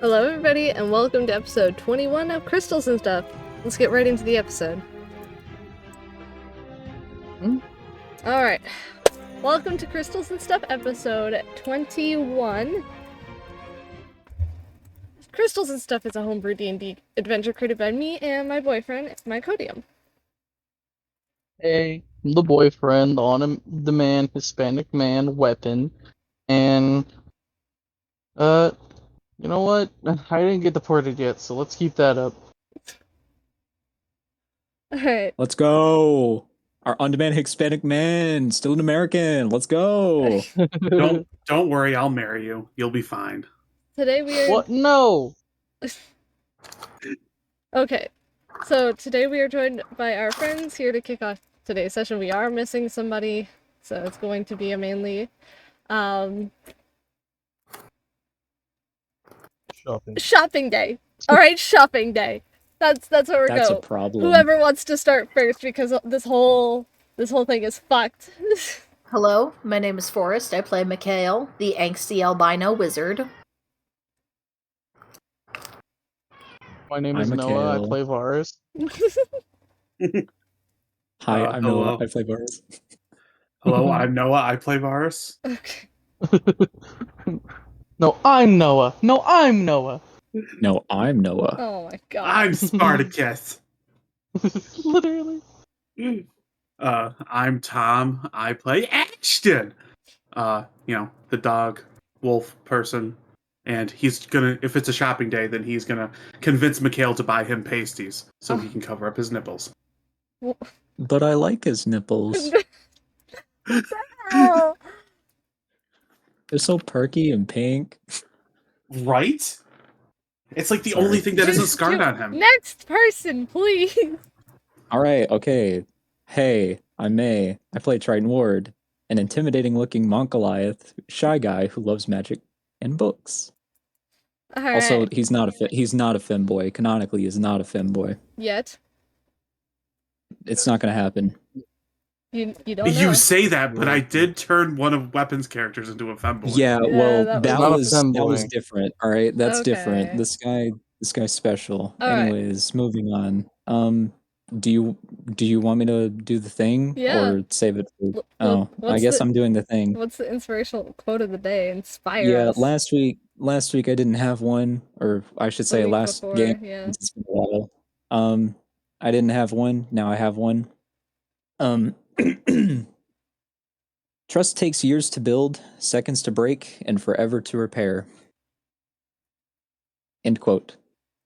Hello, everybody, and welcome to episode 21 of Crystals and Stuff. Let's get right into the episode. Alright. Welcome to Crystals and Stuff, episode 21. Crystals and Stuff is a homebrew D&D adventure created by me and my boyfriend, Mikhail. Hey, I'm the boyfriend on the man, Hispanic man, weapon, and, you know what? I didn't get deported yet, so let's keep that up. Alright. Let's go! Our on-demand Hispanic man, still an American. Let's go! Don't worry, I'll marry you. You'll be fine. Today we are... What? No! Okay. So, today we are joined by our friends here to kick off today's session. We are missing somebody, so it's going to be a mainly, shopping day. Alright, shopping day. That's what we're going. That's a problem. Whoever wants to start first, because this whole thing is fucked. Hello, my name is Forrest. I play Mikhail, the angsty albino wizard. My name is Noah, I Mikhail. play Varis. Hi, I'm hello. Noah. I play Varis. Hello, I'm Noah. I play Varis. Okay. No, I'm Noah! No, I'm Noah! No, I'm Noah. Oh my god. I'm Spartacus. Literally. I'm Tom. I play Ashton. The dog, wolf person. And he's gonna, if it's a shopping day, then he's gonna convince Mikhail to buy him pasties so he can cover up his nipples. But I like his nipples. Oh. They're so perky and pink. Right? It's like the Sorry. only thing that isn't Just scarred do- on him. Next person, please. Alright, okay. Hey, I'm Maei. I play Triton Ward, an intimidating-looking monk Goliath, shy guy who loves magic and books. Alright. Also, he's not a femboy. Canonically, he's not a femboy. Yet. It's not gonna happen. You don't know. You say that, but I did turn one of Weapons characters into a femboy. Yeah, well, that that was- was Not a that was femboy. different. All right, that's Okay. different. This guy's special. All right. Anyways, moving on. Do you want me to do the thing Yeah. or save it for? L- Oh, I what's guess the- I'm doing the thing. What's the inspirational quote of the day? Inspire Yeah, us. last week I didn't have one, or I should say week last before, game. yeah. It's been a while. I didn't have one. Now I have one. Trust takes years to build, seconds to break, and forever to repair. End quote.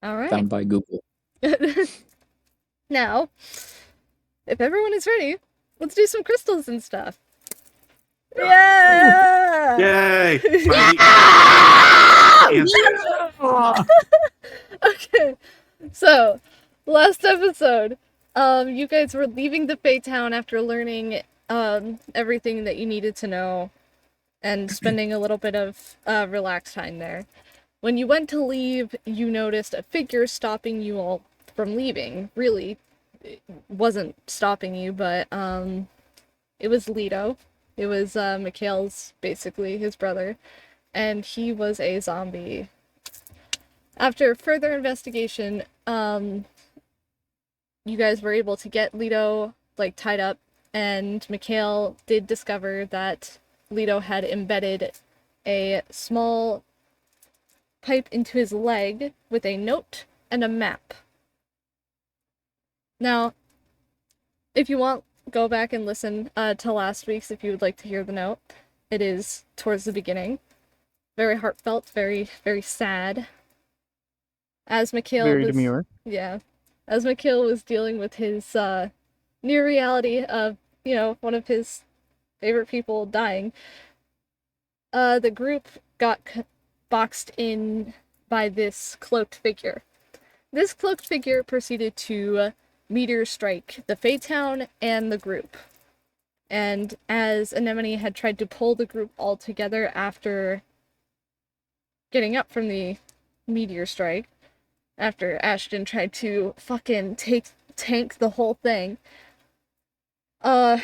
All right. Found by Google. Now, if everyone is ready, let's do some crystals and stuff. Yeah! Yay! Okay, so last episode, you guys were leaving the Fey Town after learning everything that you needed to know and spending a little bit of relaxed time there. When you went to leave, you noticed a figure stopping you all from leaving. Really, it wasn't stopping you, but it was Lito. It was Mikhail's, basically, his brother, and he was a zombie. After further investigation, you guys were able to get Lito, tied up, and Mikhail did discover that Lito had embedded a small pipe into his leg with a note and a map. Now, if you want, go back and listen to last week's if you would like to hear the note. It is towards the beginning. Very heartfelt, very, very sad. As Mikhail Very was... demure. Yeah. As Mikhail was dealing with his near reality of, one of his favorite people dying, the group got boxed in by this cloaked figure. This cloaked figure proceeded to meteor strike the Fey Town and the group. And as Anemone had tried to pull the group all together after getting up from the meteor strike, after Ashton tried to fucking tank the whole thing, the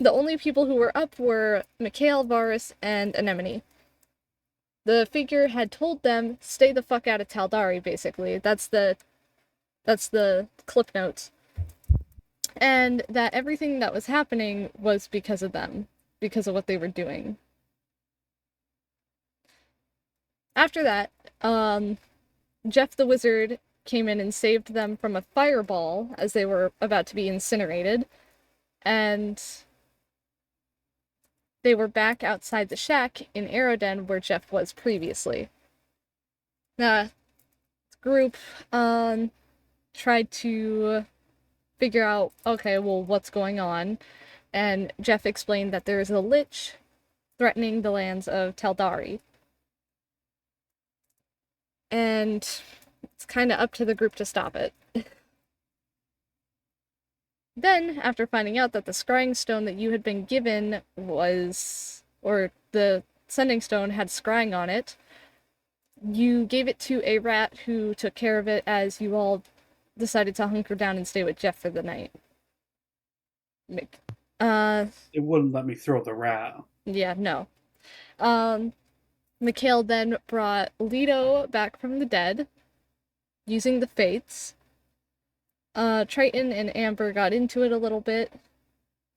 only people who were up were Mikhail, Varis, and Anemone. The figure had told them, stay the fuck out of Taldari, basically. That's the clip notes. And that everything that was happening was because of them, because of what they were doing. After that, Jeff the Wizard came in and saved them from a fireball as they were about to be incinerated, and they were back outside the shack in Aeroden where Jeff was previously. The group tried to figure out, okay, well, what's going on, and Jeff explained that there is a Lich threatening the lands of Taldari. And it's kind of up to the group to stop it. Then, after finding out that the scrying stone that you had been given was, or the sending stone had scrying on it, you gave it to a rat who took care of it as you all decided to hunker down and stay with Jeff for the night. It wouldn't let me throw the rat. Yeah, no. Mikhail then brought Lito back from the dead, using the Fates. Triton and Amber got into it a little bit,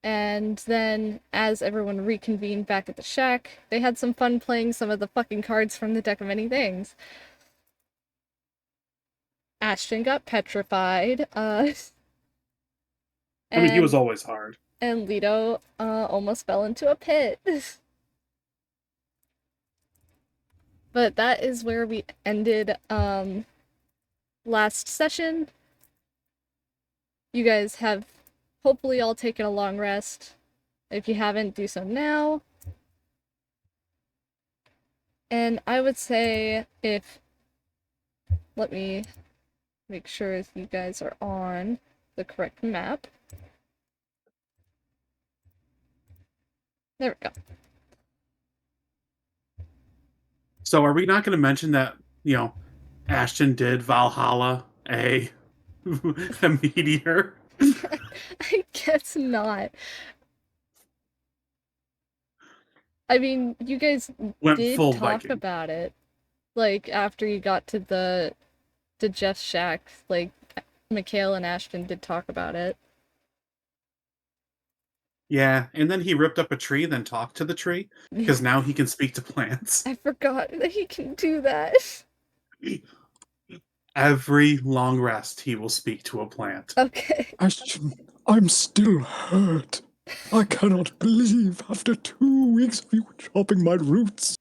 and then, as everyone reconvened back at the shack, they had some fun playing some of the fucking cards from the Deck of Many Things. Ashton got petrified, I mean, he was always hard. And Lito, almost fell into a pit. But that is where we ended, last session. You guys have hopefully all taken a long rest. If you haven't, do so now. And I would say let me make sure if you guys are on the correct map. There we go. So are we not going to mention that, Ashton did Valhalla a meteor? I guess not. I mean, you guys Went did full talk Viking. about it. Like, after you got to Jeff's shack, like, Mikhail and Ashton did talk about it. Yeah, and then he ripped up a tree, then talked to the tree, because now he can speak to plants. I forgot that he can do that. Every long rest, he will speak to a plant. Okay. Ashton, I'm still hurt. I cannot believe after 2 weeks of you chopping my roots,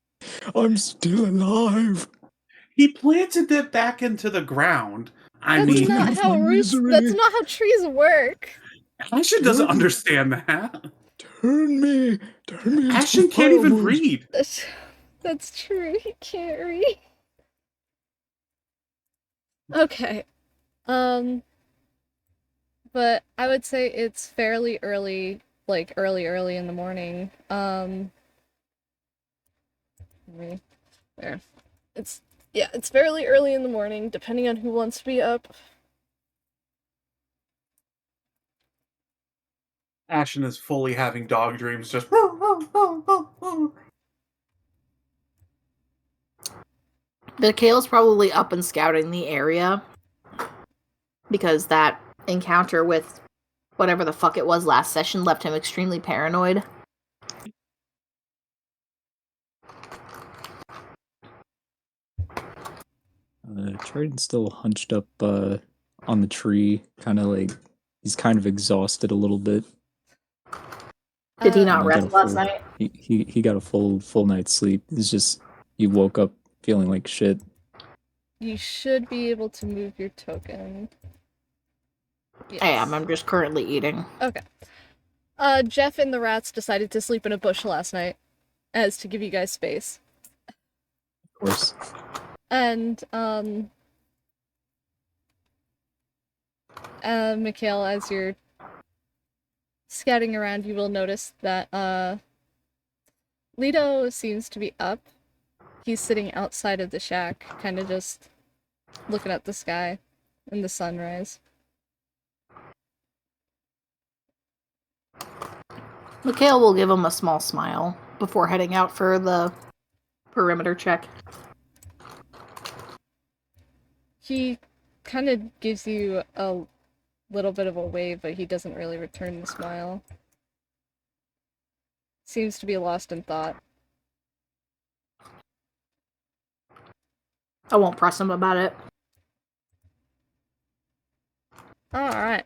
I'm still alive. He planted it back into the ground. That's not how trees work. Ashton doesn't understand that. Turn me Ashton can't even read. That's true. He can't read. Okay. But I would say it's fairly early, like early in the morning. There. It's fairly early in the morning, depending on who wants to be up. Ashton is fully having dog dreams, just. Mikhail's probably up and scouting the area because that encounter with whatever the fuck it was last session left him extremely paranoid. Triton's still hunched up on the tree, he's kind of exhausted a little bit. Did he not rest last night? He got a full night's sleep. It's just he woke up feeling like shit. You should be able to move your token. Yes. I am. I'm just currently eating. Okay. Jeff and the rats decided to sleep in a bush last night, as to give you guys space. Of course. And, Mikhail, as you're scouting around, you will notice that, Lito seems to be up. He's sitting outside of the shack, kind of just looking at the sky and the sunrise. Mikhail will give him a small smile before heading out for the perimeter check. He kind of gives you a little bit of a wave, but he doesn't really return the smile. Seems to be lost in thought. I won't press him about it. Alright.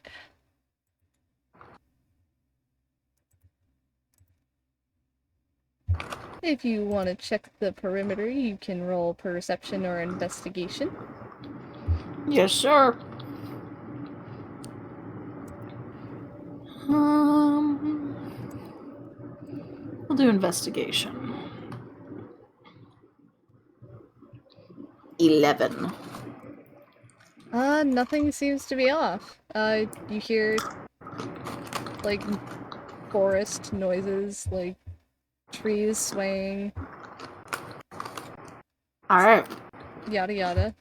If you want to check the perimeter, you can roll perception or investigation. Yes, sir. We'll do investigation. 11. Nothing seems to be off. You hear, like, forest noises, like, trees swaying, Alright. yada yada.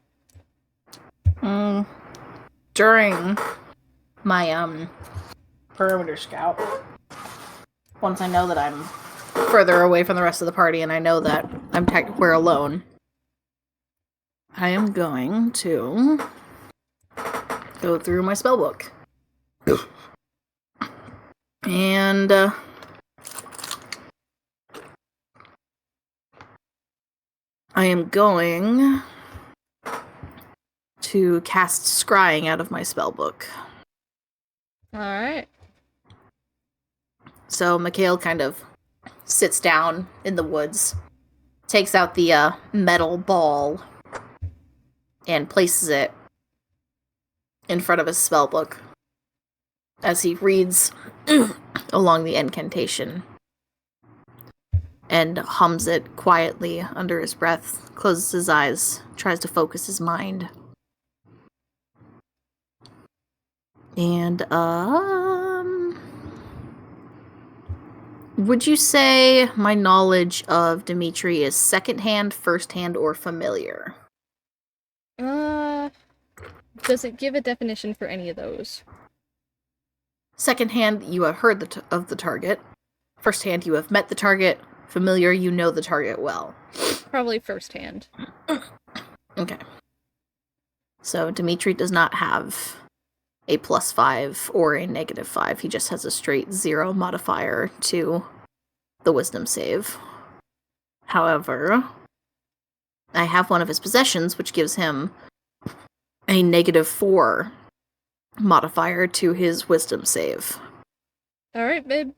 During my, perimeter scout, once I know that I'm further away from the rest of the party and I know that we're alone, I am going to go through my spellbook. And, I am going to cast Scrying out of my spellbook. Alright. So Mikhail kind of sits down in the woods, takes out the metal ball, and places it in front of his spellbook as he reads along the incantation and hums it quietly under his breath, closes his eyes, tries to focus his mind. And, would you say my knowledge of Dimitri is secondhand, firsthand, or familiar? Does it give a definition for any of those? Secondhand, you have heard of the target. Firsthand, you have met the target. Familiar, you know the target well. Probably firsthand. Okay. So Dimitri does not have a +5 or a -5. He just has a straight 0 modifier to the wisdom save. However, I have one of his possessions, which gives him a -4 modifier to his wisdom save. Alright, babe.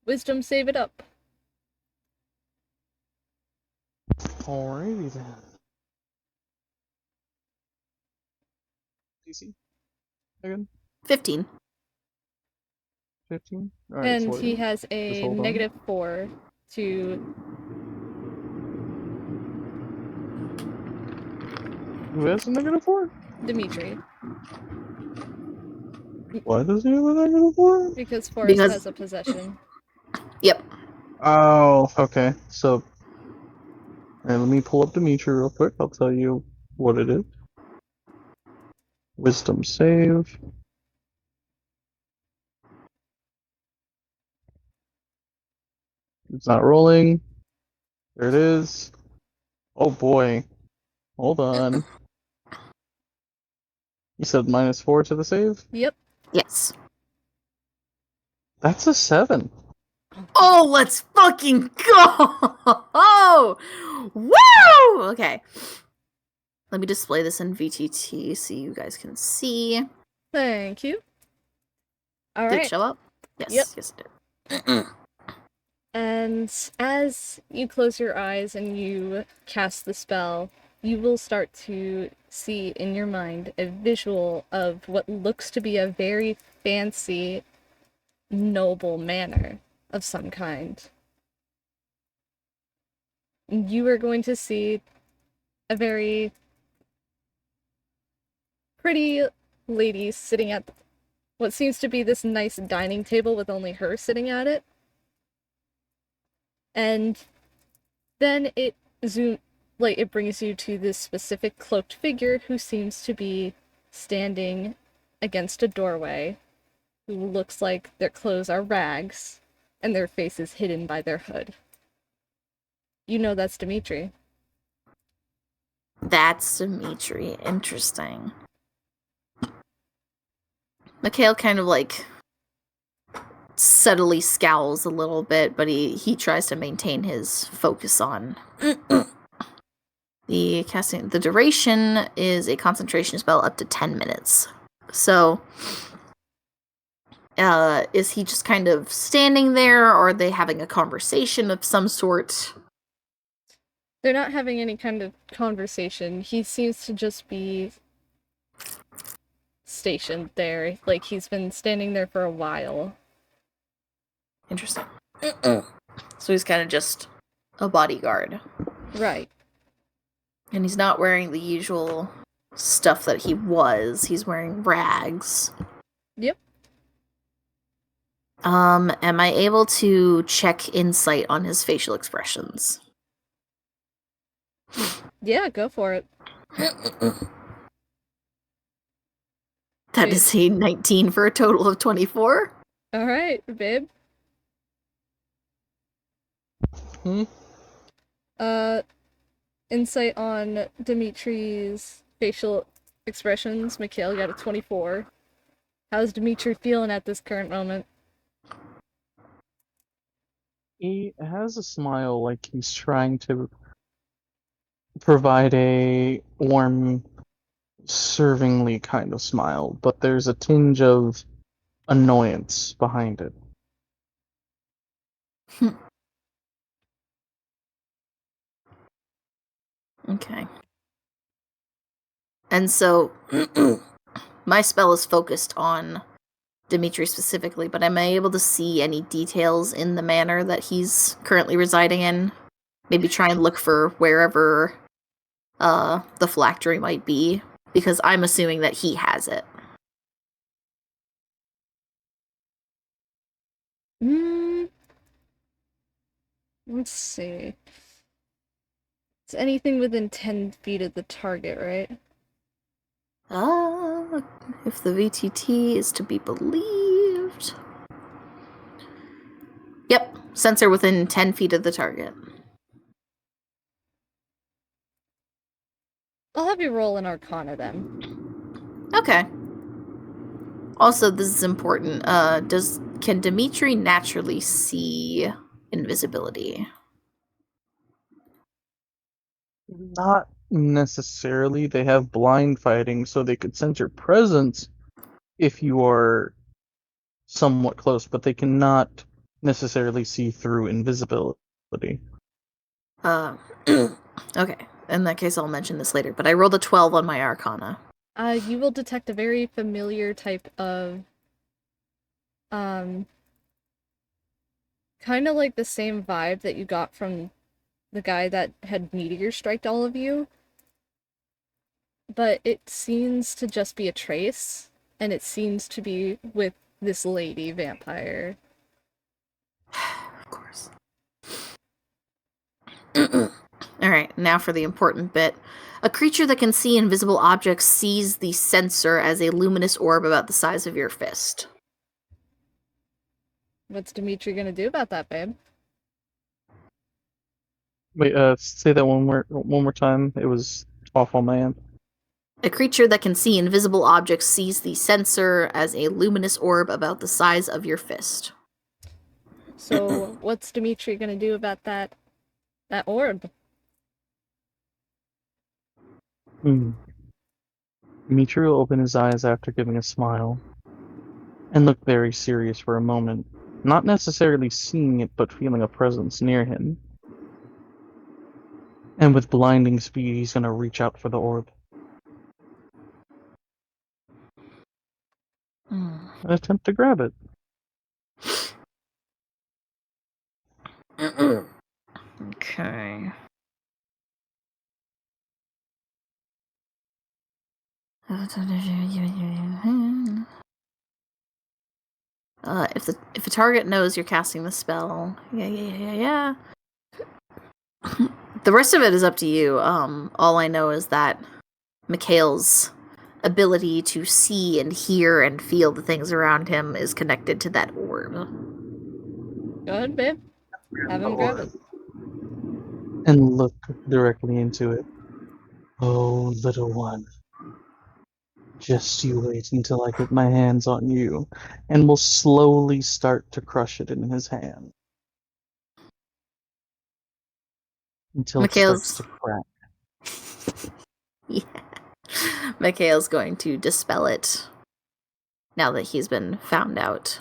Wisdom save it up. Alrighty then. DC? Again? 15. 15? Alright, And so he wait. has Just a hold on. -4 to... Who has a -4? Dimitri. Why does he have a -4? Because Forrest Because- has a possession. Yep. Oh, okay. So, alright, let me pull up Dimitri real quick. I'll tell you what it is. Wisdom save. It's not rolling. There it is. Oh boy. Hold on. You said -4 to the save? Yep. Yes. That's a 7. Oh, let's fucking go! Woo! Okay. Let me display this in VTT so you guys can see. Thank you. Did it Alright. show up? Yes. Yep. Yes, it did. And as you close your eyes and you cast the spell, you will start to see in your mind a visual of what looks to be a very fancy, noble manor of some kind. You are going to see a very pretty lady sitting at what seems to be this nice dining table with only her sitting at it. And then it brings you to this specific cloaked figure who seems to be standing against a doorway, who looks like their clothes are rags and their face is hidden by their hood. you know that's Dimitri. That's Dimitri. Interesting. Mikhail kind of like subtly scowls a little bit, but he tries to maintain his focus on the casting. The duration is a concentration spell up to 10 minutes. So, is he just kind of standing there, or are they having a conversation of some sort? They're not having any kind of conversation. He seems to just be stationed there. Like, he's been standing there for a while. Interesting. So he's kind of just a bodyguard. Right. And he's not wearing the usual stuff that he was. He's wearing rags. Yep. Am I able to check insight on his facial expressions? Yeah, go for it. That is a 19 for a total of 24. Alright, babe. Insight on Dimitri's facial expressions. Mikhail got a 24. How's Dimitri feeling at this current moment? He has a smile like he's trying to provide a warm, servingly kind of smile, but there's a tinge of annoyance behind it. Okay. And so, my spell is focused on Dimitri specifically, but am I able to see any details in the manor that he's currently residing in? Maybe try and look for wherever the phylactery might be, because I'm assuming that he has it. Let's see. It's anything within 10 feet of the target, right? If the VTT is to be believed. Yep, sensor within 10 feet of the target. I'll have you roll an Arcana then. Okay. Also, this is important. Can Dimitri naturally see invisibility? Not necessarily. They have blind fighting, so they could sense your presence if you are somewhat close, but they cannot necessarily see through invisibility. Okay. In that case, I'll mention this later, but I rolled a 12 on my Arcana. You will detect a very familiar type of, kind of like the same vibe that you got from the guy that had meteor striked all of you. But it seems to just be a trace, and it seems to be with this lady vampire. Of course. Alright, now for the important bit. A creature that can see invisible objects sees the sensor as a luminous orb about the size of your fist. What's Dimitri gonna do about that, babe? Wait, say that one more time. It was off on my end. A creature that can see invisible objects sees the sensor as a luminous orb about the size of your fist. So, what's Dimitri gonna do about that orb? Dimitri will open his eyes after giving a smile, and look very serious for a moment, not necessarily seeing it, but feeling a presence near him. And with blinding speed, he's gonna reach out for the orb. And attempt to grab it. Okay. If the target knows you're casting the spell, yeah. The rest of it is up to you. All I know is that Mikhail's ability to see and hear and feel the things around him is connected to that orb. Go ahead, babe. Have him grab it. and look directly into it. Oh, little one. Just you wait until I get my hands on you, and will slowly start to crush it in his hand. Until it starts Mikhail's to crack. yeah. Mikhail's going to dispel it now that he's been found out.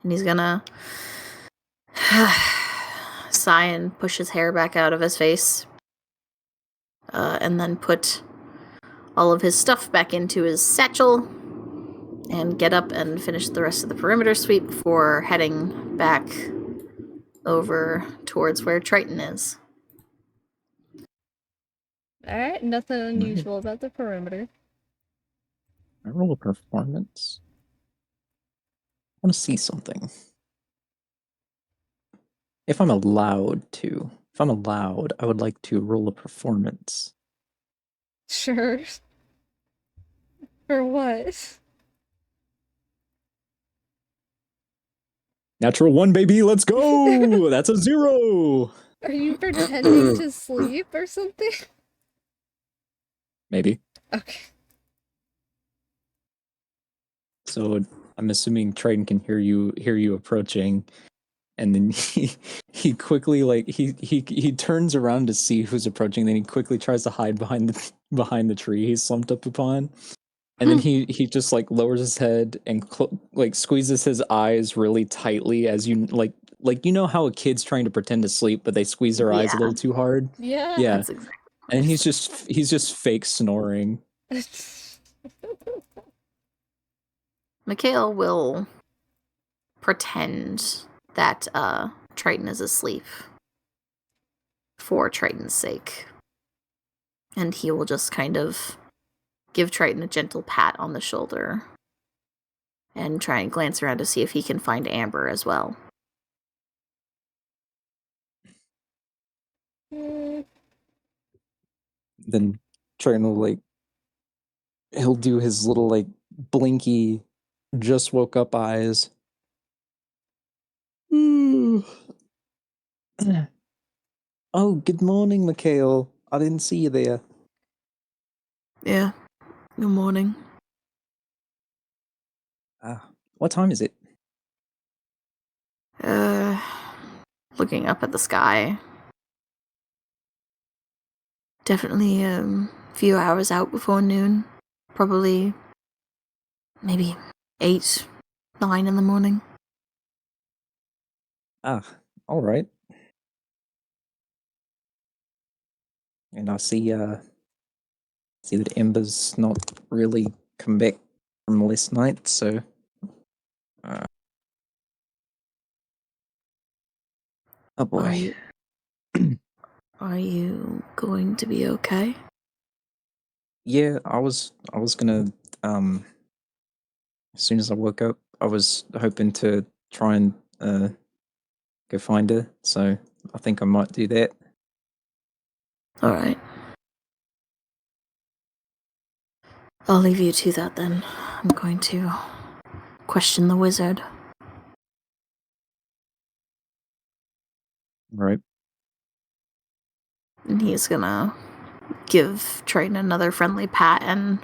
And he's gonna sigh and push his hair back out of his face. And then put all of his stuff back into his satchel and get up and finish the rest of the perimeter sweep before heading back over towards where Triton is. Alright, nothing unusual about the perimeter. I roll a performance. I want to see something. If I'm allowed to. If I'm allowed, I would like to roll a performance. Sure. For what? Natural 1, baby, let's go! That's a 0! Are you pretending to sleep or something? Maybe. Okay. So I'm assuming Triton can hear you approaching, and then he quickly he turns around to see who's approaching. Then he quickly tries to hide behind the tree he's slumped up upon, and then he just lowers his head and squeezes his eyes really tightly as you you know how a kid's trying to pretend to sleep but they squeeze their eyes a little too hard. Yeah. Yeah, That's exactly what and I he's said. just fake snoring. Mikhail will pretend that Triton is asleep for Triton's sake. And he will just kind of give Triton a gentle pat on the shoulder and try and glance around to see if he can find Amber as well. Then Triton will he'll do his little blinky just woke up eyes. Ooh. Oh, good morning, Mikhail. I didn't see you there. Yeah. Good morning. What time is it? Looking up at the sky. Definitely a few hours out before noon. Probably maybe 8, 9 in the morning. All right. And I see that Ember's not really come back from last night, so oh boy. Are you going to be okay? Yeah, I was gonna as soon as I woke up, I was hoping to try and go find her, so I think I might do that. Alright. I'll leave you to that then. I'm going to question the wizard. Right. And he's gonna give Triton another friendly pat and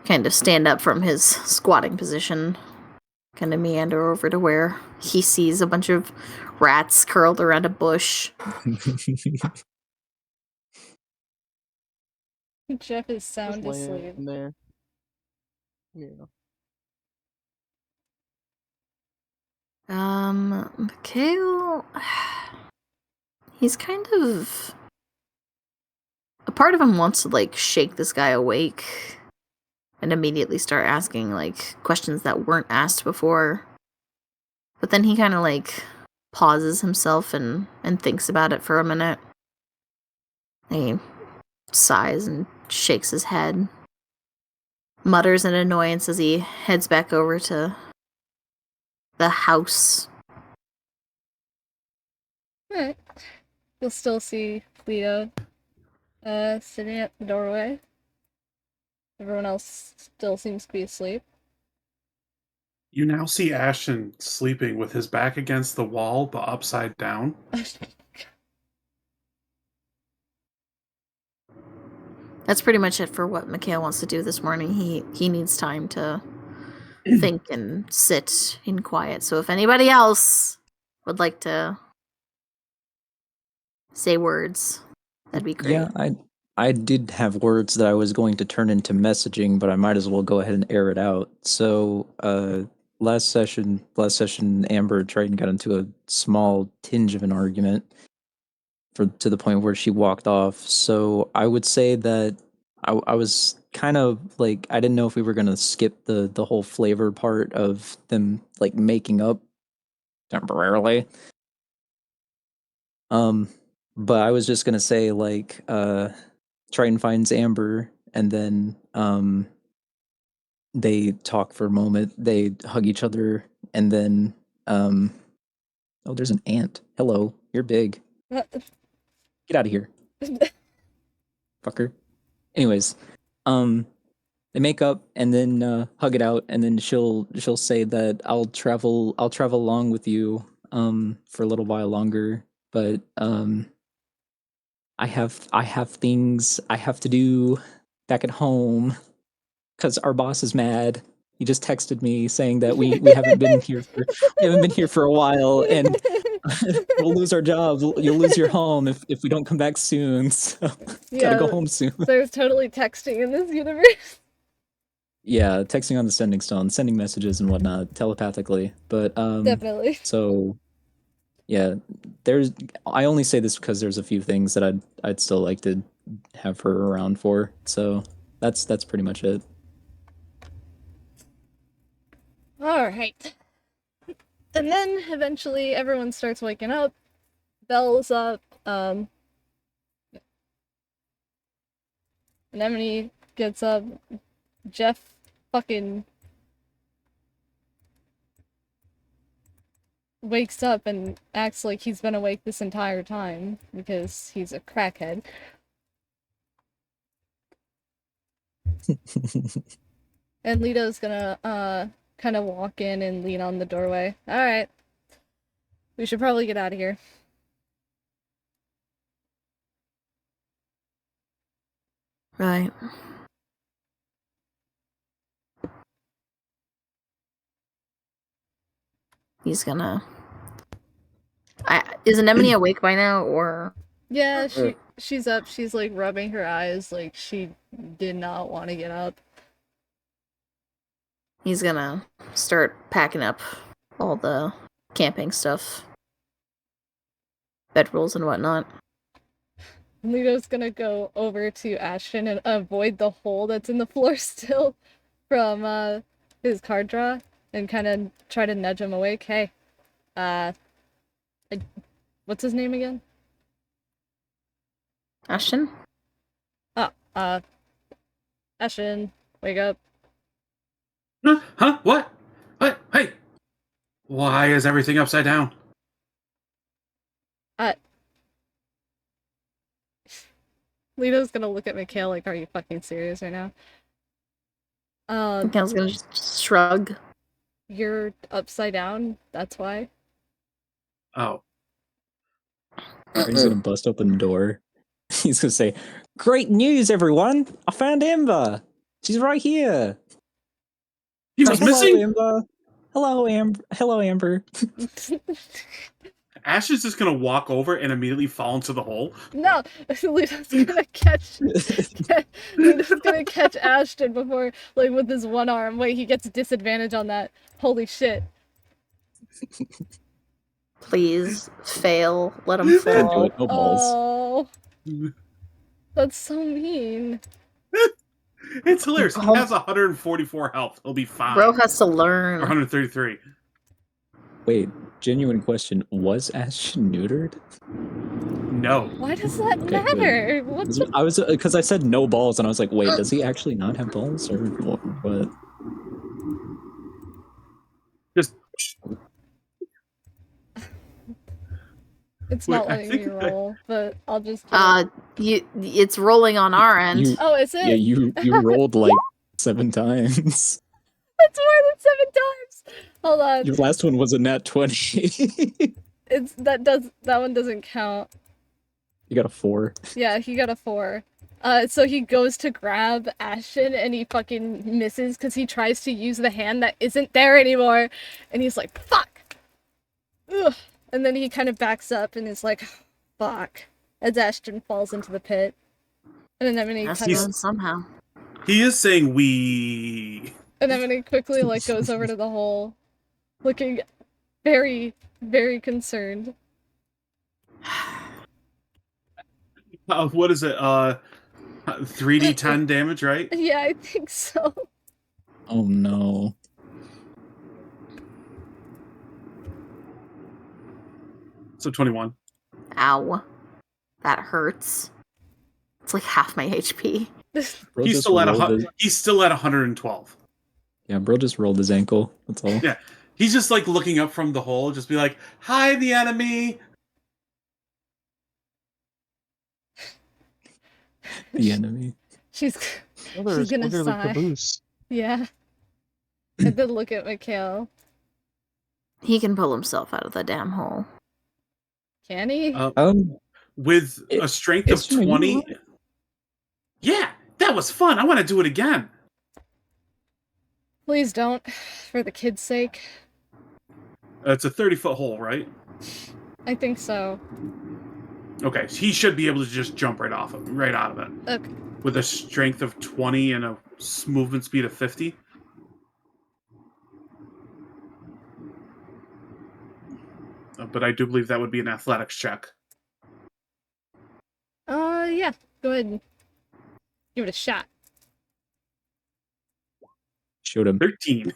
kind of stand up from his squatting position, kind of meander over to where he sees a bunch of rats curled around a bush. Jeff is sound Just asleep. laying there. Yeah. Mikhail, he's kind of, a part of him wants to shake this guy awake and immediately start asking questions that weren't asked before. But then he kind of pauses himself and thinks about it for a minute. He sighs and shakes his head, mutters in annoyance as he heads back over to the house. Alright. You'll still see Lito sitting at the doorway. Everyone else still seems to be asleep. You now see Ashton sleeping with his back against the wall, but upside down. That's pretty much it for what Mikhail wants to do this morning. He needs time to think and sit in quiet. So if anybody else would like to say words, that'd be great. Yeah, I did have words that I was going to turn into messaging, but I might as well go ahead and air it out. So, last session, Amber Triton got into a small tinge of an argument to the point where she walked off. So I would say that I was kind of like, I didn't know if we were gonna skip the whole flavor part of them like making up temporarily. But I was just gonna say like Triton finds Amber and then they talk for a moment, they hug each other, and then oh, there's an ant. Hello, you're big. Get out of here. Fucker. Anyways, they make up and then hug it out, and then she'll say that I'll travel along with you for a little while longer, but I have things I have to do back at home because our boss is mad. He just texted me saying that we haven't been here for a while, and we'll lose our jobs. You'll lose your home if we don't come back soon. So gotta go home soon. There's totally texting in this universe. Yeah, texting on the sending stone, sending messages and whatnot telepathically. But Definitely. So yeah, I only say this because there's a few things that I'd still like to have her around for. So that's pretty much it. Alright. And then eventually everyone starts waking up. Belle's up. Anemone gets up. Jeff fucking wakes up and acts like he's been awake this entire time because he's a crackhead. And Lito's gonna kind of walk in and lean on the doorway. Alright. We should probably get out of here. Right. He's gonna... Is Anemone awake by now, or... Yeah, she's up. She's like rubbing her eyes like she did not want to get up. He's gonna start packing up all the camping stuff. Bedrolls and whatnot. Lito's gonna go over to Ashton and avoid the hole that's in the floor still from his card draw and kind of try to nudge him awake. Hey, what's his name again? Ashton? Ashton, wake up. Huh? What? What? Hey! Why is everything upside down? Lito's gonna look at Mikhail like, are you fucking serious right now? Mikhail's gonna just shrug. You're upside down, that's why. Oh. He's gonna bust open the door. He's gonna say, "Great news, everyone! I found Amber. She's right here. He was Hello, missing? Amber. Hello, Amber. Hello, Amber." Ash is just gonna walk over and immediately fall into the hole. No, Lito's gonna catch Ashton before, like, with his one arm. Wait, he gets disadvantage on that. Holy shit. Please, fail. Let him fall. No balls. Oh, that's so mean. It's hilarious. He has 144 health. He'll be fine. Bro has to Or learn. 133. Wait, genuine question: was Ashton neutered? No. Why does that Okay, matter? What the... I was because I said no balls, and I was like, wait, does he actually not have balls, or what? Just. It's Wait, not I letting think me roll, but I'll just... It's rolling on our end. Oh, is it? Yeah, you rolled like 7 times. That's more than 7 times! Hold on. Your last one was a nat 20. That one doesn't count. You got a 4. Yeah, he got a 4. So he goes to grab Ashton and he fucking misses because he tries to use the hand that isn't there anymore. And he's like, fuck! Ugh. And then he kind of backs up and is like, fuck. As Ashton falls into the pit. And then he Has kind to of... somehow. He is saying we. And then he quickly, like, goes over to the hole. Looking very, very concerned. What is it? 3d10 damage, right? Yeah, I think so. Oh no. So 21. Ow. That hurts. It's like half my HP. Bro He's just still at rolled his- he's still at 112. Yeah, bro just rolled his ankle. That's all. Yeah. He's just like looking up from the hole, just be like, "Hi, the enemy." The enemy. She's Others gonna order the sigh. caboose. Yeah. And then look at Mikhail. He can pull himself out of the damn hole. Can he? With a strength of Ashton, are you 20. right? Yeah, that was fun. I want to do it again. Please don't, for the kid's sake. It's a 30-foot hole, right? I think so. Okay, so he should be able to just jump right out of it. Okay. With a strength of 20 and a movement speed of 50. But I do believe that would be an athletics check. Yeah. Go ahead and give it a shot. Shoot him. 13.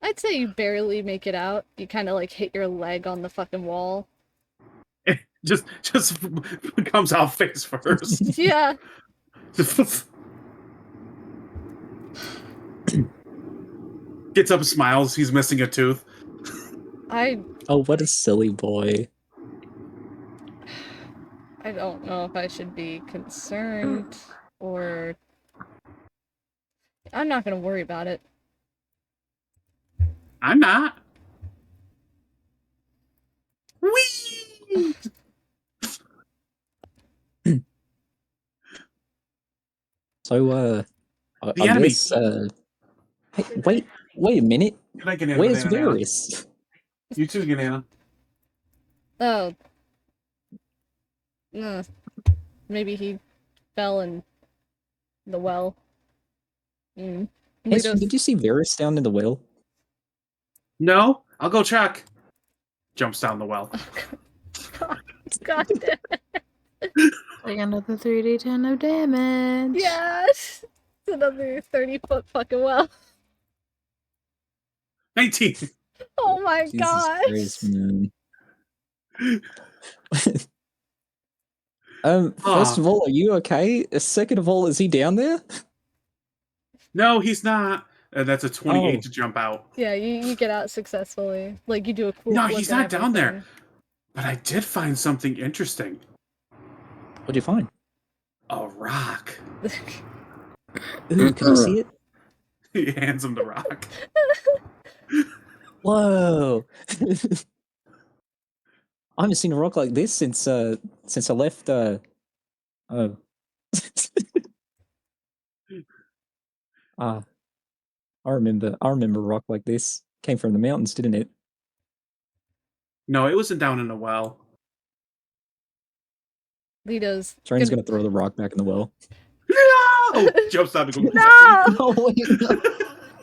I'd say you barely make it out. You kind of like hit your leg on the fucking wall. Just comes out face first. Yeah. Gets up and smiles. He's missing a tooth. Oh, what a silly boy. I don't know if I should be concerned or... I'm not gonna worry about it. I'm not. Whee! So, The I enemy. guess, hey, wait a minute. Good night, Banana, Where's Banana, Banana. Varis? You too, Banana. Oh. Maybe he fell in the well. Ashton, Lito's- did you see Varis down in the well? No, I'll go check. Jumps down the well. God damn it. Like another 3d10 of damage. Yes! It's another 30-foot fucking well. 19. Oh my Jesus gosh! Christ, man. First of all, are you okay? Second of all, is he down there? No, he's not. And that's a 28 Oh. to jump out. Yeah, you get out successfully. Like, you do a cool No, flip he's and not down there. everything. But I did find something interesting. What'd you find? A rock. Ooh, can I see it? He hands him the rock. Whoa! I haven't seen a rock like this since I left. I remember a rock like this came from the mountains, didn't it? No, it wasn't down in a well. Lito's Train's gonna throw the rock back in the well. No! Jumps out and goes. No! No, wait, no.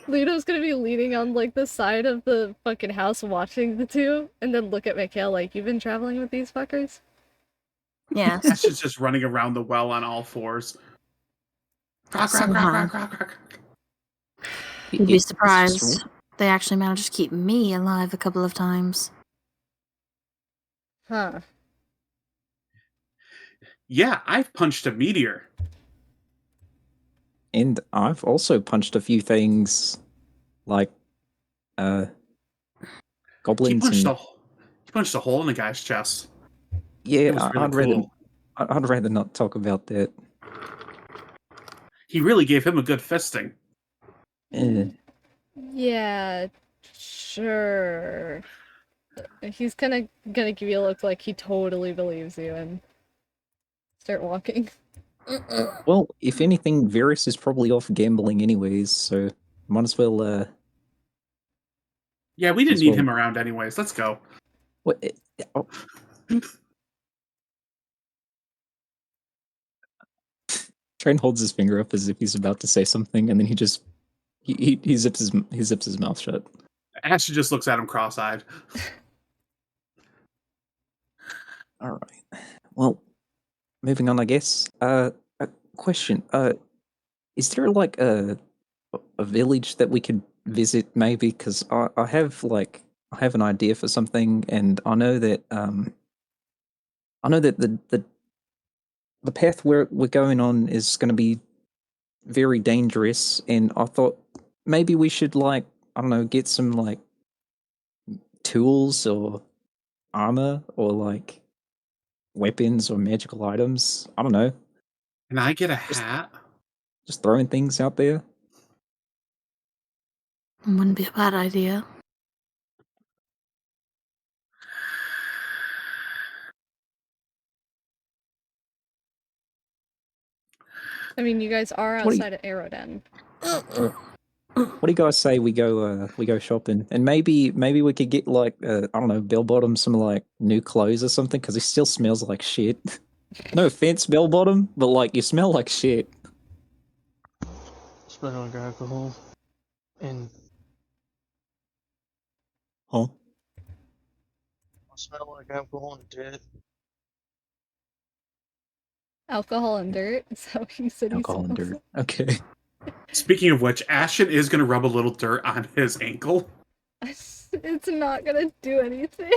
Lito's gonna be leaning on, like, the side of the fucking house watching the two, and then look at Mikhail like, you've been traveling with these fuckers? Yes. Ashton's just running around the well on all fours. Rock, rock, rock, rock, rock, rock. You'd be surprised. They actually managed to keep me alive a couple of times. Huh. Yeah, I've punched a meteor. And I've also punched a few things, like, He goblins. punched a hole in the guy's chest. Yeah, It was really cool. I'd rather not talk about that. He really gave him a good fisting. Eh. Yeah. Sure. He's gonna give you a look like he totally believes you and start walking. Well, if anything, Varys is probably off gambling anyways, so might as well. Yeah, we didn't As need well. him around anyways. Let's go. What? Oh. Train holds his finger up as if he's about to say something, and then he just he zips his mouth shut. Ashton just looks at him cross-eyed. All right. Well, moving on, I guess. A question. Is there like a village that we could visit, maybe? Because I have an idea for something, and I know that the path we're going on is going to be very dangerous, and I thought maybe we should I don't know, get some tools or armor or weapons or magical items. I don't know. Can I get a hat? Just throwing things out there. Wouldn't be a bad idea. I mean, you guys are What do you- outside of Aeroden. What do you guys say we go shopping, and maybe we could get I don't know, Bell Bottom some new clothes or something, because he still smells like shit. No offense, Bell Bottom, but you smell like shit. Smell like alcohol. And Huh? I smell like alcohol and death. Alcohol and dirt? Is that what you said? Alcohol and dirt. Okay. Speaking of which, Ashton is going to rub a little dirt on his ankle. It's not gonna do anything.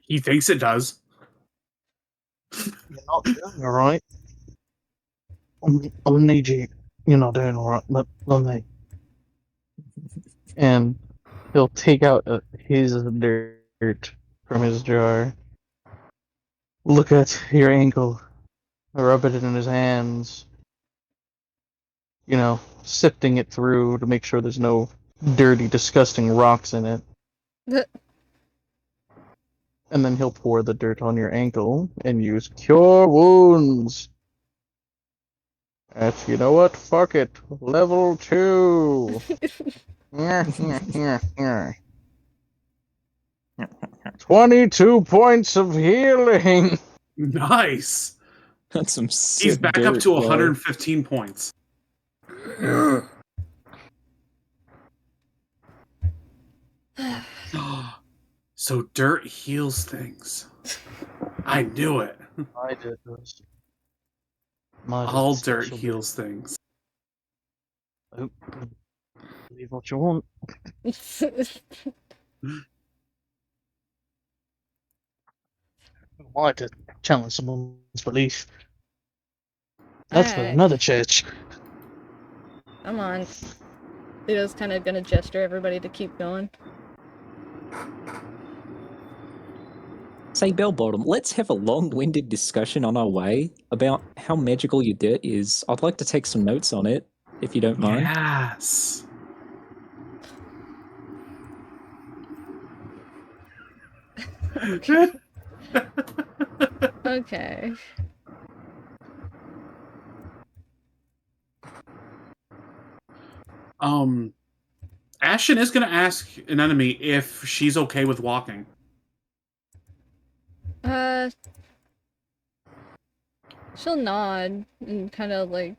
He thinks it does. You're not doing alright. I'll need you. You're not doing alright. Let me. And he'll take out his dirt from his jar. Look at your ankle. Rub it in his hands. Sifting it through to make sure there's no dirty, disgusting rocks in it. And then he'll pour the dirt on your ankle and use Cure Wounds. You know what? Fuck it. Level 2. 22 points of healing. Nice. That's some sick He's back dirt, up to bro. 115 points. So dirt heals things. I knew it. I did this. All dirt heals things. Oh, leave what you want. I like to challenge someone's belief. That's for Alright. another church. Come on. Lito's kind of gonna gesture everybody to keep going. Say, Bell Bottom, let's have a long-winded discussion on our way about how magical your dirt is. I'd like to take some notes on it, if you don't mind. Yes. Okay. Ashton is going to ask an enemy if she's okay with walking. She'll nod and kind of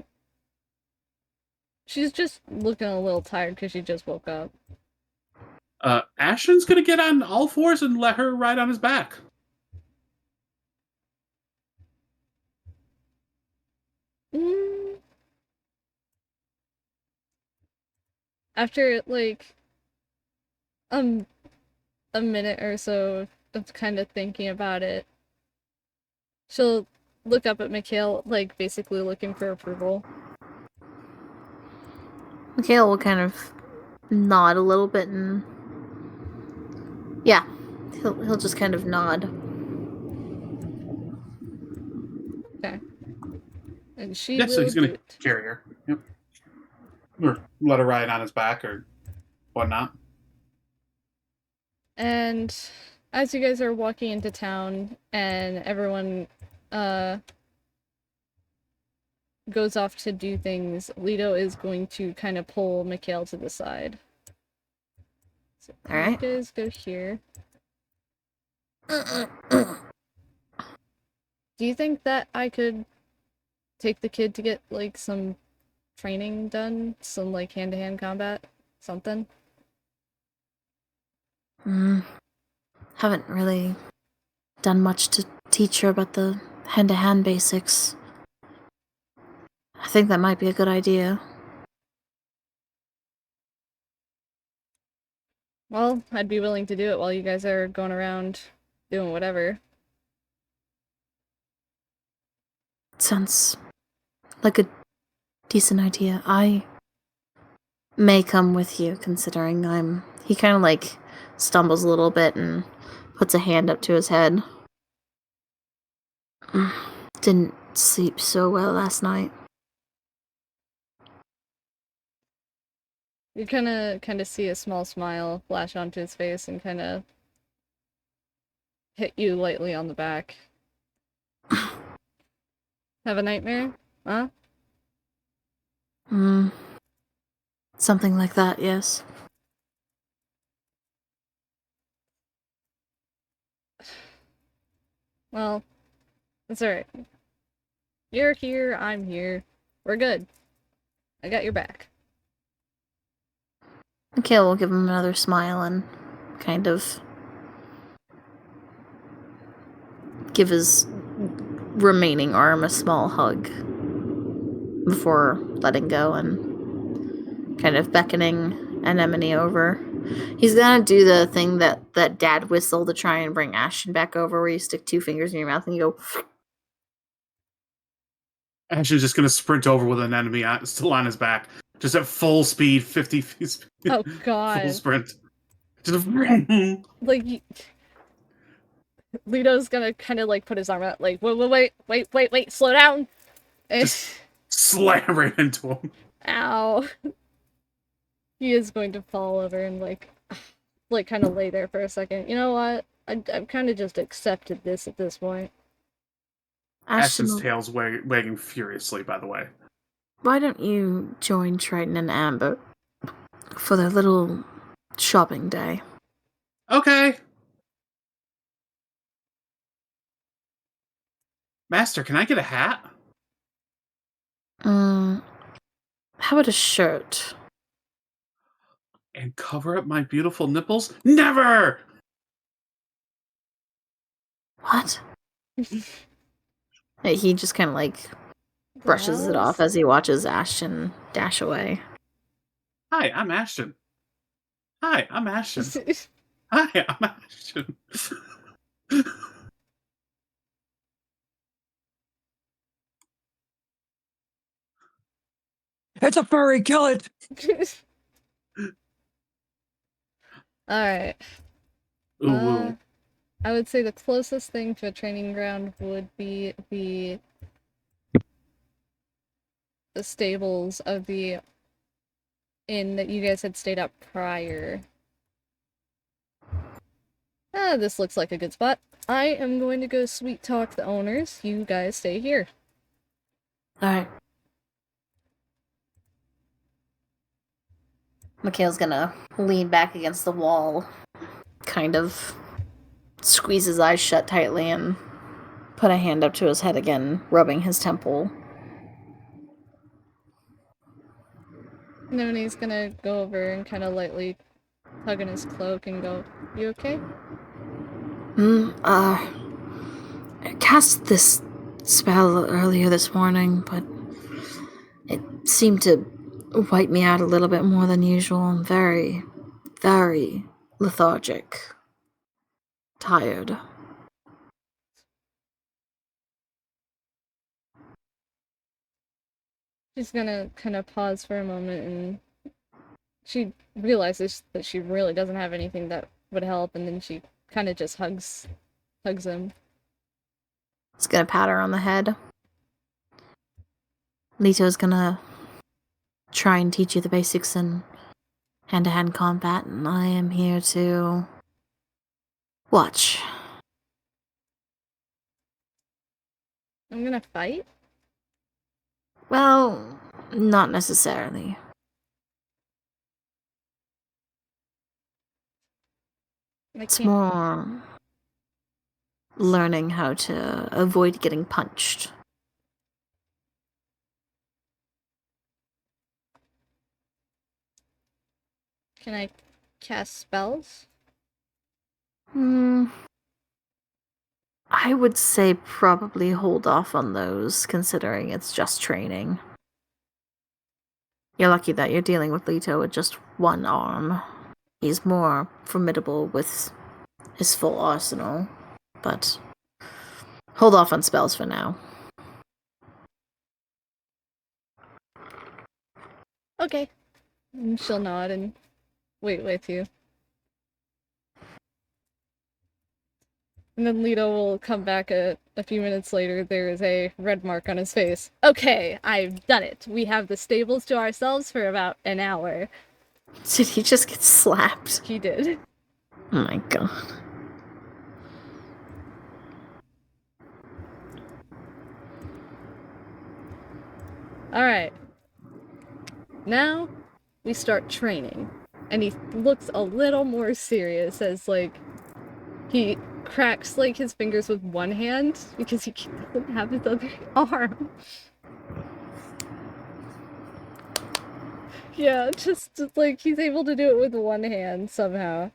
she's just looking a little tired because she just woke up. Ashton's going to get on all fours and let her ride on his back. After a minute or so of kind of thinking about it, she'll look up at Mikhail, basically looking for approval. Mikhail will kind of nod a little bit and yeah, he'll just kind of nod. Okay. And she Yeah, so will he's going do to it. carry her. Yep. Or let her ride on his back or whatnot. And as you guys are walking into town and everyone goes off to do things, Lito is going to kind of pull Mikhail to the side. So Alright. you guys go here. Do you think that I could take the kid to get, like, some training done? Some, like, hand-to-hand combat? Something? Haven't really done much to teach her about the hand-to-hand basics. I think that might be a good idea. Well, I'd be willing to do it while you guys are going around doing whatever. Sounds like a decent idea. I may come with you, considering He kind of, like, stumbles a little bit and puts a hand up to his head. Didn't sleep so well last night. You kind of see a small smile flash onto his face and kind of hit you lightly on the back. Have a nightmare? Huh? Something like that, yes. Well, it's alright. You're here, I'm here. We're good. I got your back. Mikhail will give him another smile and kind of give his remaining arm a small hug before letting go and kind of beckoning Anemone over. He's gonna do the thing that Dad whistled to try and bring Ashton back over, where you stick 2 fingers in your mouth and you go. Ashton's just gonna sprint over with an enemy still on his back, just at full speed, 50 feet speed. Oh god. Full sprint. Just like, Lito's gonna kind of, like, put his arm out, like, wait, slow down! And just slam right into him. ow. He is going to fall over and, like kind of lay there for a second. You know what? I've kind of just accepted this at this point. Ashton's tail's wagging furiously, by the way. Why don't you join Triton and Amber for their little shopping day? Okay. Master, can I get a hat? How about a shirt? And cover up my beautiful nipples? Never! What? He just kind of, like, brushes it off as he watches Ashton dash away. Hi, I'm Ashton. Hi, I'm Ashton. Hi, I'm Ashton. It's a furry, kill it! Alright. Ooh. I would say the closest thing to a training ground would be the stables of the inn that you guys had stayed at prior. This looks like a good spot. I am going to go sweet talk the owners. You guys stay here. Alright. Mikhail's gonna lean back against the wall, kind of squeeze his eyes shut tightly and put a hand up to his head again, rubbing his temple. And then he's gonna go over and kind of lightly tug on his cloak and go, "You okay?" I cast this spell earlier this morning, but it seemed to wipe me out a little bit more than usual. I'm very, very lethargic. Tired. She's gonna kind of pause for a moment, and she realizes that she really doesn't have anything that would help, and then she kind of just hugs him. He's gonna pat her on the head. Lito's gonna try and teach you the basics in hand-to-hand combat, and I am here to watch. I'm gonna fight? Well, not necessarily. I It's can't. more learning how to avoid getting punched. Can I cast spells? I would say probably hold off on those, considering it's just training. You're lucky that you're dealing with Lito with just one arm. He's more formidable with his full arsenal, but hold off on spells for now. Okay. And she'll nod and wait with you. And then Lito will come back a few minutes later. There is a red mark on his face. Okay, I've done it. We have the stables to ourselves for about an hour. Did he just get slapped? He did. Oh my god. Alright. Now, we start training. And he looks a little more serious as, like, he cracks, like, his fingers with one hand because he doesn't have his other arm. Yeah, just, like, he's able to do it with one hand somehow.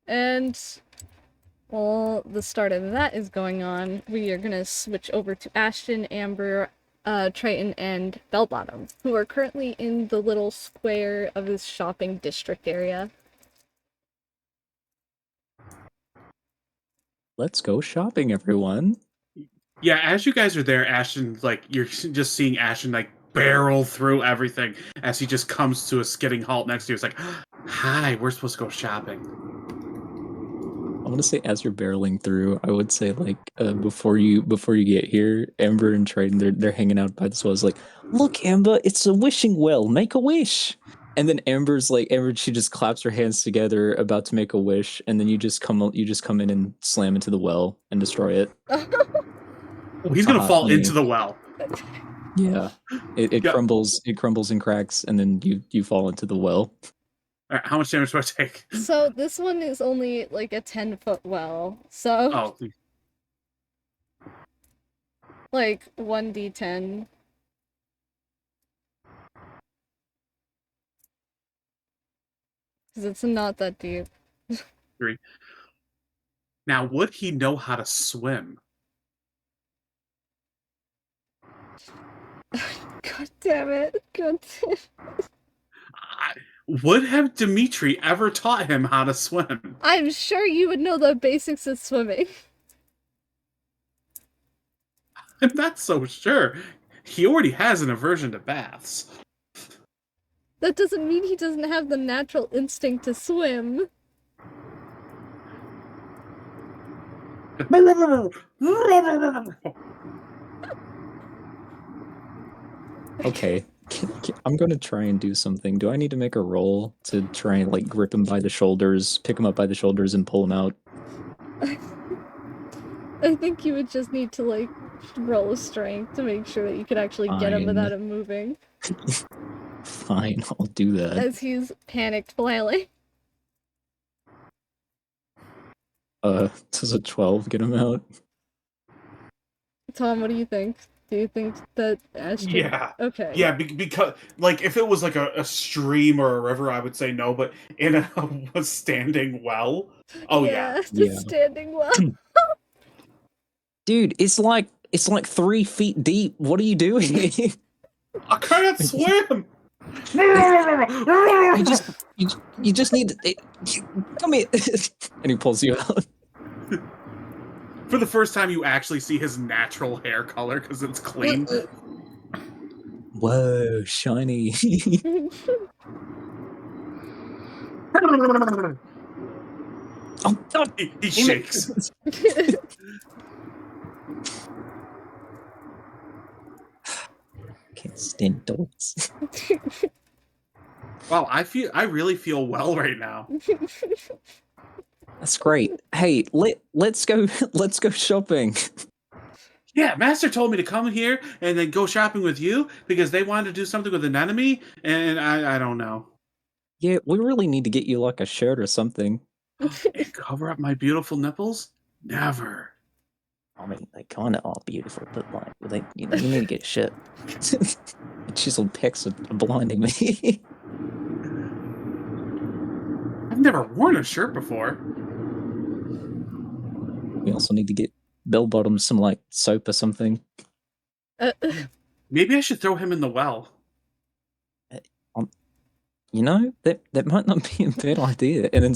And while the start of that is going on, we are gonna switch over to Ashton, Amber, Triton, and Bellbottom, who are currently in the little square of this shopping district area. Let's go shopping, everyone. Yeah, as you guys are there, Ashton, like, you're just seeing Ashton, like, barrel through everything as he just comes to a skidding halt next to you. It's like, hi, we're supposed to go shopping. I want to say as you're barreling through, I would say like before you get here, Amber and Triton they're hanging out by this well. It's like, look, Amber, it's a wishing well. Make a wish. And then Amber, she just claps her hands together, about to make a wish, and then you just come in and slam into the well and destroy it. Oh, he's gonna fall into the well. Yeah, it Yeah. crumbles and cracks, and then you fall into the well. All right, how much damage do I take? So this one is only like a 10-foot well, so Oh, like 1d10. Because it's not that deep. 3. Now, would he know how to swim? God damn it. God damn it. Would have Dimitri ever taught him how to swim? I'm sure you would know the basics of swimming. I'm not so sure. He already has an aversion to baths. That doesn't mean he doesn't have the natural instinct to swim. Okay, I'm gonna try and do something. Do I need to make a roll to try and like grip him by the shoulders, pick him up by the shoulders, and pull him out? I think you would just need to like roll a strength to make sure that you could actually get him Fine. without him moving. Fine, I'll do that. As he's panicked flailing. Does a 12 get him out? Tom, what do you think? Do you think that Ashton... Yeah. Okay. Yeah, because, like, if it was like a stream or a river, I would say no, but in a standing well, oh yeah. Yeah. Standing well. Dude, it's like 3 feet deep. What are you doing? I can't swim! you just need to... Come here. And he pulls you out. For the first time, you actually see his natural hair color because it's clean. Whoa, shiny. Oh, God. He shakes. Can't stand dogs. Wow, I really feel well right now. That's great. Hey, let's go shopping. Yeah, Master told me to come here and then go shopping with you because they wanted to do something with an enemy, and I don't know. Yeah, we really need to get you like a shirt or something. And cover up my beautiful nipples? Never. I mean, they kind of are beautiful, but like, you need to get a shirt. Chiseled pecs are blinding me. I've never worn a shirt before. We also need to get bell bottoms some like soap or something. Maybe I should throw him in the well. You know, that might not be a bad idea. And then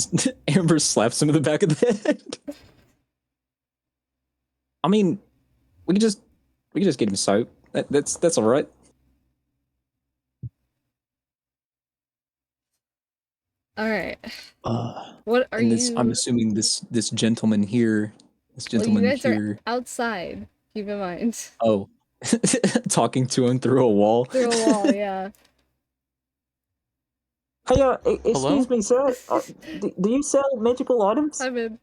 Amber slaps him in the back of the head. I mean, we could just get him soap. That's all right. All right. Uh, What are and this, you? I'm assuming this gentleman here, Well, you guys are outside. Keep in mind. Oh, talking to him through a wall. Through a wall, yeah. Hey, Hello? excuse me, sir. Do you sell magical items? I'm in.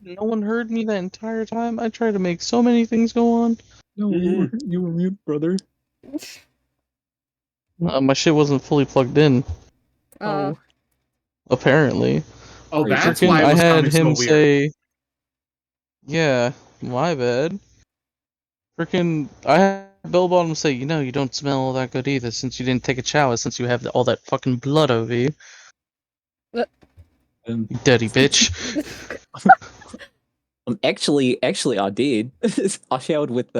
No one heard me that entire time. I tried to make so many things go on. No, you were mute, brother. My shit wasn't fully plugged in, Oh. apparently. Oh, Are you that's Freaking, why it I was had sounding so him weird. say, "Yeah, my bad." Freaking, I had Bell Bottom say, "You know, you don't smell that good either, since you didn't take a shower, since you have all that fucking blood over you, you dirty bitch." Actually, I did. I showered with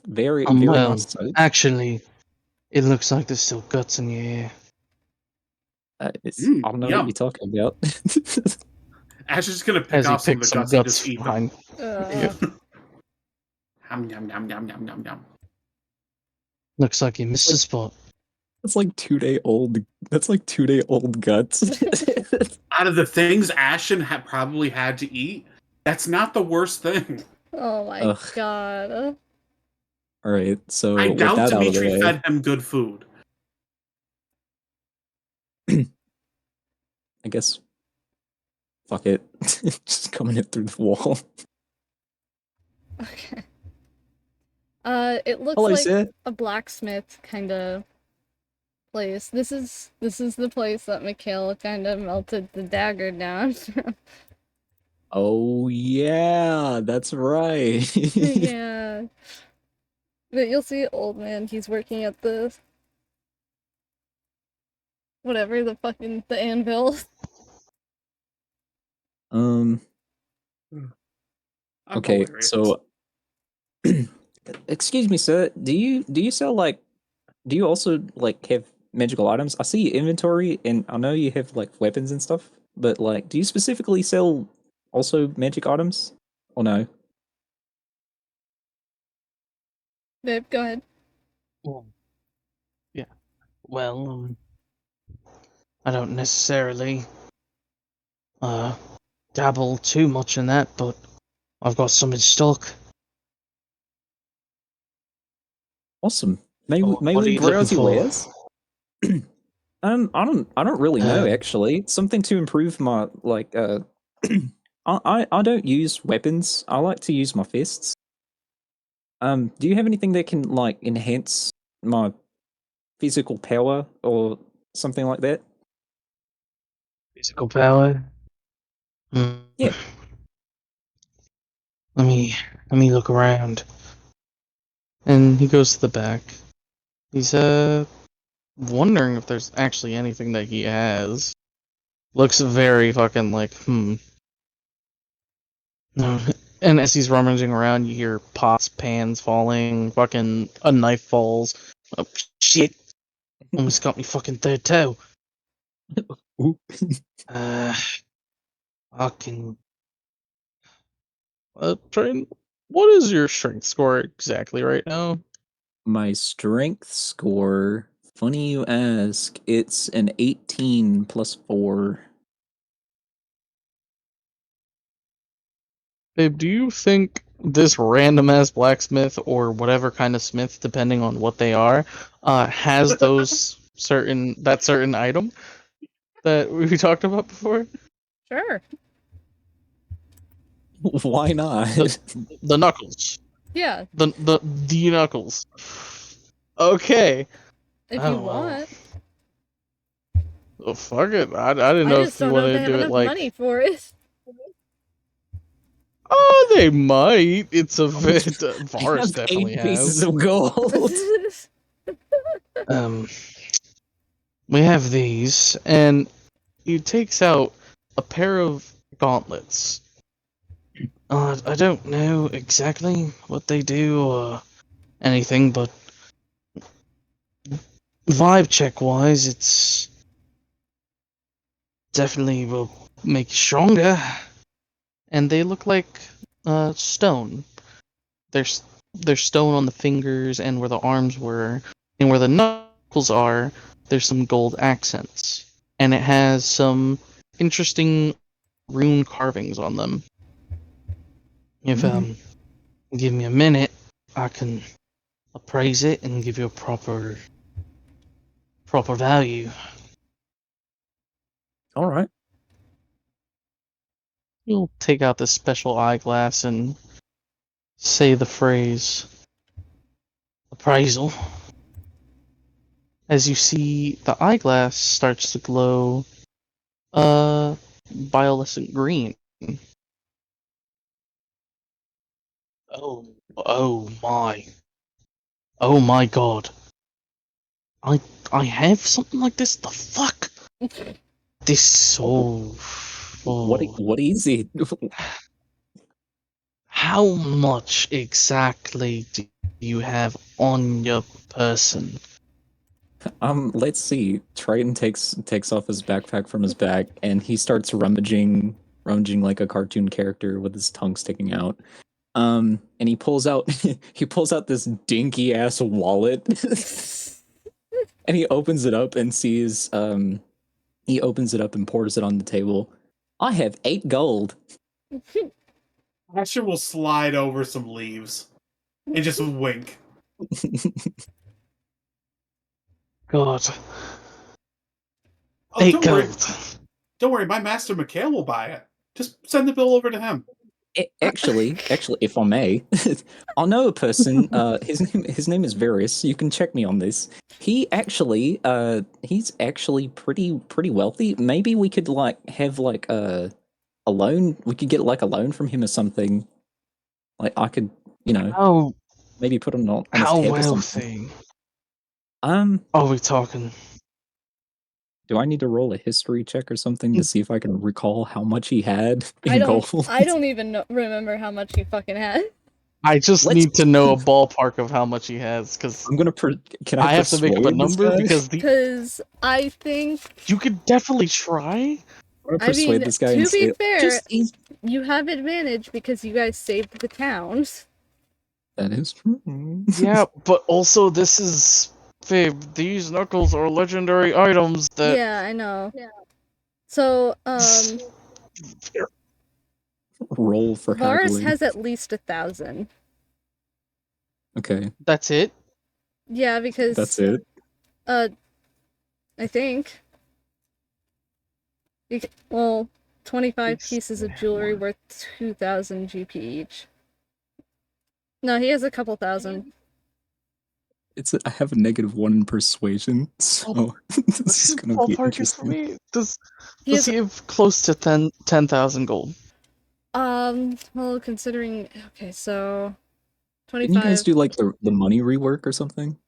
very Well, nice soap. actually, it looks like there's still guts in your ear. I don't know yum. what you're talking about. Ash is just gonna pick As he off some of picks the some guts and guts just eat them. behind. Yum, yum, yum, yum, yum, yum, yum. Looks like you missed a spot. That's like 2-day old. That's like 2-day old guts. Out of the things Ashton had probably had to eat, that's not the worst thing. Oh my Ugh. god. All right, so I with doubt that out of the Dimitri way, fed him good food. I guess. Fuck it, just coming in through the wall. Okay. It looks Hello, like sir. a blacksmith kind of place. This is the place that Mikhail kind of melted the dagger down from. Oh yeah, that's right. Yeah. But you'll see old man, he's working at the whatever, the anvil. I'm Okay, hilarious. so excuse me, sir. Do you sell like? Do you also like have magical items? I see your inventory, and I know you have like weapons and stuff. But like, do you specifically sell also magic items, or no? Babe, go ahead. Yeah. Well, I don't necessarily dabble too much in that, but I've got some in stock. Awesome. May What are we you looking browse your for? wares? I don't really know actually. Something to improve my like I don't use weapons. I like to use my fists. Do you have anything that can like enhance my physical power or something like that? Physical power. Yeah. Let me look around. And he goes to the back. He's wondering if there's actually anything that he has. Looks very fucking like, No. And as he's rummaging around, you hear pots, pans falling, fucking a knife falls. Oh, shit. Almost got me fucking third toe. Ooh. Fucking. Triton, what is your strength score exactly right now? My strength score, funny you ask, it's an 18 plus 4. Babe, do you think this random ass blacksmith or whatever kind of smith, depending on what they are, has that certain item that we talked about before. Sure. Why not? The knuckles. Yeah, The knuckles. Okay. if Oh, you well. want. Oh, fuck it. I didn't know I if just you don't know if wanted they to have do it enough like. money for it. Oh, they might. It's a bit. I Varis have definitely 8 pieces has. of gold. We have these, and he takes out a pair of gauntlets. I don't know exactly what they do or anything, but vibe check wise, it's definitely will make you stronger. And they look like stone. There's stone on the fingers and where the arms were, and where the knuckles are. There's some gold accents, and it has some interesting rune carvings on them. If give me a minute, I can appraise it and give you a proper value. All right. You'll take out this special eyeglass and say the phrase appraisal. As you see, the eyeglass starts to glow bioluminescent green. Oh, oh my god. I have something like this? The fuck? This so... What is it? How much exactly do you have on your person? Let's see. Triton takes off his backpack from his back and he starts rummaging like a cartoon character with his tongue sticking out. And he pulls out this dinky ass wallet. And he opens it up and sees he opens it up and pours it on the table. I have 8 gold. Ashton will slide over some leaves and just wink. God. Oh, 8 gold. Don't worry, my master Mikhail will buy it. Just send the bill over to him. Actually, if I may, I know a person. His name is Varis. You can check me on this. He's actually pretty wealthy. Maybe we could have a loan. We could get a loan from him or something. Like I could, Oh, maybe put him on his how tab or something. wealthy Are we talking? Do I need to roll a history check or something to see if I can recall how much he had in gold? I don't even remember how much he fucking had. I just need to know a ballpark of how much he has, because I'm gonna. Can I have to make up a persuade this number, guy? because I think you could definitely try. I'm gonna persuade this guy to and be say, fair, you have advantage because you guys saved the towns. that is true. Yeah, but also this is... Babe, these knuckles are legendary items that... Yeah, I know. Yeah. So, Roll for Varis haggling. has at least 1,000. Okay, That's it? Yeah, because that's it. I think. 25 pieces of jewelry worth 2,000 GP each. No, he has a couple thousand. I have a -1 in persuasion, so this is gonna be Ballpark is for interesting. me. Does he have close to 10,000 gold? Well, considering... Okay, so... Didn't 25... you guys do the money rework or something?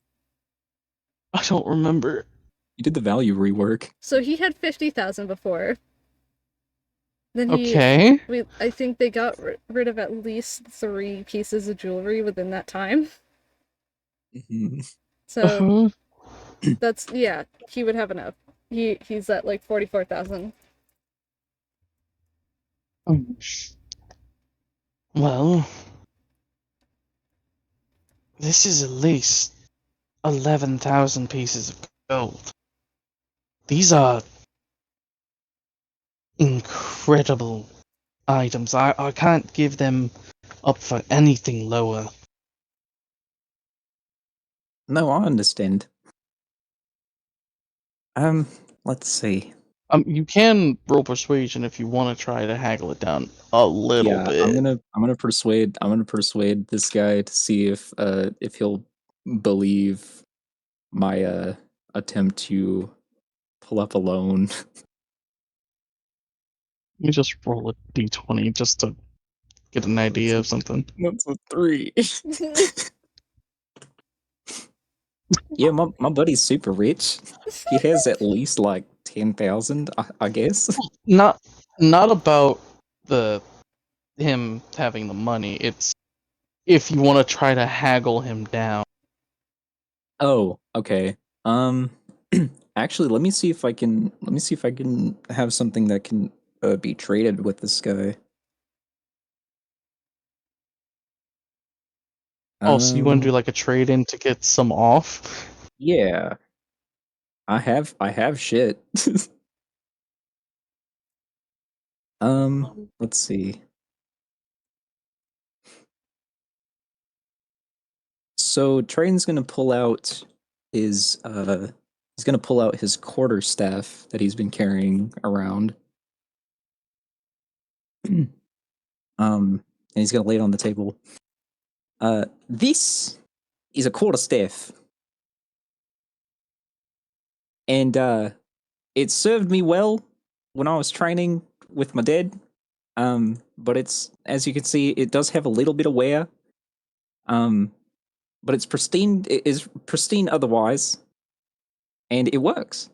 I don't remember. You did the value rework. So he had 50,000 before. Then Okay. I think they got rid of at least 3 pieces of jewelry within that time. Mm-hmm. So that's... Yeah, he would have enough. He's at 44,000. Well, this is at least 11,000 pieces of gold. These are incredible items. I can't give them up for anything lower. No, I understand. Let's see. You can roll persuasion if you want to try to haggle it down a little Yeah, bit. I'm gonna persuade this guy to see if he'll believe my attempt to pull up a loan. You just roll a d20 just to get an idea of something. That's a 3. Yeah, my buddy's super rich. He has at least like 10,000, I guess. Not about him having the money. It's if you want to try to haggle him down. Oh, okay. Um, actually, let me see if I can have something that can be traded with this guy. Oh, so you want to do Um, like a trade in to get some off? yeah, I have shit. Let's see. So Triton's gonna pull out his quarterstaff that he's been carrying around. And he's gonna lay it on the table. This is a quarterstaff. And it served me well when I was training with my dad. But it's, as you can see, it does have a little bit of wear. But it's pristine. It is pristine otherwise, and it works.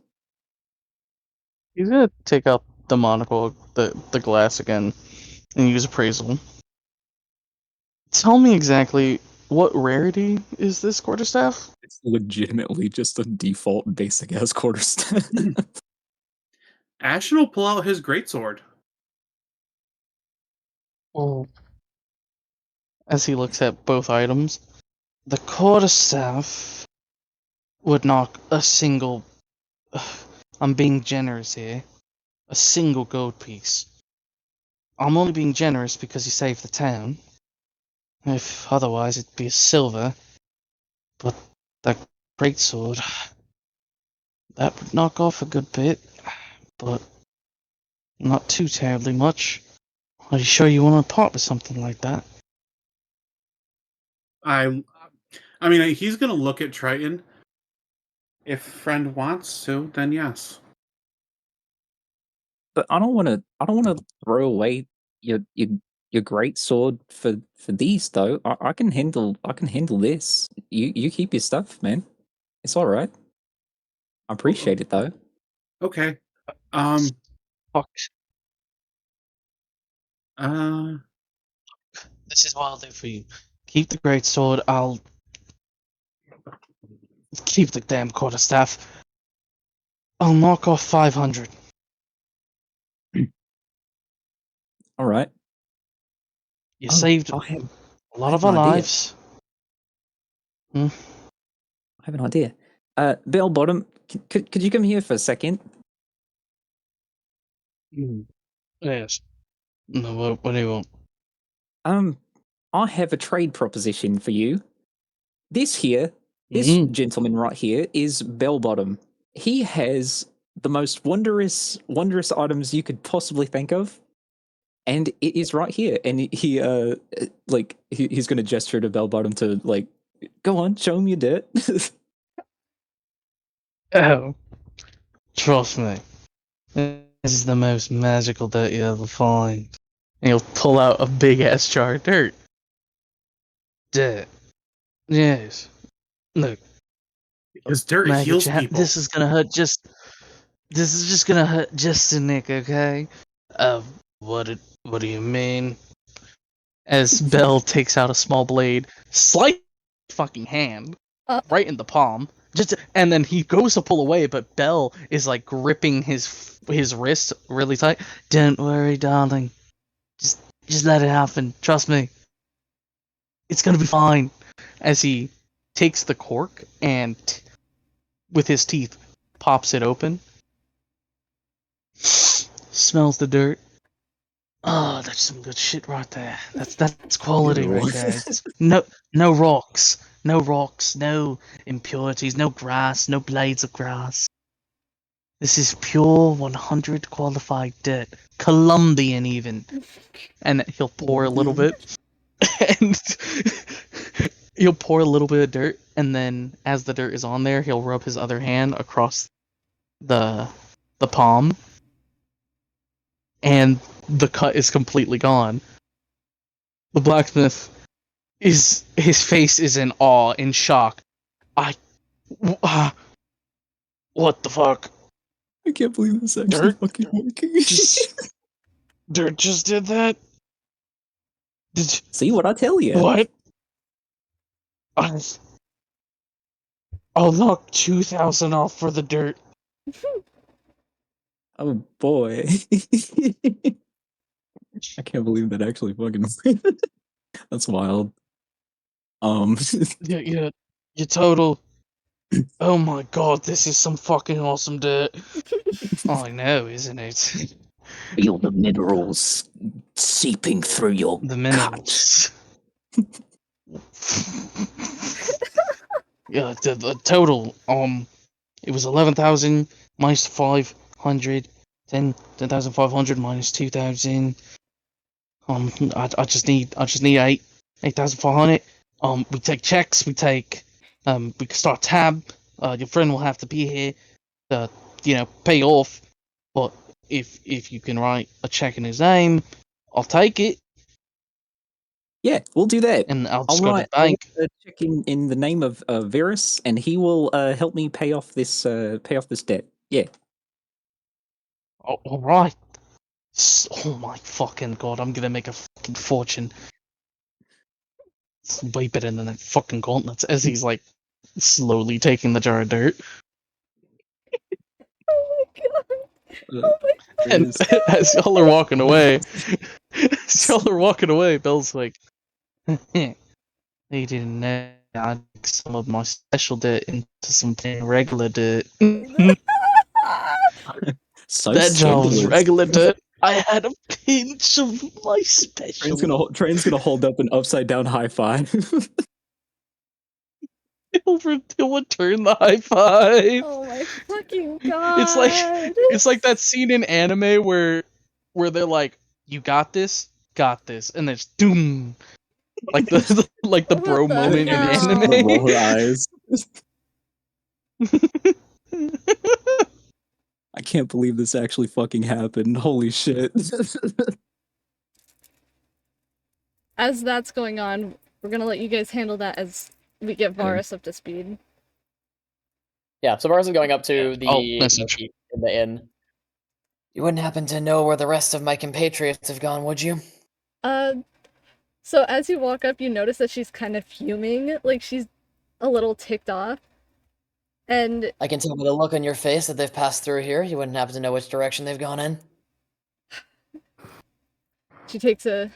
He's gonna take out the monocle, the glass again, and use appraisal. Tell me exactly what rarity is this quarterstaff? It's legitimately just a default basic ass quarterstaff. Ashton will pull out his greatsword. Well, as he looks at both items, the quarterstaff would knock a single. I'm being generous here. A single gold piece. I'm only being generous because he saved the town. If otherwise, it'd be a silver. But that greatsword, that would knock off a good bit, but not too terribly much. Are you sure you want to part with something like that? I mean, he's gonna look at Triton. If friend wants to, then yes. But I don't want to throw away your great sword for these though. I can handle this. You keep your stuff, man. It's all right. I appreciate it though. Okay. Fuck. Uh. This is what I'll do for you. Keep the greatsword, I'll keep the damn quarterstaff. I'll knock off 500. All right. You saved I have a lot I of have our an idea. lives. I have an idea. Bell Bottom, could you come here for a second? Yes. No, what do you want? I have a trade proposition for you. This gentleman right here is Bell Bottom. He has the most wondrous items you could possibly think of, and it is right here. And he's going to gesture to Bell Bottom to like, go on, show him your dirt. Oh, trust me. This is the most magical dirt you'll ever find. And he'll pull out a big ass jar of dirt. Dirt. Yes. Look, Because dirt maggot heals chap, people. this is just gonna hurt just a nick, okay? What do you mean? As Bell takes out a small blade, slice fucking hand, right in the palm. And then he goes to pull away, but Bell is like gripping his wrist really tight. Don't worry, darling. Just let it happen. Trust me. It's gonna be fine. As he takes the cork and with his teeth pops it open. Smells the dirt. Oh, that's some good shit right there. That's quality Ew. right there. No rocks, no impurities, no grass, no blades of grass. This is pure 100 qualified dirt, Colombian even. And he'll pour a little bit, and he'll pour a little bit of dirt, and then as the dirt is on there, he'll rub his other hand across the palm, and the cut is completely gone. The blacksmith his face is in awe, in shock. What the fuck? I can't believe this actually Dirt? fucking working. Dirt just did that? See what I tell you? What? I'll knock 2,000 off for the dirt. Oh boy. I can't believe that actually fucking That's wild. Yeah, your total. Oh my god, this is some fucking awesome dirt. I know, isn't it? Feel the minerals seeping through your The minerals. Yeah, the total, it was 11,000 minus 500, then 10,500 minus 2,000. I just need 8,500. We take checks, we can start tab. Your friend will have to be here to, pay off. But if you can write a check in his name, I'll take it. Yeah, we'll do that. And I'll I'll just go to write the bank. a check in the name of Varis, and he will help me pay off this debt. Yeah. Oh, all right. Oh my fucking god! I'm gonna make a fucking fortune. It's way better than that fucking gauntlets. As he's like slowly taking the jar of dirt, Oh my god. Oh my and as y'all are walking away, Belle's like, "They didn't know I'd make some of my special dirt into some plain regular dirt. So That jar was scandalous. regular dirt. I had a pinch of my special." Train's gonna hold up an upside down high five. He'll return the high five. Oh my fucking god. It's like that scene in anime where they're like, "You got this," and there's doom, like the What bro the moment in hell? anime. Roll her eyes. I can't believe this actually fucking happened. Holy shit. As that's going on, we're gonna let you guys handle that as we get Varis up to speed. Yeah, so Varis is going up to Message. in the inn. You wouldn't happen to know where the rest of my compatriots have gone, would you? So as you walk up, you notice that she's kind of fuming, like she's a little ticked off. And I can tell by the look on your face that they've passed through here. You wouldn't happen to know which direction they've gone in. she takes a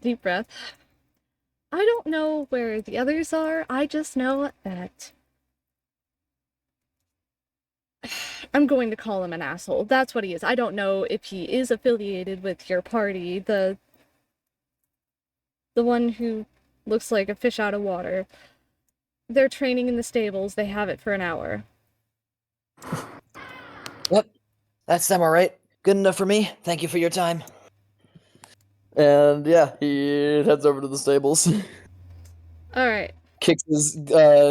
deep breath. I don't know where the others are. I just know that I'm going to call him an asshole. That's what he is. I don't know if he is affiliated with your party, the one who looks like a fish out of water. They're training in the stables. They have it for an hour. Yep, that's them, all right. Good enough for me. Thank you for your time. And yeah, he heads over to the stables. All right.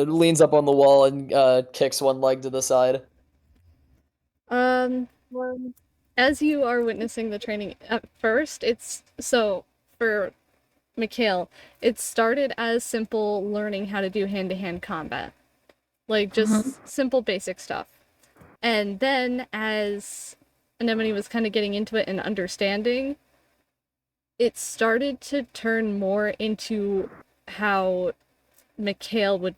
Leans up on the wall and kicks one leg to the side. As you are witnessing the training at first, it's so for Mikhail, it started as simple learning how to do hand-to-hand combat. Like just simple basic stuff. And then as Anemone was kind of getting into it and understanding, it started to turn more into how Mikhail would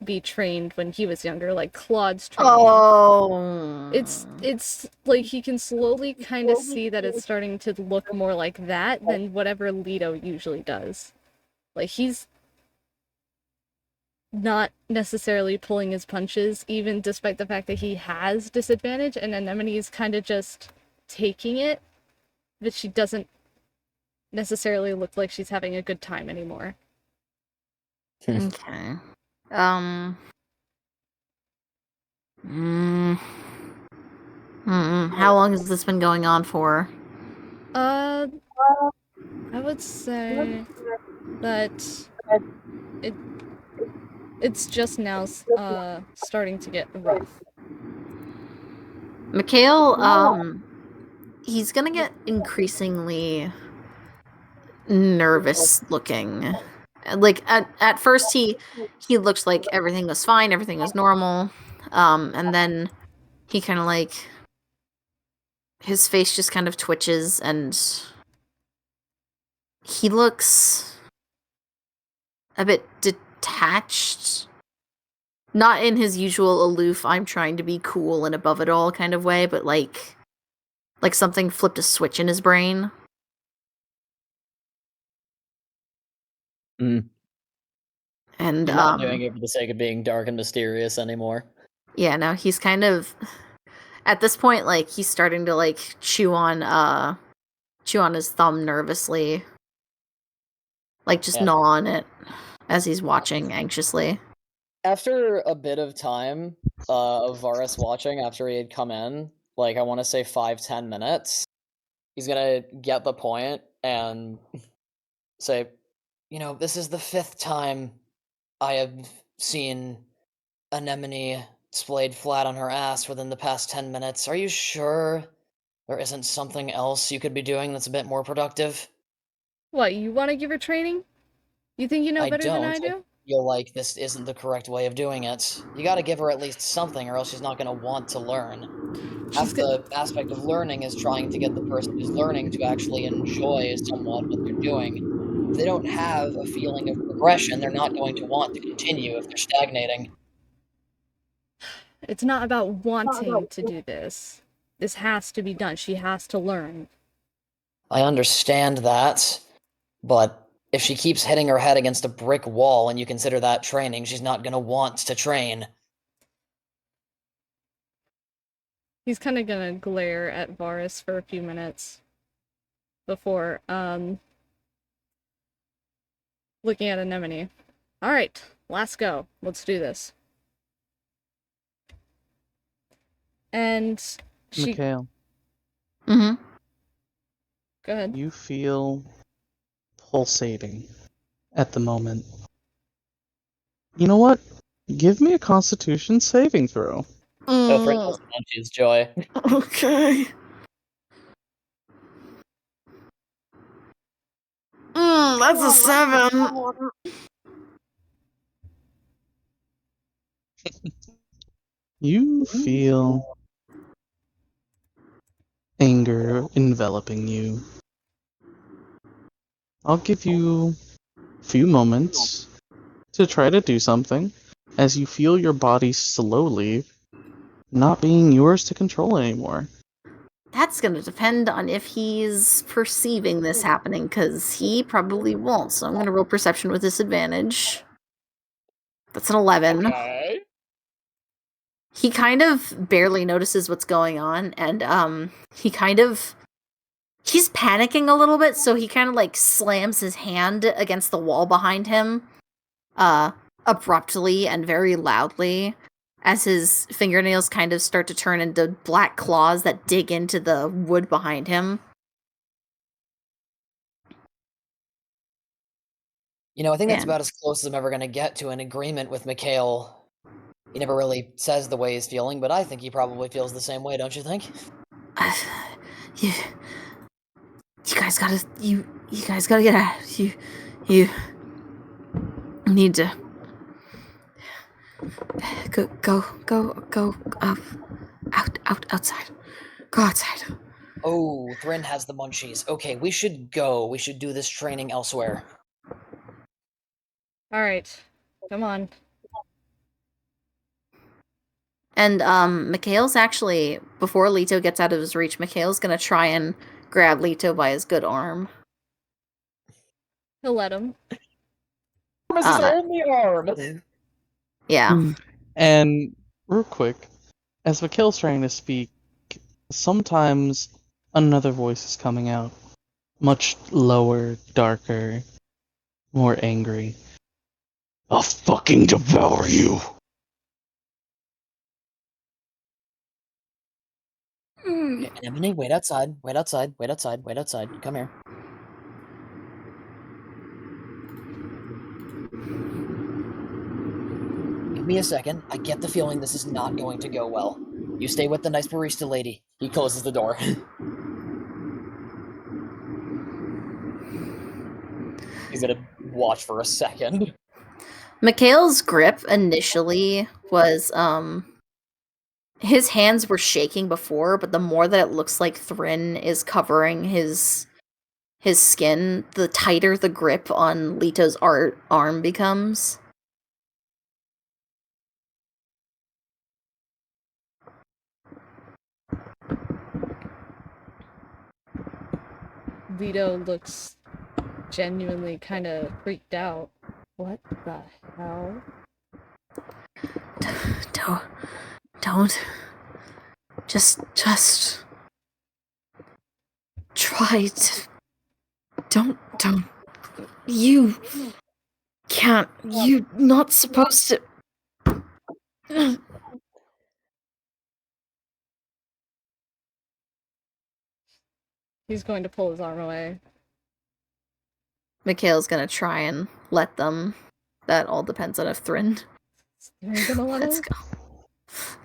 be trained when he was younger, like Claude's training. Oh. It's like he can slowly kind of see that it's starting to look more like that than whatever Lito usually does. Like he's not necessarily pulling his punches, even despite the fact that he has disadvantage, and Anemone is kind of just taking it, but she doesn't necessarily look like she's having a good time anymore. Okay. Mm, how long has this been going on for? I would say that it's just now starting to get rough. Mikhail, he's gonna get increasingly nervous looking. Like at first he looked like everything was fine, everything was normal. And then he kind of like his face just kind of twitches and he looks a bit detached. Not in his usual aloof, I'm trying to be cool and above it all kind of way, but like something flipped a switch in his brain. Mm. And He's not doing it for the sake of being dark and mysterious anymore. Yeah, no, he's kind of at this point, like he's starting to like chew on his thumb nervously. Like just gnaw on it as he's watching anxiously. After a bit of time of Varis watching after he had come in, like I want to say 5-10 minutes, he's gonna get the point and say, this is the 5th time I have seen Anemone splayed flat on her ass within the past 10 minutes. Are you sure there isn't something else you could be doing that's a bit more productive? What, you want to give her training? You think you know better than I do? Feel like this isn't the correct way of doing it. You gotta give her at least something, or else she's not gonna want to learn. Half the aspect of learning is trying to get the person who's learning to actually enjoy somewhat what they're doing. If they don't have a feeling of progression, they're not going to want to continue if they're stagnating. It's not about wanting to do this. This has to be done. She has to learn. I understand that, but if she keeps hitting her head against a brick wall and you consider that training, she's not gonna want to train. He's kind of gonna glare at Varis for a few minutes before, looking at Anemone. Alright, last go. Let's do this. And she... Mikhail, Mm-hmm. Go ahead. you feel pulsating at the moment. You know what? Give me a Constitution saving throw. Go for it, Munchie's joy. Okay. That's a 7. You feel anger enveloping you. I'll give you a few moments to try to do something as you feel your body slowly not being yours to control anymore. That's gonna depend on if he's perceiving this happening, because he probably won't. So I'm gonna roll perception with disadvantage. That's an 11. Okay. He kind of barely notices what's going on, and he's panicking a little bit, so he kind of like slams his hand against the wall behind him, abruptly and very loudly, as his fingernails kind of start to turn into black claws that dig into the wood behind him. I think that's about as close as I'm ever going to get to an agreement with Mikhail. He never really says the way he's feeling, but I think he probably feels the same way, don't you think? You guys gotta get out. You need to go outside. Go outside. Oh, Thrin has the munchies. Okay, we should go. We should do this training elsewhere. Alright, come on. And Mikhail's actually, before Lito gets out of his reach, Mikhail's gonna try and grab Lito by his good arm. He'll let him. His only arm. Yeah. And real quick, as Mikhail's trying to speak, sometimes another voice is coming out. much lower, darker, more angry. I'll fucking devour you! Anemone, wait outside. Wait outside. Wait outside. Wait outside. Come here. Give me a second. I get the feeling this is not going to go well. You stay with the nice barista lady. He closes the door. He's gonna watch for a second. Mikhail's grip initially was his hands were shaking before, but the more that it looks like Thrin is covering his skin, the tighter the grip on Lito's arm becomes. Lito looks genuinely kind of freaked out. What the hell? Don't. Just try to. Don't. You can't. You're not supposed to. He's going to pull his arm away. Mikhail's gonna try and let them. That all depends on if Thrin. You're gonna let Let's him? go.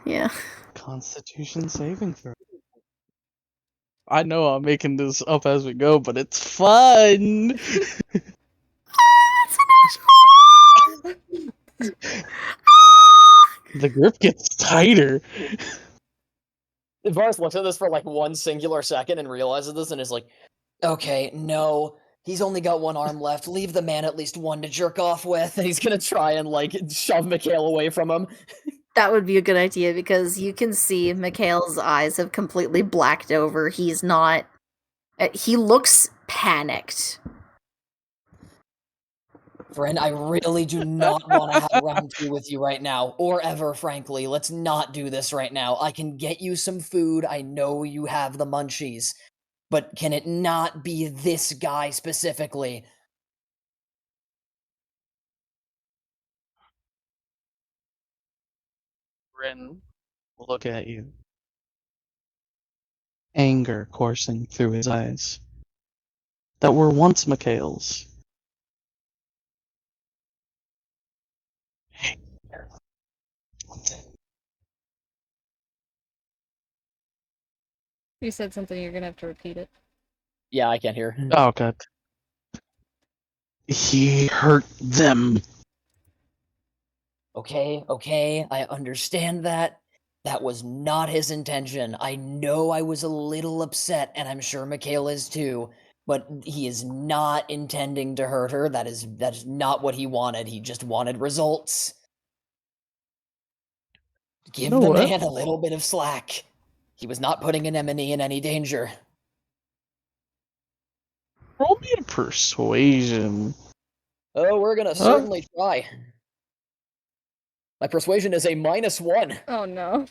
Yeah. Constitution saving throw. I know I'm making this up as we go, but it's fun! The grip gets tighter. Varis looks at this for like one singular second and realizes this and is like, okay, no. He's only got one arm left. Leave the man at least one to jerk off with. And he's gonna try and like shove Mikhail away from him. That would be a good idea because you can see Mikhail's eyes have completely blacked over. He's not. He looks panicked. Friend, I really do not want to have round 2 with you right now, or ever, frankly. Let's not do this right now. I can get you some food. I know you have the munchies. But can it not be this guy specifically? Ren will look at you. Anger coursing through his eyes. That were once Mikhail's. Hey. You said something, you're gonna have to repeat it. Yeah, I can't hear. Oh, God. He hurt them. Okay, I understand that. That was not his intention. I know I was a little upset, and I'm sure Mikhail is too, but he is not intending to hurt her. That is not what he wanted. He just wanted results. Give know the what? man a little bit of slack. He was not putting Anemone in any danger. Roll me a persuasion. Oh, we're gonna certainly try. My persuasion is a -1. Oh no.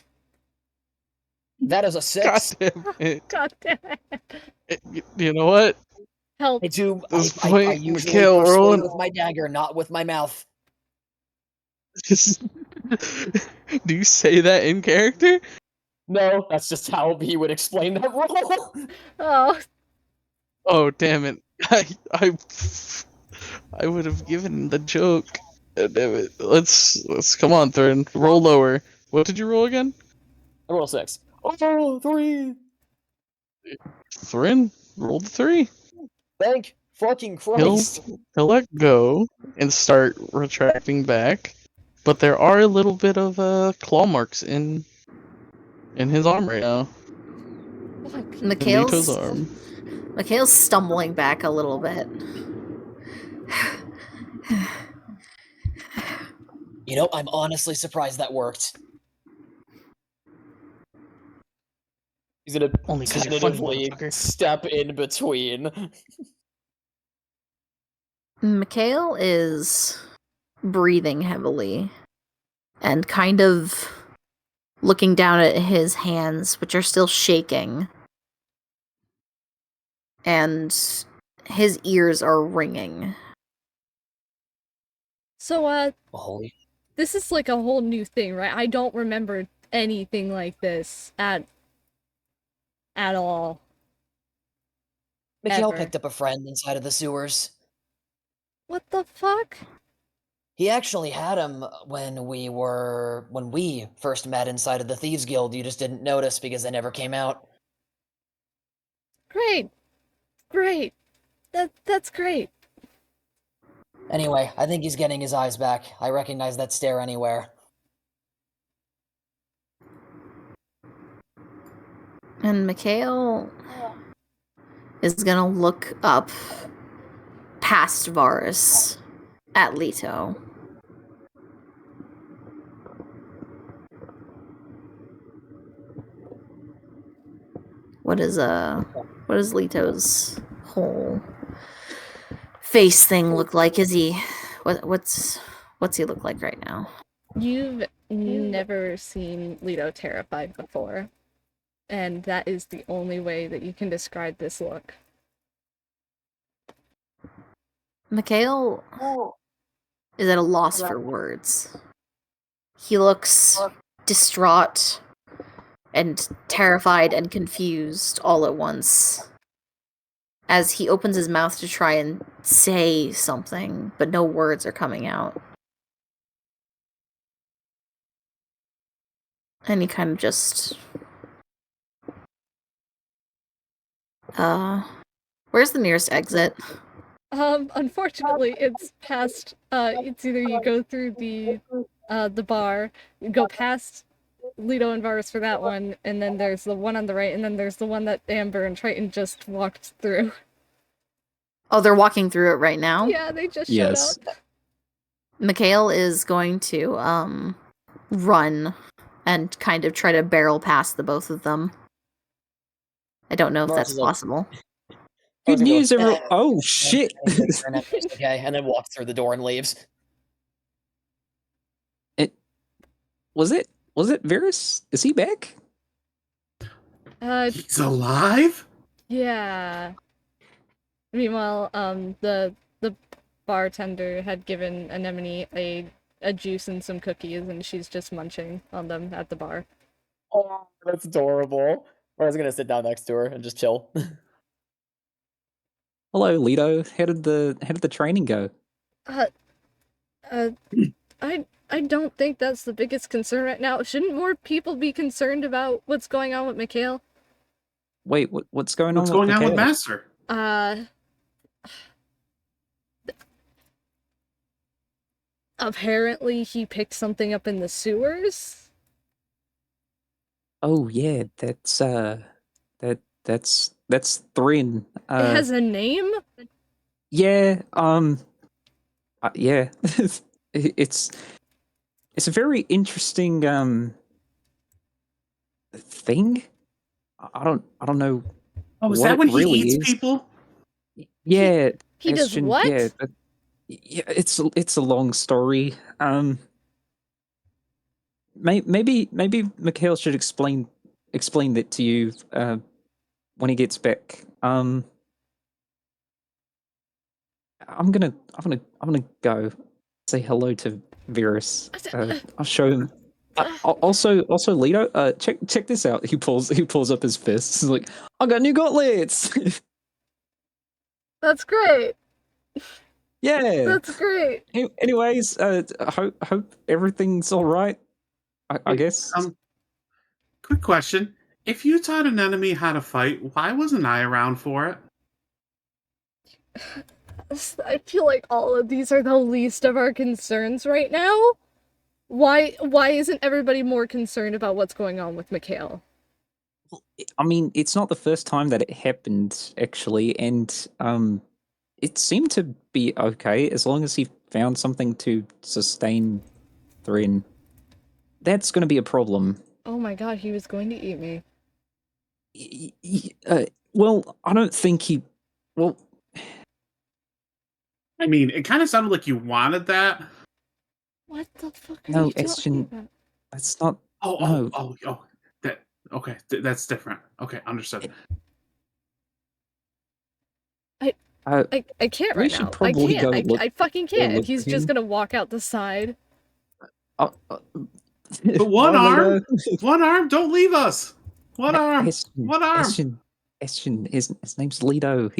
That is a God 6. damn it. God damn it. You know what? Help. I do. This I point, usually Mikhail, persuade rolling. with my dagger, not with my mouth. Do you say that in character? No, that's just how he would explain that rule. Oh. Oh, damn it. I would have given the joke. Damn it. Let's come on, Thrin. Roll lower. What did you roll again? I roll a 6. Oh, 3. Thrin, roll the 3. Thank fucking Christ. He'll let go and start retracting back, but there are a little bit of claw marks in his arm right now. In Lito's arm. Mikhail's stumbling back a little bit. You know, I'm honestly surprised that worked. He's gonna Only 'cause you're funny, tentatively motherfucker. step in between. Mikhail is breathing heavily and kind of looking down at his hands, which are still shaking. And his ears are ringing. So, Holy. this is like a whole new thing, right? I don't remember anything like this at all. Mikhail Ever. picked up a friend inside of the sewers. What the fuck? He actually had him when we first met inside of the Thieves Guild. You just didn't notice because they never came out. Great. That's great. Anyway, I think he's getting his eyes back. I recognize that stare anywhere. And Mikhail is gonna look up past Varis at Lito. What does Lito's whole face thing look like? Is he what's he look like right now? You've never seen Lito terrified before. And that is the only way that you can describe this look. Mikhail is at a loss for words. He looks distraught and terrified and confused all at once. As he opens his mouth to try and say something, but no words are coming out. And he kind of just... where's the nearest exit? Unfortunately, it's past, it's either you go through the bar, you go past Lito and Varis for that one, and then there's the one on the right, and then there's the one that Amber and Triton just walked through. Oh, they're walking through it right now? Yeah, they just showed up. Mikhail is going to, run and kind of try to barrel past the both of them. I don't know if that's possible. Good news, everyone. Oh, shit. Okay, and then walks through the door and leaves. Was it Varis? Is he back? He's alive? Yeah. Meanwhile, the bartender had given Anemone a juice and some cookies, and she's just munching on them at the bar. Oh, that's adorable. I was gonna sit down next to her and just chill. Hello, Lito. How did the training go? I don't think that's the biggest concern right now. Shouldn't more people be concerned about what's going on with Mikhail? Wait, what's going on? What's going on with Mikhail? Master? Apparently he picked something up in the sewers. Oh yeah, that's Thrin. It has a name? Yeah, yeah. it's a very interesting thing. I don't know. Oh, is what that when it really he eats is. people? Yeah. He does Ashton, what? Yeah, it's a long story. Maybe Mikhail should explain that to you when he gets back. I'm gonna go say hello to Varis. I'll show him. Also, Lito, check this out. He pulls up his fists. He's like, I got new gauntlets. That's great. Yeah. That's great. Anyways, hope everything's all right. I guess. Quick question: if you taught an enemy how to fight, why wasn't I around for it? I feel like all of these are the least of our concerns right now. Why isn't everybody more concerned about what's going on with Mikhail? I mean, it's not the first time that it happened, actually, and it seemed to be okay as long as he found something to sustain Thrin. That's going to be a problem. Oh my god, he was going to eat me. Well, I don't think he... Well... I mean, it kind of sounded like you wanted that. What the fuck are No, you talking Ashton, about? that's not... Oh. That okay. That's different. Okay, understood. I can't We right should now. I probably can't. go look- I fucking go can't. look He's for just him. gonna walk out the side. But one arm? One arm? Don't leave us! One arm! One arm! Ashton, his name's Lito.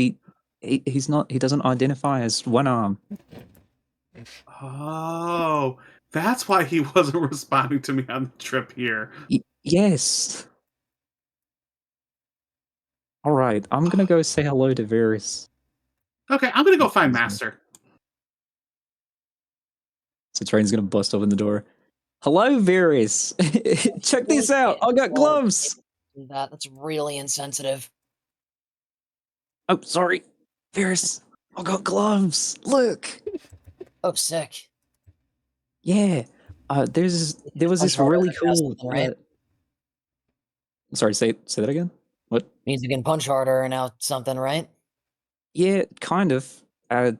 He's not. He doesn't identify as one arm. Oh, that's why he wasn't responding to me on the trip here. Yes. All right, I'm gonna go say hello to Varis. Okay, I'm gonna go find Master. So Train's gonna bust open the door. Hello, Varis. Check this out. I got gloves. That's really insensitive. Oh, sorry, Varis. I got gloves. Look. Oh, sick. Yeah. There was this Punch really harder, that's cool. something, right? Sorry, say that again. What? Means you can punch harder now. Something, right? Yeah, kind of. I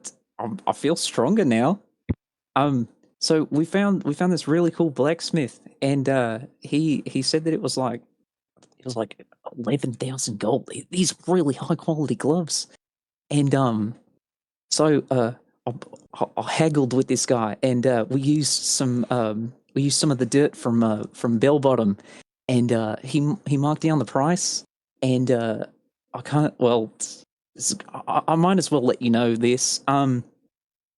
feel stronger now. So we found this really cool blacksmith, and he said that it was like 11,000 gold. These really high quality gloves, and so I haggled with this guy, and we used some of the dirt from Bell Bottom, and he marked down the price, and I can't. Well, I might as well let you know this.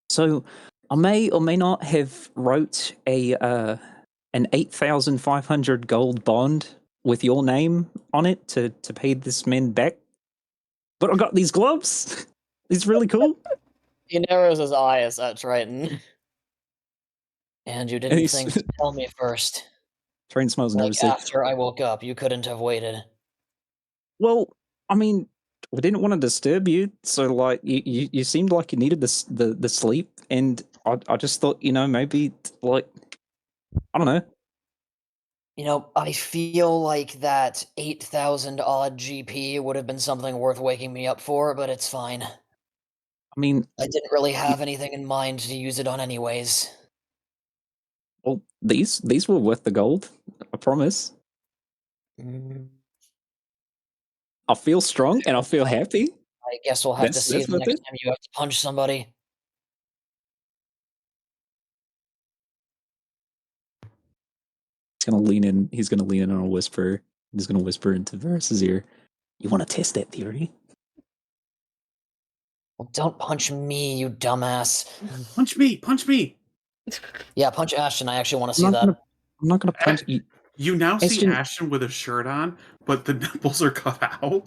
So I may or may not have wrote an 8,500 gold bond with your name on it to pay this man back. But I got these gloves. It's really cool. He narrows his eyes at Triton. And you didn't he's- think to tell me first. Train smiles Like nervously. after I woke up, you couldn't have waited. Well, I mean, we didn't want to disturb you, so like you seemed like you needed the sleep, and I just thought, maybe like I don't know. You know, I feel like that 8,000 odd GP would have been something worth waking me up for, but it's fine. I mean, I didn't really have anything in mind to use it on anyways. well, these were worth the gold. I promise. Mm, I feel strong and I feel happy. I guess we'll have to That's see the worth next it. time you have to punch somebody. He's gonna lean in. He's gonna lean in on a whisper. He's gonna whisper into Varus's ear. You want to test that theory? Well, don't punch me, you dumbass. Punch me! Punch me! Yeah, punch Ashton. I actually want to see I'm that. not gonna punch you. You now see Ashton- Ashton with a shirt on, but the nipples are cut out.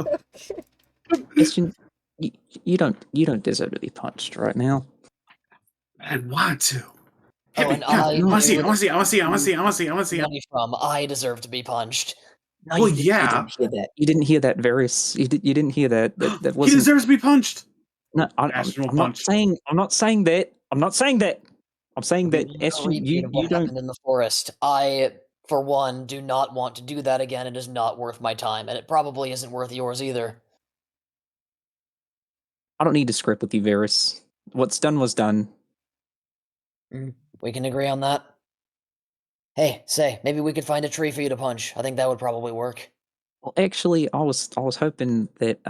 Ashton, you don't deserve to be punched right now. I want to. Hit Oh, me! and Come on. I I want to see! I do- want to see! I want to see! I want to see! I want to see! I want to see! Money from I deserve to be punched. No, Well, you yeah. didn't hear that. You didn't hear that, Varys. You didn't hear that. That He wasn't. deserves to be punched. No, Ashton will I'm not punch. saying. I'm not saying that. I'm not saying that. I'm saying that, Give me a Ashton, repeat you of what don't. happened in the forest. I, for one, do not want to do that again. It is not worth my time, and it probably isn't worth yours either. I don't need to script with you, Varys. What's done was done. We can agree on that. Hey, say, maybe we could find a tree for you to punch. I think that would probably work. Well, actually, I was hoping that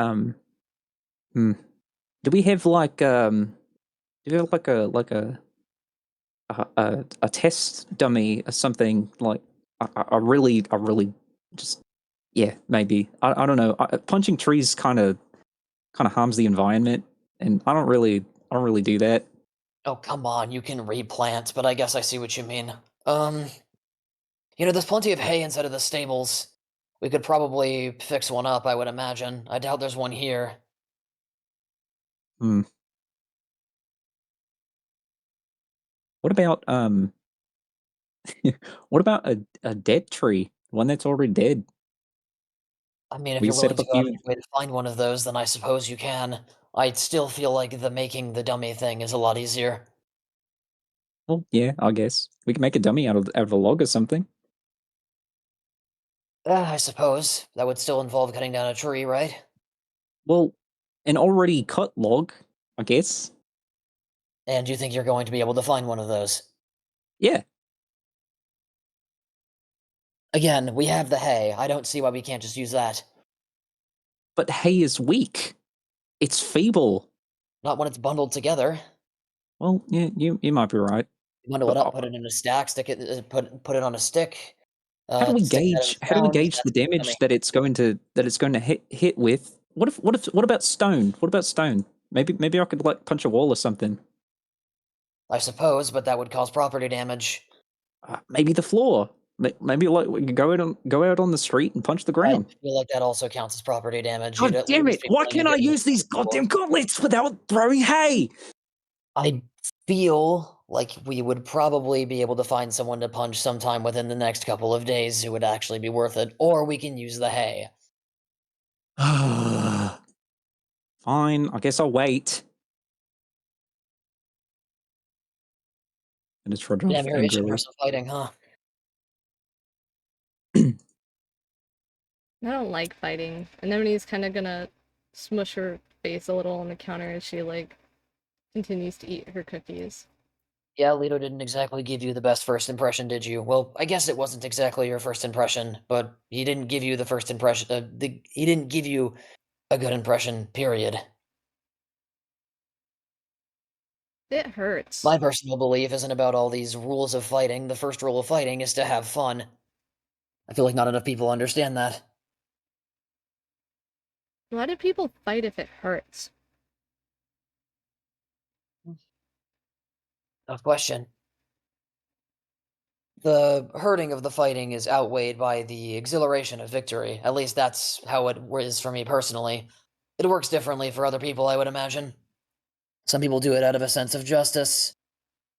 do we have like do we have like a test dummy or something like a really just maybe I don't know. Punching trees kind of harms the environment, and I don't really do that. Oh, come on, you can replant, but I guess I see what you mean. There's plenty of hay inside of the stables. We could probably fix one up, I would imagine. I doubt there's one here. What about what about a dead tree, one that's already dead? I mean, if We you're set willing up to a go out few- of your way to find one of those, then I suppose you can. I'd still feel like making the dummy thing is a lot easier. Well, yeah, I guess we can make a dummy out of a log or something. I suppose. That would still involve cutting down a tree, right? Well, an already cut log, I guess. And you think you're going to be able to find one of those? Yeah. Again, we have the hay. I don't see why we can't just use that. But hay is weak. It's feeble. Not when it's bundled together. Well, yeah, you might be right. Bundle it But up, put it in a stack, stick it, put it on a stick. how do we stick that in gauge? the How do we ground, gauge the that's damage enemy. that it's going to hit with? What about stone? What about stone? Maybe I could like punch a wall or something. I suppose, but that would cause property damage. Maybe the floor. Maybe like we could go out on the street and punch the I ground. feel like that also counts as property damage. God You'd damn lose it! people Why and you can't I get use these goddamn gauntlets without throwing hay? I feel like we would probably be able to find someone to punch sometime within the next couple of days who would actually be worth it, or we can use the hay. Fine, I guess I'll wait. And it's Rodolph Damn, you're itching angrily. for some fighting, huh? I don't like fighting. Anemone's kind of gonna smush her face a little on the counter as she, like, continues to eat her cookies. Yeah, Lito didn't exactly give you the best first impression, did you? Well, I guess it wasn't exactly your first impression, but he didn't give you the first impression. He didn't give you a good impression, period. It hurts. My personal belief isn't about all these rules of fighting. The first rule of fighting is to have fun. I feel like not enough people understand that. Why do people fight if it hurts? Tough question. The hurting of the fighting is outweighed by the exhilaration of victory. At least that's how it is for me personally. It works differently for other people, I would imagine. Some people do it out of a sense of justice.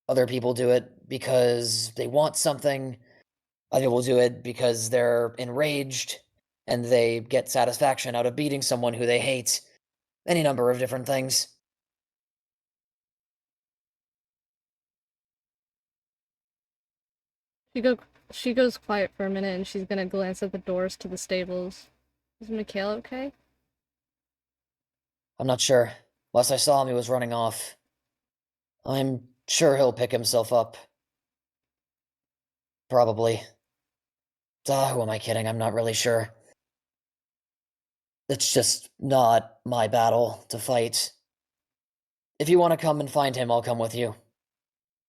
Other people do it because they want something. Other people do it because they're enraged and they get satisfaction out of beating someone who they hate. Any number of different things. She goes quiet for a minute and she's gonna glance at the doors to the stables. Is Mikhail okay? I'm not sure. Last I saw him, he was running off. I'm sure he'll pick himself up. Probably. Who am I kidding? I'm not really sure. It's just not my battle to fight. If you want to come and find him, I'll come with you.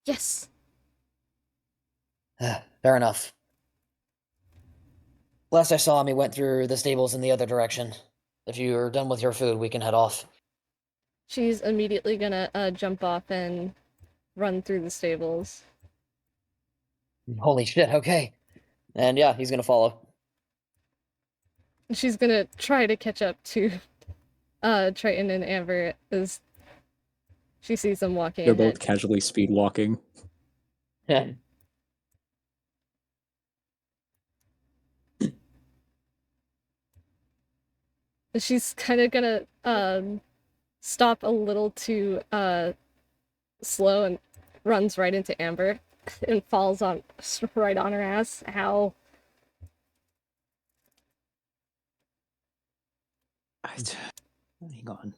Yes! Fair enough. Last I saw him, he went through the stables in the other direction. If you're done with your food, we can head off. She's immediately gonna jump off and run through the stables. Holy shit, okay. And yeah, he's gonna follow. She's gonna try to catch up to Triton and Amber as she sees them walking They're ahead. both casually speed walking. Yeah. She's kind of gonna stop a little too slow and runs right into Amber and falls on right on her ass. How? Hang on.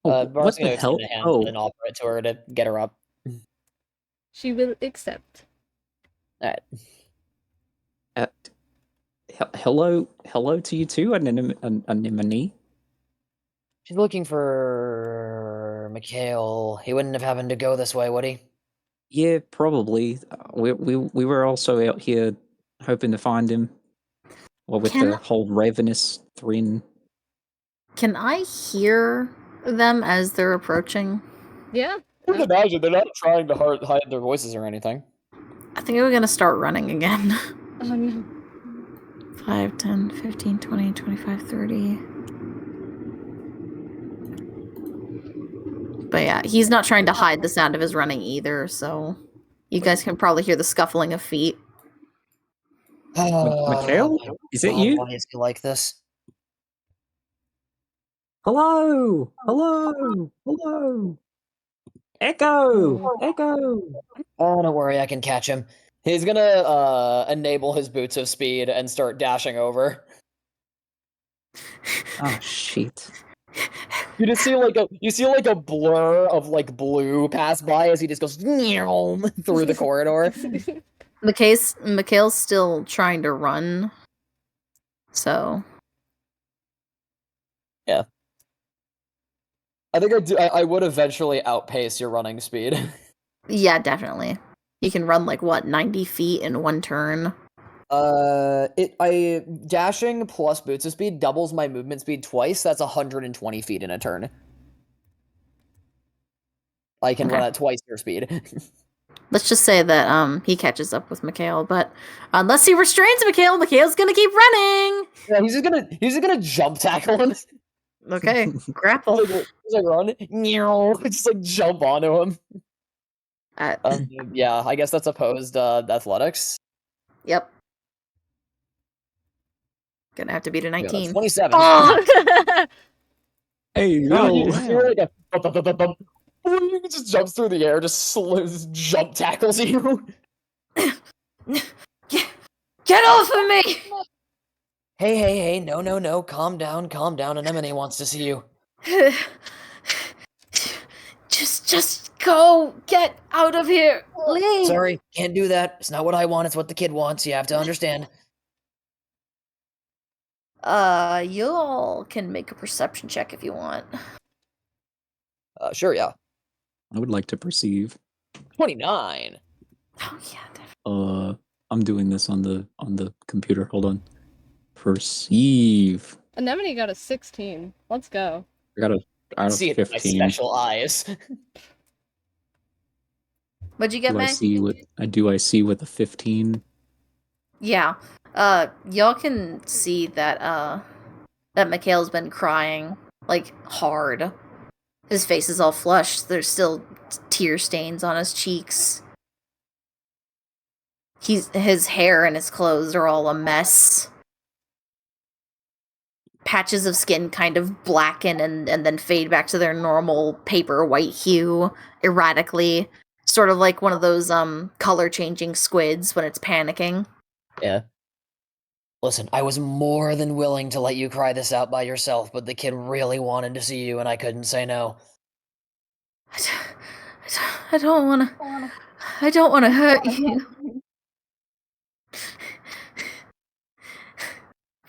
Barb's What the gonna hell? extend a hand and offer it to her to get her up. She will accept. Alright. Hello to you too, Anemone. She's looking for Mikhail. He wouldn't have happened to go this way, would he? Yeah, probably. We were also out here hoping to find him. Well, with the whole ravenous Thrin. Can I hear them as they're approaching? Yeah. I would imagine they're not trying to hide their voices or anything. I think we're gonna start running again. Oh no. 5, 10, 15, 20, 25, 30. But yeah, he's not trying to hide the sound of his running either, so you guys can probably hear the scuffling of feet. Mikhail? Is it you? Why is he like this? Hello! Hello! Hello! Echo! Echo! Oh, don't worry, I can catch him. He's gonna enable his boots of speed and start dashing over. Oh shit. You just see like a blur of like blue pass by as he just goes through the corridor. Mikhail's still trying to run. So Yeah. I think I would eventually outpace your running speed. Yeah, definitely. You can run like what, 90 feet in one turn? Dashing plus boots of speed doubles my movement speed twice. That's 120 feet in a turn. I can run Okay. at twice your speed. Let's just say that he catches up with Mikhail, but unless he restrains Mikhail, Mikhail's gonna keep running. Yeah, he's just gonna jump tackle him. Okay, grapple. He's like run, just like jump onto him. Yeah, I guess that's opposed athletics. Yep. Gonna have to beat a 19. 27. Oh! Hey, No, yo. you're like he just jumps through the air, just jump tackles you. Get off of me! Hey, no, calm down. Anemone wants to see you. Just go! Get out of here! Leave! Sorry, can't do that. It's not what I want, it's what the kid wants. You have to understand. You all can make a perception check if you want. Sure, yeah. I would like to perceive. 29. Oh yeah, definitely. I'm doing this on the computer. Hold on. Perceive. Anemone got a 16. Let's go. I got a out of See it with my 15. special eyes. What'd you get, Do I Maei? see with a 15? Yeah. Y'all can see that that Mikhail's been crying, like, hard. His face is all flushed. There's still tear stains on his cheeks. His hair and his clothes are all a mess. Patches of skin kind of blacken and then fade back to their normal paper white hue erratically. Sort of like one of those color changing squids when it's panicking. Yeah. Listen, I was more than willing to let you cry this out by yourself, but the kid really wanted to see you and I couldn't say no. I don't want to hurt you.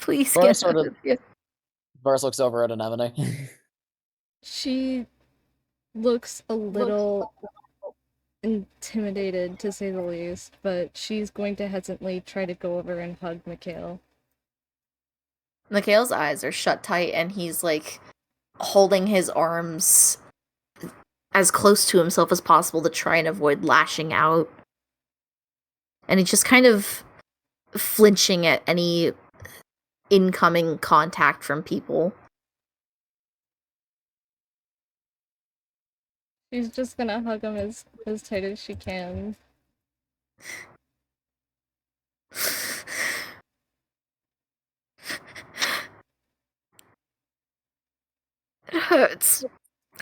Please Varis get out of here. Varis looks over at Anemone. She looks a little intimidated, to say the least, but she's going to hesitantly try to go over and hug Mikhail. Mikhail's eyes are shut tight and he's like holding his arms as close to himself as possible to try and avoid lashing out. And he's just kind of flinching at any incoming contact from people. She's just gonna hug him as tight as she can. It hurts.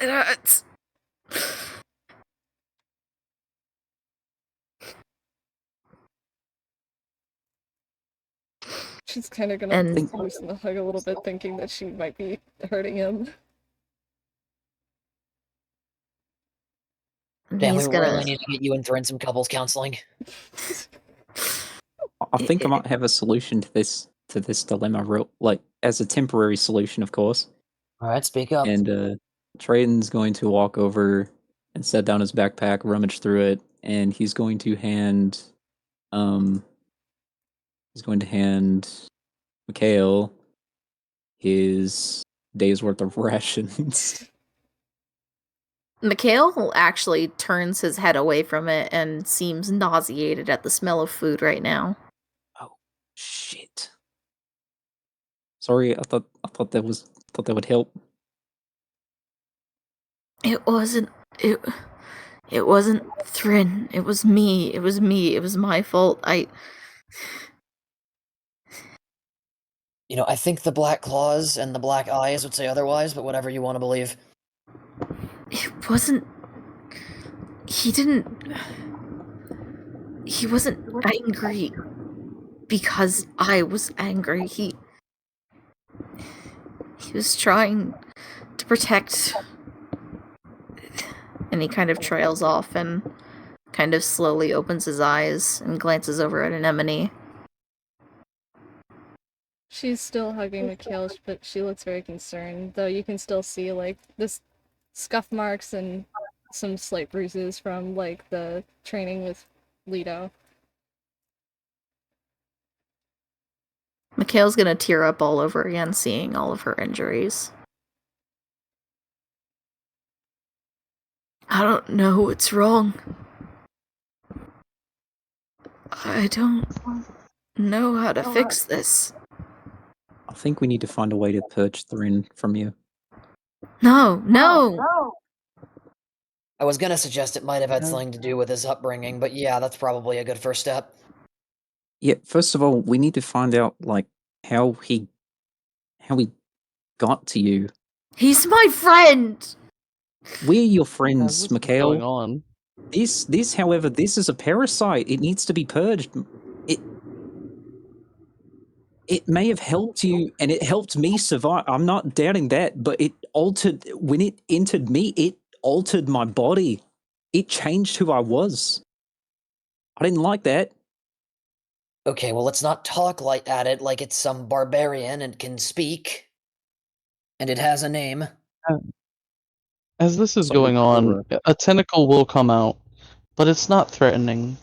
It hurts. She's kind of gonna And loosen the hug a little bit, thinking that she might be hurting him. Damn, we he's really gonna. need to get you in for some couples counseling. I think I might have a solution to this dilemma, like as a temporary solution, of course. All right, speak up. And Triton's going to walk over and set down his backpack, rummage through it, and he's going to hand Mikhail his day's worth of rations. Mikhail actually turns his head away from it and seems nauseated at the smell of food right now. Oh shit! Sorry, I thought that would help. It wasn't Thrin. It was me. It was my fault. I think the Black Claws and the Black Eyes would say otherwise, but whatever you want to believe. It wasn't. He wasn't angry because I was angry. He was trying to protect. And he kind of trails off and kind of slowly opens his eyes and glances over at Anemone. She's still hugging Mikhail, but she looks very concerned, though you can still see, like, this scuff marks and some slight bruises from, like, the training with Lito. Mikhail's gonna tear up all over again, seeing all of her injuries. I don't know what's wrong. I don't know how to fix this. I think we need to find a way to purge Thrin from you. No! I was gonna suggest it might have had something to do with his upbringing, but yeah, that's probably a good first step. Yeah, first of all, we need to find out, like, how he got to you. He's my friend! We're your How's friends, this Mikhail. going on? This, however, this is a parasite. It needs to be purged. It may have helped you, and it helped me survive. I'm not doubting that, but when it entered me, it altered my body. It changed who I was. I didn't like that. Okay, well, let's not talk at it like it's some barbarian and can speak. And it has a name. As this is So going on, Cora. a tentacle will come out, but it's not threatening.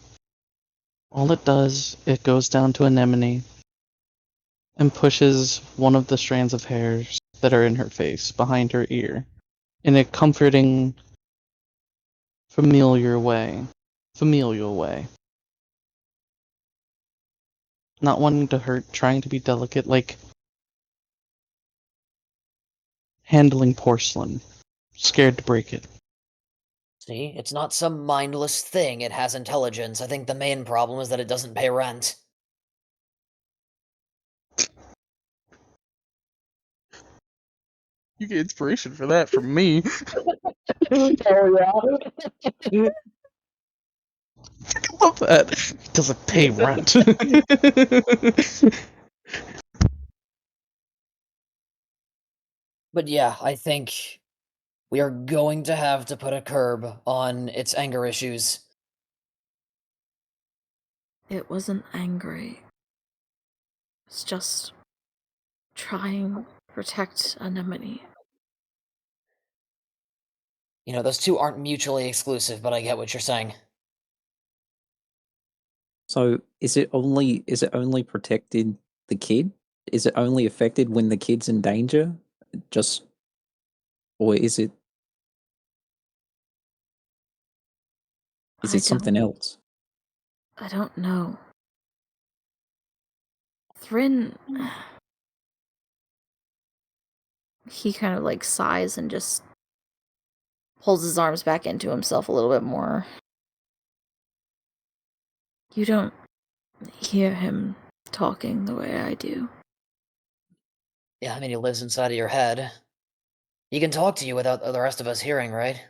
All it does, it goes down to Anemone and pushes one of the strands of hairs that are in her face behind her ear in a comforting, familial way. Not wanting to hurt, trying to be delicate, like handling porcelain, scared to break it. See, it's not some mindless thing, it has intelligence. I think the main problem is that it doesn't pay rent. You get inspiration for that from me. Oh, yeah. I love that. It doesn't pay rent. But yeah, I think we are going to have to put a curb on its anger issues. It wasn't angry. It's just trying to protect Anemone. You know, those two aren't mutually exclusive, but I get what you're saying. So is it only protected the kid? Is it only affected when the kid's in danger? Or is it something else? I don't know. Thrin... He kind of like sighs and just pulls his arms back into himself a little bit more. You don't hear him talking the way I do. Yeah, I mean, he lives inside of your head. He can talk to you without the rest of us hearing, right?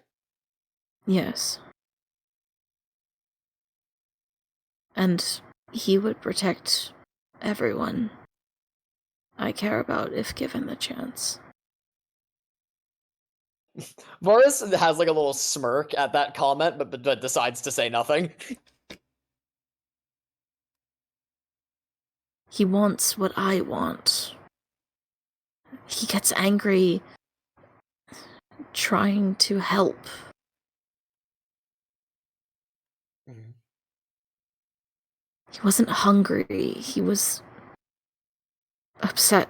Yes. And he would protect everyone I care about if given the chance. Varis has like a little smirk at that comment, but decides to say nothing. He wants what I want. He gets angry trying to help. Mhm. He wasn't hungry. He was upset.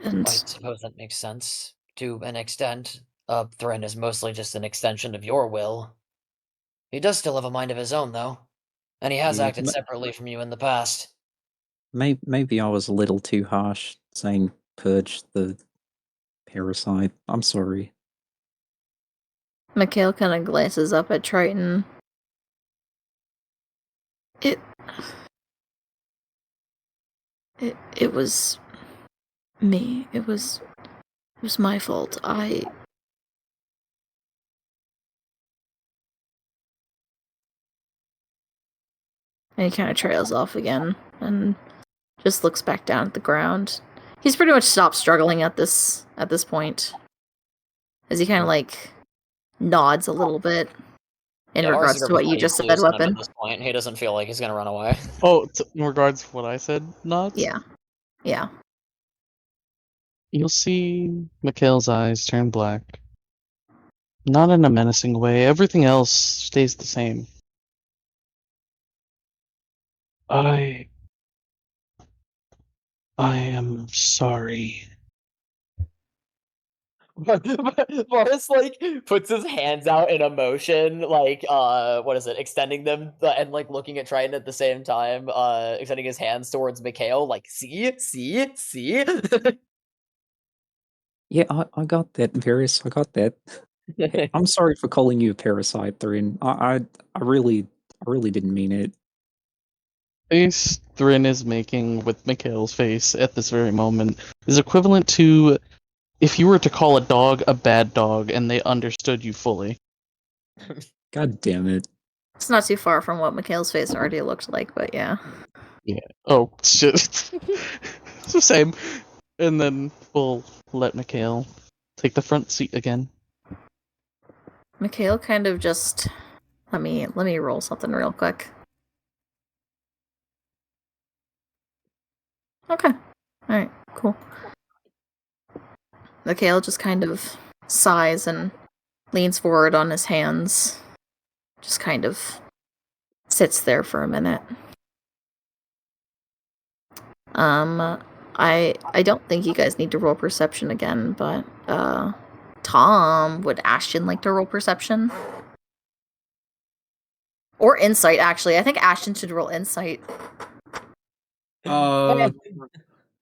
And I suppose that makes sense, to an extent. Thrin is mostly just an extension of your will. He does still have a mind of his own, though. And he has Yeah, acted separately from you in the past. Maybe I was a little too harsh saying purge the parasite. I'm sorry. Mikhail kind of glances up at Triton. It was me. It was my fault. And he kind of trails off again and just looks back down at the ground. He's pretty much stopped struggling at this point. As he kind of like nods a little bit in Yeah, Varis regards is to what you pretty just said, clues on him weapon. At this point, he doesn't feel like he's gonna run away. Oh, in regards to what I said, nuts? Yeah. Yeah. You'll see Mikhail's eyes turn black. Not in a menacing way. Everything else stays the same. I am sorry. Boris like puts his hands out in emotion, like what is it? Extending them and like looking at Triton at the same time. Extending his hands towards Mikhail, like see. Yeah, I got that, Varis. I got that. Hey, I'm sorry for calling you a parasite, Thrin. I really didn't mean it. Face Thrin is making with Mikhail's face at this very moment is equivalent to if you were to call a dog a bad dog and they understood you fully. God damn it. It's not too far from what Mikhail's face already looked like, but yeah. Yeah. Oh, shit. It's the same. And then we'll let Mikhail take the front seat again. Mikhail kind of just let me roll something real quick. Okay. Alright, cool. Mikhail just kind of sighs and leans forward on his hands. Just kind of sits there for a minute. I don't think you guys need to roll perception again, but Tom, would Ashton like to roll perception? Or insight, actually. I think Ashton should roll insight.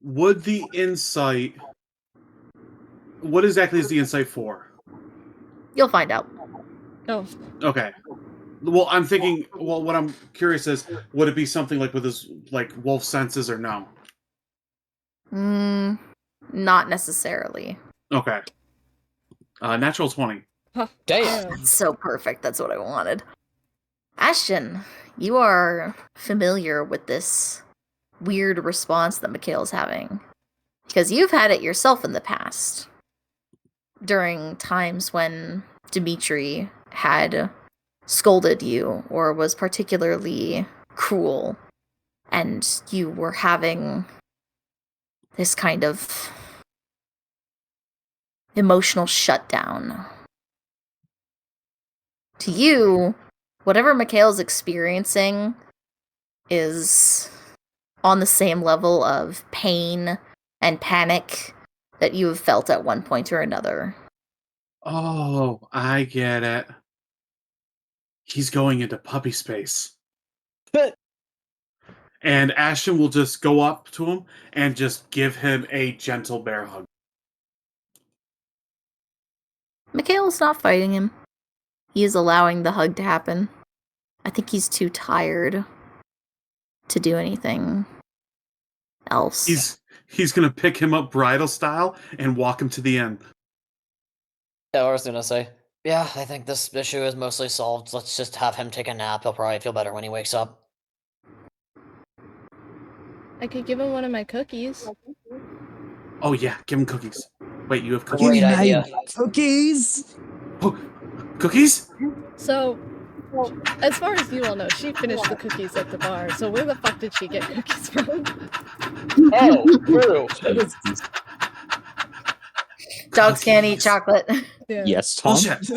Would the insight? What exactly is the insight for? You'll find out. Oh, Okay. Well, I'm thinking. Well, what I'm curious is, would it be something like with his like wolf senses or no? Not necessarily. Okay. Natural 20. huh. Damn. That's so perfect. That's what I wanted. Ashton, you are familiar with this weird response that Mikhail's having. Because you've had it yourself in the past. During times when Dimitri had scolded you or was particularly cruel, and you were having this kind of emotional shutdown. To you, whatever Mikhail's experiencing is on the same level of pain and panic that you have felt at one point or another. Oh, I get it. He's going into puppy space. And Ashton will just go up to him and just give him a gentle bear hug. Mikhail's not fighting him. He is allowing the hug to happen. I think he's too tired to do anything else. He's gonna pick him up bridal style and walk him to the end. Yeah, I was gonna say. Yeah, I think this issue is mostly solved. Let's just have him take a nap. He'll probably feel better when he wakes up. I could give him one of my cookies. Oh yeah, give him cookies. Wait, you have cookies? Great idea. Cookies! Oh, cookies? So, as far as you all know, she finished the cookies at the bar. So where the fuck did she get cookies from? Oh, true. Dogs can't eat chocolate. Yeah. Yes, Tom. Bullshit.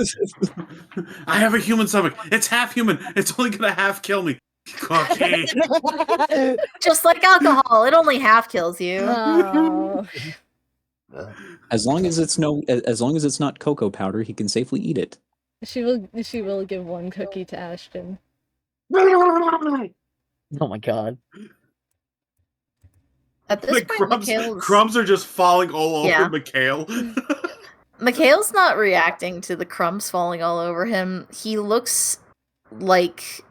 I have a human stomach. It's half human. It's only gonna half kill me. Cookie. Just like alcohol, it only half kills you. Oh. As long as it's not cocoa powder, he can safely eat it. She will give one cookie to Ashton. Oh my god. At this Like point, crumbs are just falling all over Yeah. Mikhail. Mikhail's not reacting to the crumbs falling all over him. He looks like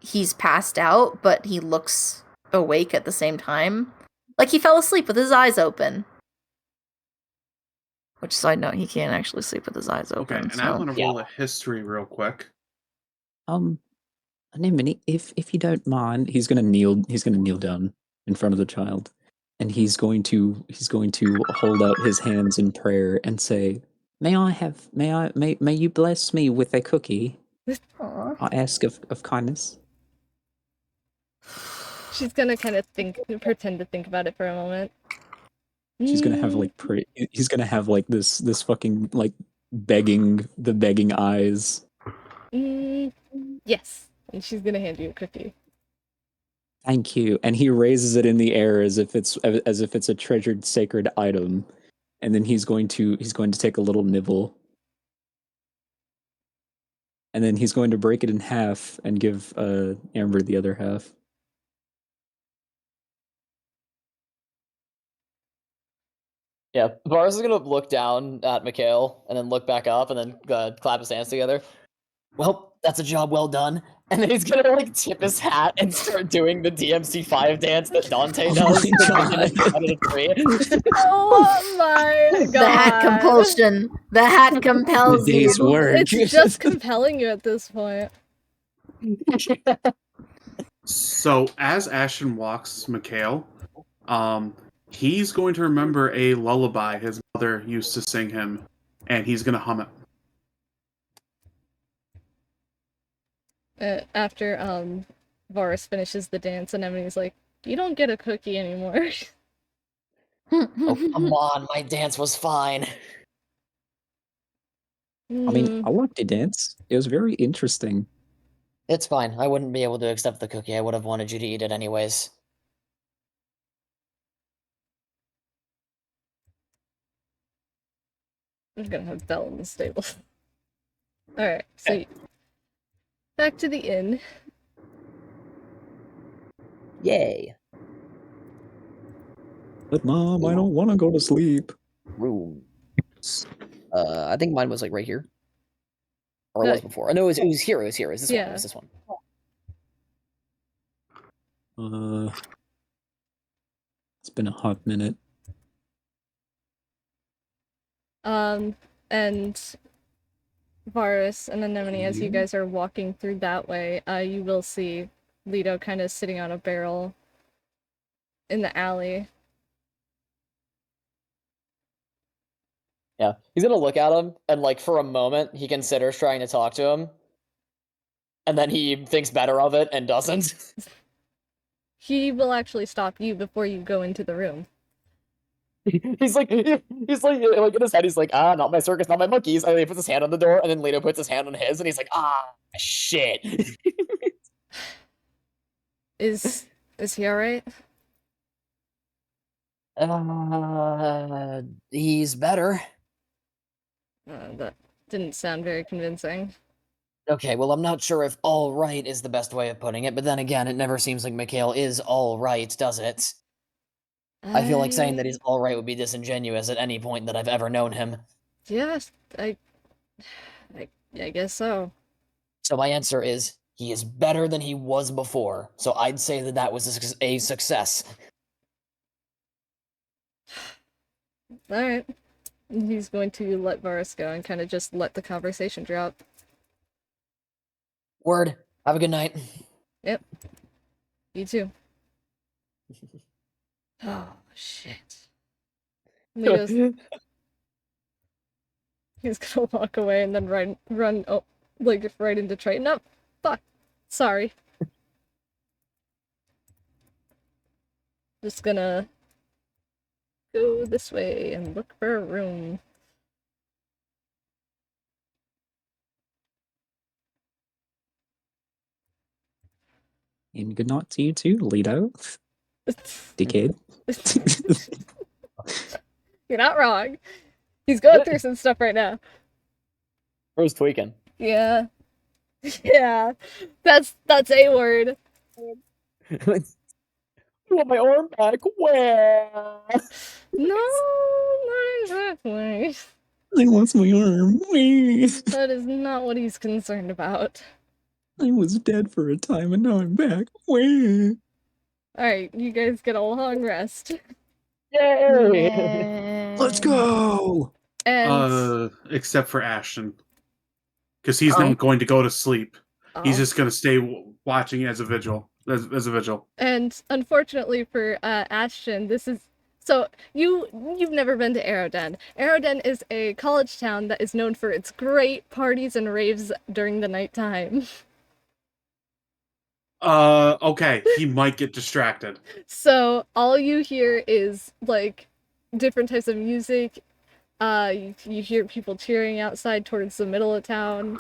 he's passed out, but he looks awake at the same time. Like he fell asleep with his eyes open. Which, side note, he can't actually sleep with his eyes Okay, open. and I want to roll a history real quick. Anemone, if you don't mind, he's gonna kneel down in front of the child, and he's going to hold out his hands in prayer and say, may you bless me with a cookie? Aw. I'll ask of kindness. She's gonna kind of pretend to think about it for a moment. She's gonna have like he's gonna have like this fucking like begging eyes. Yes, and she's gonna hand you a cookie. Thank you. And he raises it in the air as if it's a treasured sacred item, and then he's going to take a little nibble, and then he's going to break it in half and give Amber the other half. Yeah, Varis is gonna look down at Mikhail and then look back up and then clap his hands together. Well, that's a job well done. And then he's gonna like tip his hat and start doing the DMC5 dance that Dante does. Oh my god! The hat compulsion. The hat compels The you. day's work. It's just compelling you at this point. So as Ashton walks Mikhail, he's going to remember a lullaby his mother used to sing him, and he's going to hum it. After Varis finishes the dance, and Emily's like, "You don't get a cookie anymore." Oh, come on, my dance was fine. I mean, I liked the dance. It was very interesting. It's fine. I wouldn't be able to accept the cookie. I would have wanted you to eat it anyways. I'm gonna have Belle in the stable. Alright, so back to the inn. Yay. But Mom, I don't want to go to sleep. Room. I think mine was like right here. Or it was before. No, it was here. It was here. It was this one. It was this one. It's been a hot minute. And Varis and Anemone, as you guys are walking through that way, you will see Lito kind of sitting on a barrel in the alley. Yeah, he's gonna look at him, and like for a moment, he considers trying to talk to him, and then he thinks better of it and doesn't. He will actually stop you before you go into the room. he's like in his head, he's like, not my circus, not my monkeys. And then he puts his hand on the door, and then Lito puts his hand on his, and he's like, shit. Is he alright? He's better. That didn't sound very convincing. Okay, well, I'm not sure if all right is the best way of putting it, but then again, it never seems like Mikhail is all right, does it? I feel like saying that he's all right would be disingenuous at any point that I've ever known him. Yes, I guess so. So my answer is, he is better than he was before, so I'd say that was a success. Alright. He's going to let Varis go and kind of just let the conversation drop. Word. Have a good night. Yep. You too. Oh, shit. Lito's... He's gonna walk away and then run right into Triton. No, fuck. Sorry. Just gonna go this way and look for a room. And good night to you too, Lito. Dickhead. You're not wrong. He's going through some stuff right now. Bro's tweaking. Yeah. Yeah. That's a word. I want my arm back. Where? No, not exactly. I lost my arm. That is not what he's concerned about. I was dead for a time and now I'm back. Where? Alright, you guys get a long rest. Yay! Let's go! And Except for Ashton. Because he's not going to go to sleep. He's just going to stay watching as a vigil. As a vigil. And unfortunately for Ashton, this is... So, you've never been to Aeroden. Aeroden is a college town that is known for its great parties and raves during the nighttime. Okay, he might get distracted. So all you hear is like different types of music. You hear people cheering outside towards the middle of town.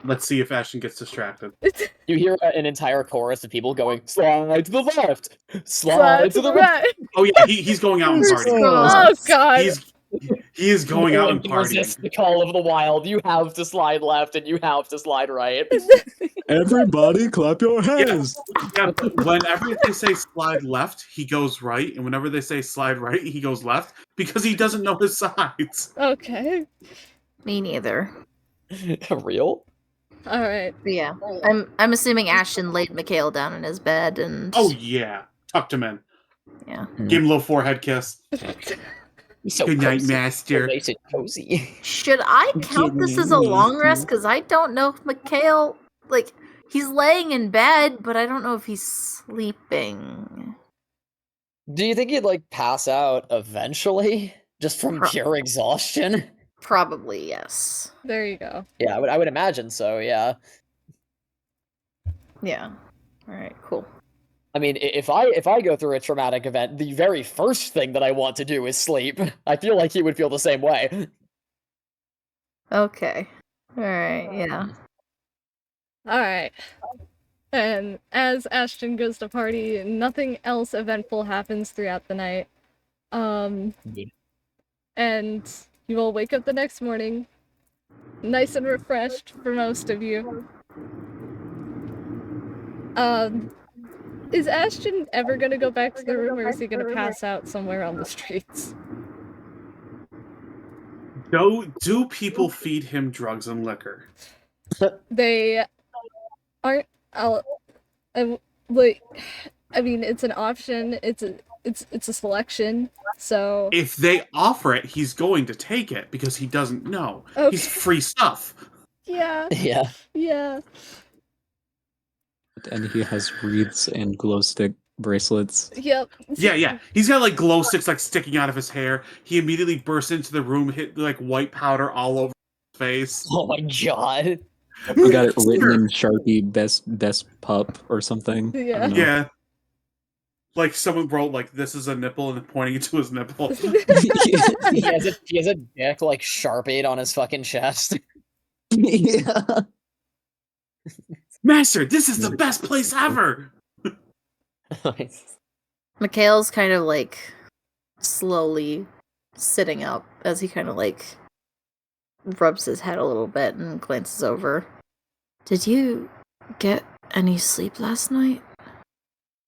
Let's see if Ashton gets distracted. You hear an entire chorus of people going, slide to the left, slide to the right. Oh yeah, he's going out and partying. Oh god. He is going No out one and can partying. resist the call of the wild. You have to slide left and you have to slide right. Everybody, clap your hands. Yeah, whenever they say slide left, he goes right, and whenever they say slide right, he goes left because he doesn't know his sides. Okay. Me neither. Real? All right. But yeah, I'm assuming Ashton laid Mikhail down in his bed and. Oh yeah, tucked him in. Yeah. Give him a little forehead kiss. So Good night, cozy. master. Nice and cozy. Should I count this as a long rest? Because I don't know if Mikhail, like, he's laying in bed, but I don't know if he's sleeping. Do you think he'd like pass out eventually, just from pure exhaustion? Probably yes. There you go. Yeah, I would imagine so. Yeah. Yeah. All right. Cool. I mean, if I go through a traumatic event, the very first thing that I want to do is sleep. I feel like he would feel the same way. Okay. All right. Yeah. All right. And as Ashton goes to party, nothing else eventful happens throughout the night. Good. And you all wake up the next morning, nice and refreshed for most of you. Is Ashton ever gonna go back to the room, or is he gonna pass out somewhere on the streets? Do people feed him drugs and liquor? They aren't. Like, I mean, it's an option. It's a selection. So if they offer it, he's going to take it because he doesn't know. Okay. He's free stuff. Yeah. Yeah. Yeah. And he has wreaths and glow stick bracelets. Yep. Yeah. He's got like glow sticks like sticking out of his hair. He immediately bursts into the room, hit like white powder all over his face. Oh my god. We got it written in Sharpie, best pup or something. Yeah. Yeah. Like someone wrote like this is a nipple and pointing to his nipple. he has a dick like Sharpied on his fucking chest. Yeah. Master, this is the best place ever. Mikhail's kind of like slowly sitting up as he kind of like rubs his head a little bit and glances over. Did you get any sleep last night?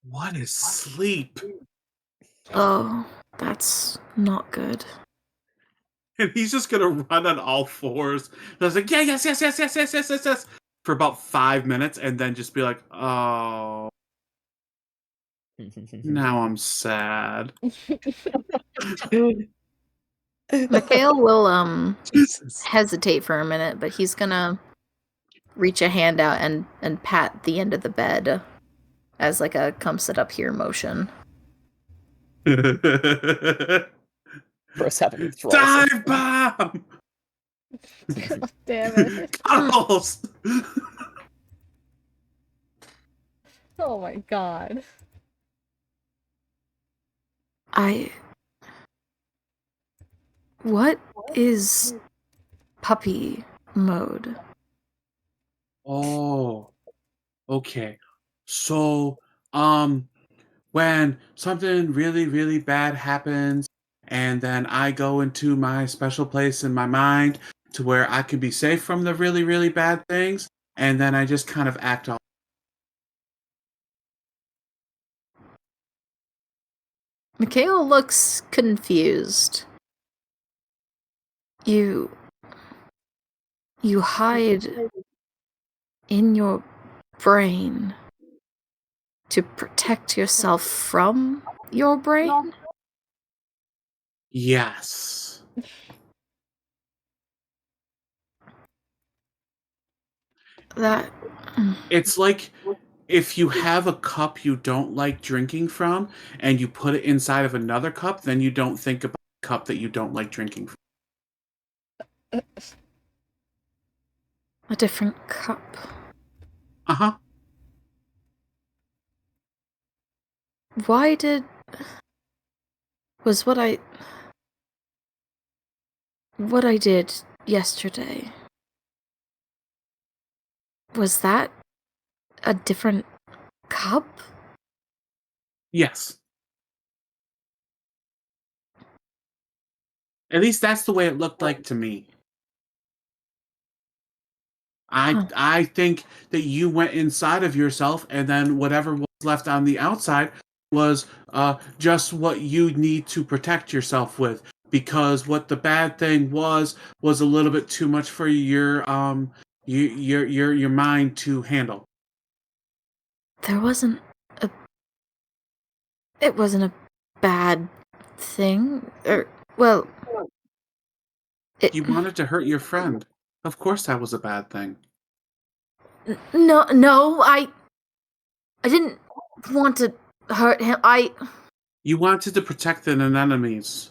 What is sleep? Oh, that's not good. And he's just gonna run on all fours. And I was like, yeah, yes, for about 5 minutes, and then just be like, oh, now I'm sad. Mikhail will Jesus. hesitate for a minute, but he's gonna reach a hand out and pat the end of the bed as like a come sit up here motion. Bro's having withdrawals. Dive bomb! God damn it. Calls! Oh my god. What is puppy mode? Oh, okay. So, when something really, really bad happens, and then I go into my special place in my mind to where I can be safe from the really, really bad things, and then I just kind of act all. Mikhail looks confused. You hide in your brain to protect yourself from your brain? Yes. That... It's like if you have a cup you don't like drinking from, and you put it inside of another cup, then you don't think about the cup that you don't like drinking from. A different cup. Uh-huh. Why did... Was what I did yesterday... Was that a different cup? Yes. At least that's the way it looked like to me. I think that you went inside of yourself, and then whatever was left on the outside was just what you need to protect yourself with. Because what the bad thing was a little bit too much for your mind to handle. There wasn't a... It wasn't a bad thing. Well... You wanted to hurt your friend. Of course that was a bad thing. No, I didn't want to hurt him. You wanted to protect the anemones.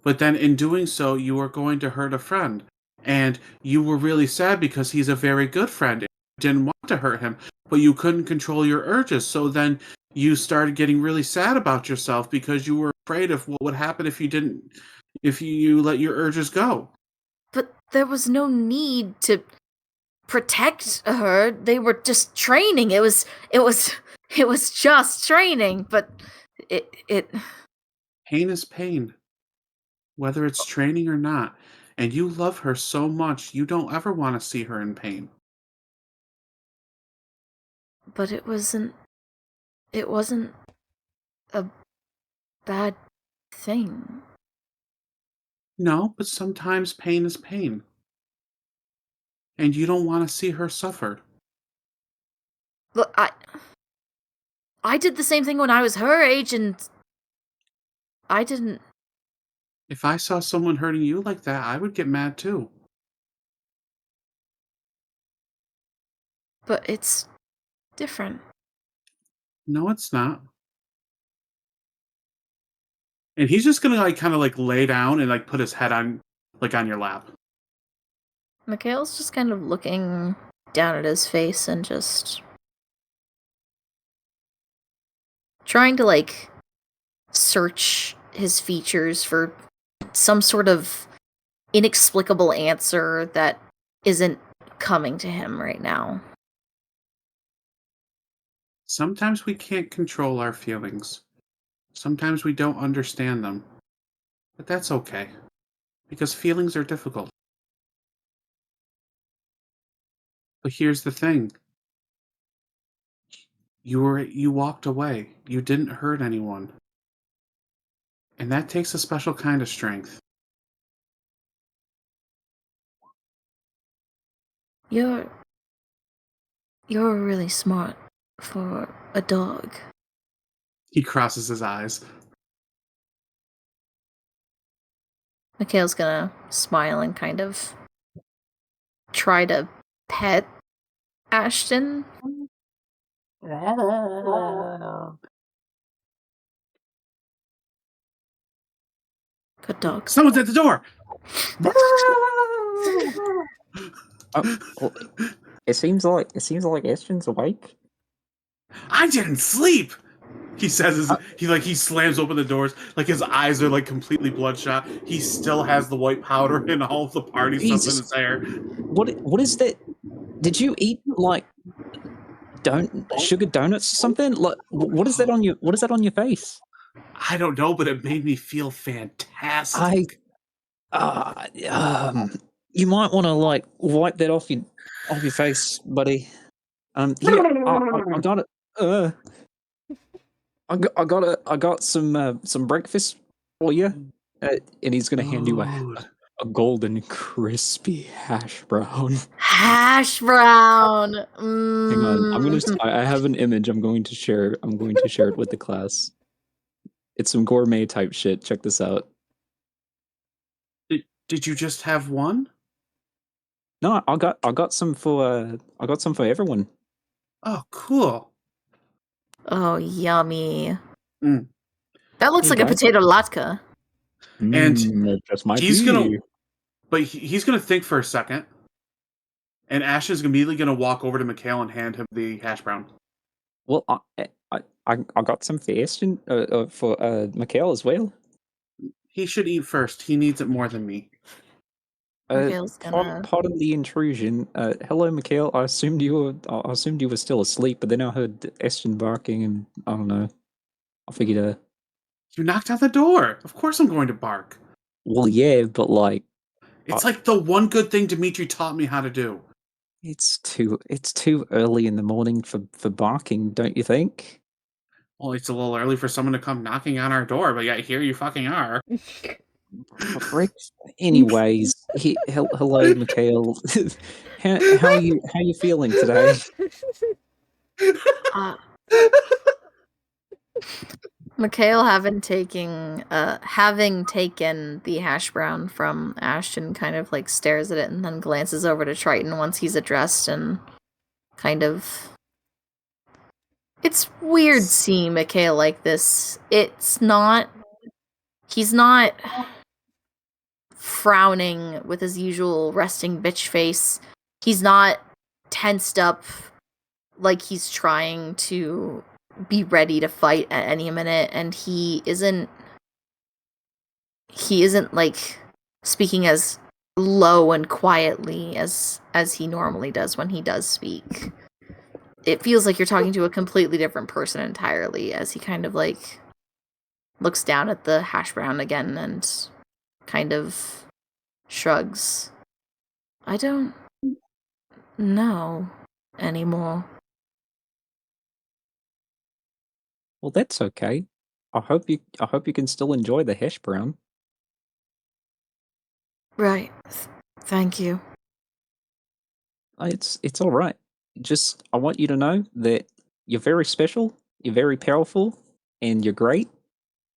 But then in doing so, you were going to hurt a friend. And you were really sad because he's a very good friend. You didn't want to hurt him, but you couldn't control your urges. So then you started getting really sad about yourself because you were afraid of what would happen if you let your urges go. But there was no need to protect her. They were just training. It was just training, but it Pain is pain, whether it's training or not. And you love her so much, you don't ever want to see her in pain. But it wasn't a bad thing. No, but sometimes pain is pain. And you don't want to see her suffer. Look, I did the same thing when I was her age, and I didn't... If I saw someone hurting you like that, I would get mad too. But it's different. No, it's not. And he's just gonna kind of lay down and put his head on your lap. Mikhail's just kind of looking down at his face and just trying to search his features for some sort of inexplicable answer that isn't coming to him right now. Sometimes we can't control our feelings. Sometimes we don't understand them. But that's okay. Because feelings are difficult. But here's the thing. You walked away. You didn't hurt anyone. And that takes a special kind of strength. You're really smart for a dog. He crosses his eyes. Mikhail's gonna smile and kind of try to pet Ashton. Good dog. Someone's at the door! Oh, well, it seems like Ashton's awake. I didn't sleep! He says he slams open the doors, his eyes are completely bloodshot. He still has the white powder and all of the party stuff in his hair. What is that? Did you eat sugar donuts or something? What is that on your face? I don't know, but it made me feel fantastic. You might want to wipe that off your face, buddy. Here, I got it. I got some breakfast for you, and he's gonna hand you a golden crispy hash brown. Hash brown. Hang on, I have an image. I'm going to share it with the class. It's some gourmet type shit. Check this out. Did you just have one? No, I got some for everyone. Oh, cool. Oh, yummy. Mm. That looks like a potato latke. And he's gonna think for a second. And Ashton's immediately gonna walk over to Mikhail and hand him the hash brown. Well, I got some for Ashton, for Mikhail as well. He should eat first. He needs it more than me. Mikhail's gonna. Pardon the intrusion. Hello, Mikhail. I assumed you were still asleep, but then I heard Ashton barking, and I don't know. I figured. You knocked on the door. Of course, I'm going to bark. Well, yeah, but like, It's like the one good thing Dimitri taught me how to do. it's too early in the morning for barking, don't you think? Well, it's a little early for someone to come knocking on our door, but yet here you fucking are. Anyways, hello, Mikhail. how are you feeling today? Mikhail having taken the hash brown from Ashton, kind of like stares at it and then glances over to Triton once he's addressed and kind of. It's weird seeing Mikhail like this. He's not frowning with his usual resting bitch face. He's not tensed up like he's trying to be ready to fight at any minute, and he isn't like speaking as low and quietly as he normally does when he does speak. It feels like you're talking to a completely different person entirely, as he kind of like looks down at the hash brown again and kind of shrugs. I don't know anymore. Well, that's okay. I hope you can still enjoy the hash brown. Right. Thank you. It's all right. Just I want you to know that you're very special, you're very powerful, and you're great.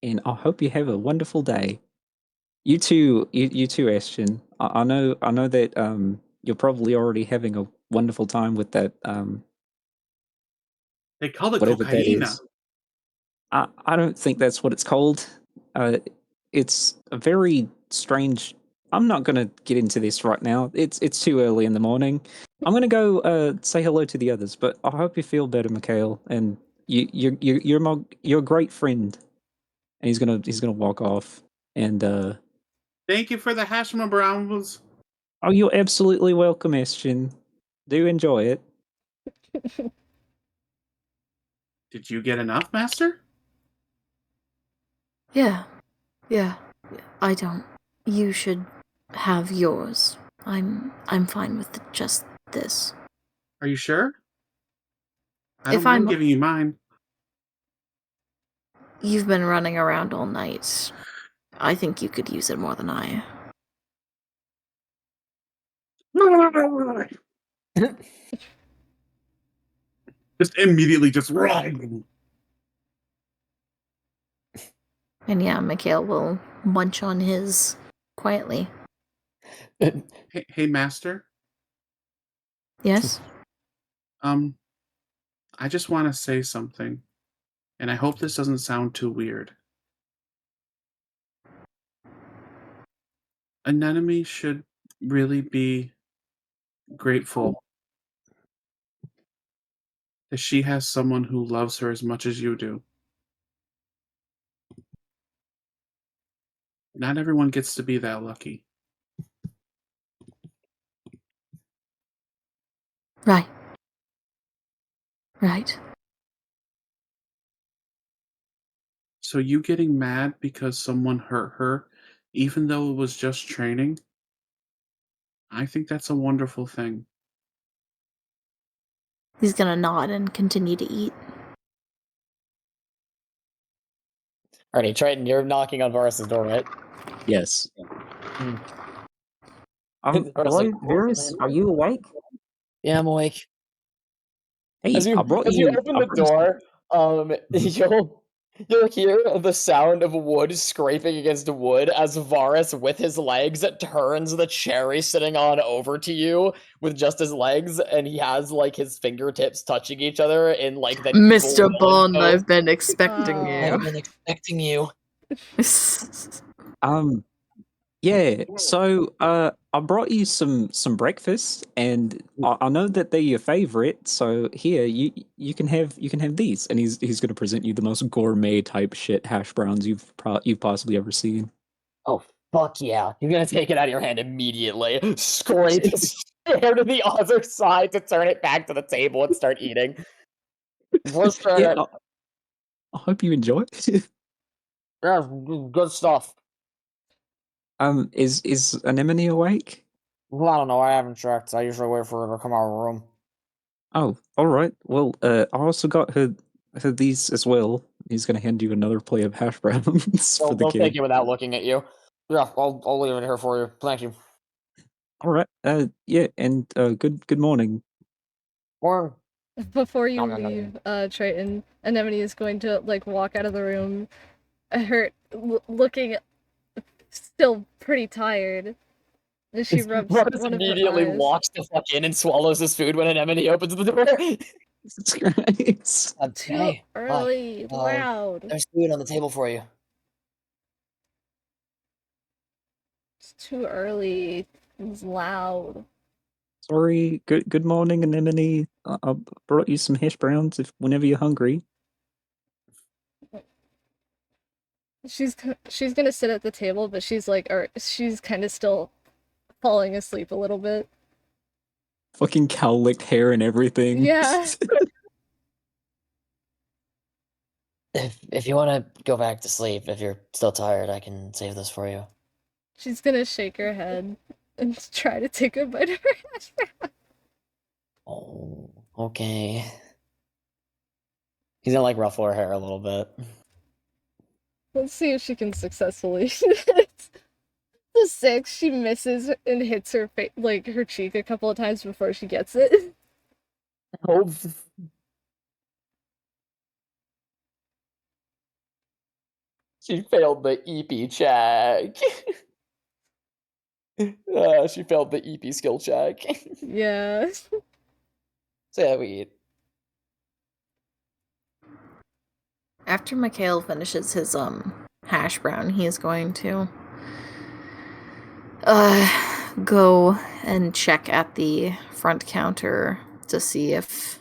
And I hope you have a wonderful day. You too, Ashton. I know that you're probably already having a wonderful time with that They call it whatever that cocaine. is. I don't think that's what it's called. It's a very strange. I'm not going to get into this right now. It's too early in the morning. I'm going to go say hello to the others. But I hope you feel better, Mikhail. And you're a great friend. And he's gonna walk off. And Thank you for the hash browns. oh, you're absolutely welcome, Ashton. Do enjoy it. Did you get enough, Master? Yeah. I don't. You should have yours. I'm fine with just this. Are you sure? I If don't mind I'm- giving you mine. You've been running around all night. I think you could use it more than I. Just immediately just run. And yeah, Mikhail will munch on his quietly. Hey, Master. Yes? I just want to say something, and I hope this doesn't sound too weird. An enemy should really be grateful that she has someone who loves her as much as you do. Not everyone gets to be that lucky. Right. So you getting mad because someone hurt her, even though it was just training, I think that's a wonderful thing. He's gonna nod and continue to eat. Alrighty, Triton, you're knocking on Varis' door, right? Yes. Varis Hello, like, Varis, are you awake? Yeah, I'm awake. Hey, As you I brought as you. you open I the brought door, you'll hear the sound of wood scraping against wood as Varis, with his legs, turns the cherry sitting on over to you with just his legs, and he has like his fingertips touching each other in like that. Mr. Bond, pose. I've been expecting I've you. been expecting you. Yeah, so I brought you some breakfast, and I know that they're your favorite. So here, you can have these, and he's going to present you the most gourmet type shit hash browns you've possibly ever seen. Oh, fuck yeah. You're gonna take it out of your hand immediately, scurry to stare to the other side to turn it back to the table and start eating. Let's turn Yeah, it. I hope you enjoy it. Yeah, good stuff. Is Anemone awake? Well, I don't know. I haven't checked. I usually wait for her to come out of the room. Oh, all right. Well, I also got her these as well. He's gonna hand you another plate of hash browns for the They'll take kid. it without looking at you. Yeah, I'll leave it here for you. Thank you. All right. Yeah, and good morning. Or Before you Nom, nom, nom, nom. leave, Triton, Anemone is going to like walk out of the room, looking still pretty tired. And she rubs Varus one of her immediately eyes. walks the fuck in and swallows his food when Anemone opens the door. It's great. Too Hey, hi. early, loud. There's food on the table for you. It's too early. It's loud. Sorry. Good morning, Anemone. I brought you some hash browns if whenever you're hungry. She's gonna sit at the table, but she's like, or she's kind of still falling asleep a little bit. Fucking cow-licked hair and everything. Yeah. If you want to go back to sleep, if you're still tired, I can save this for you. She's gonna shake her head and try to take a bite of her hash brown. Oh, okay. He's gonna like ruffle her hair a little bit. Let's see if she can successfully. The 6, she misses and hits her like her cheek a couple of times before she gets it. Oh. She failed the EP check. She failed the EP skill check. Yeah. So yeah, we eat. After Mikhail finishes his hash brown, he is going to go and check at the front counter to see if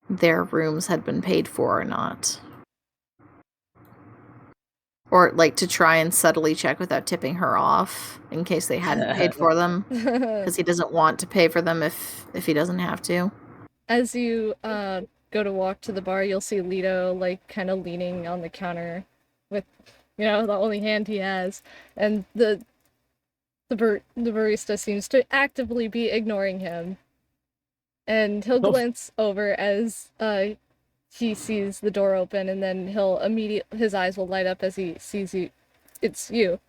their rooms had been paid for or not. Or like to try and subtly check without tipping her off in case they hadn't paid for them, because he doesn't want to pay for them if he doesn't have to. As you go to walk to the bar, you'll see Lito like kind of leaning on the counter with, the only hand he has, and the barista seems to actively be ignoring him. And he'll glance over as he sees the door open, and then his eyes will light up as he sees you. It's you.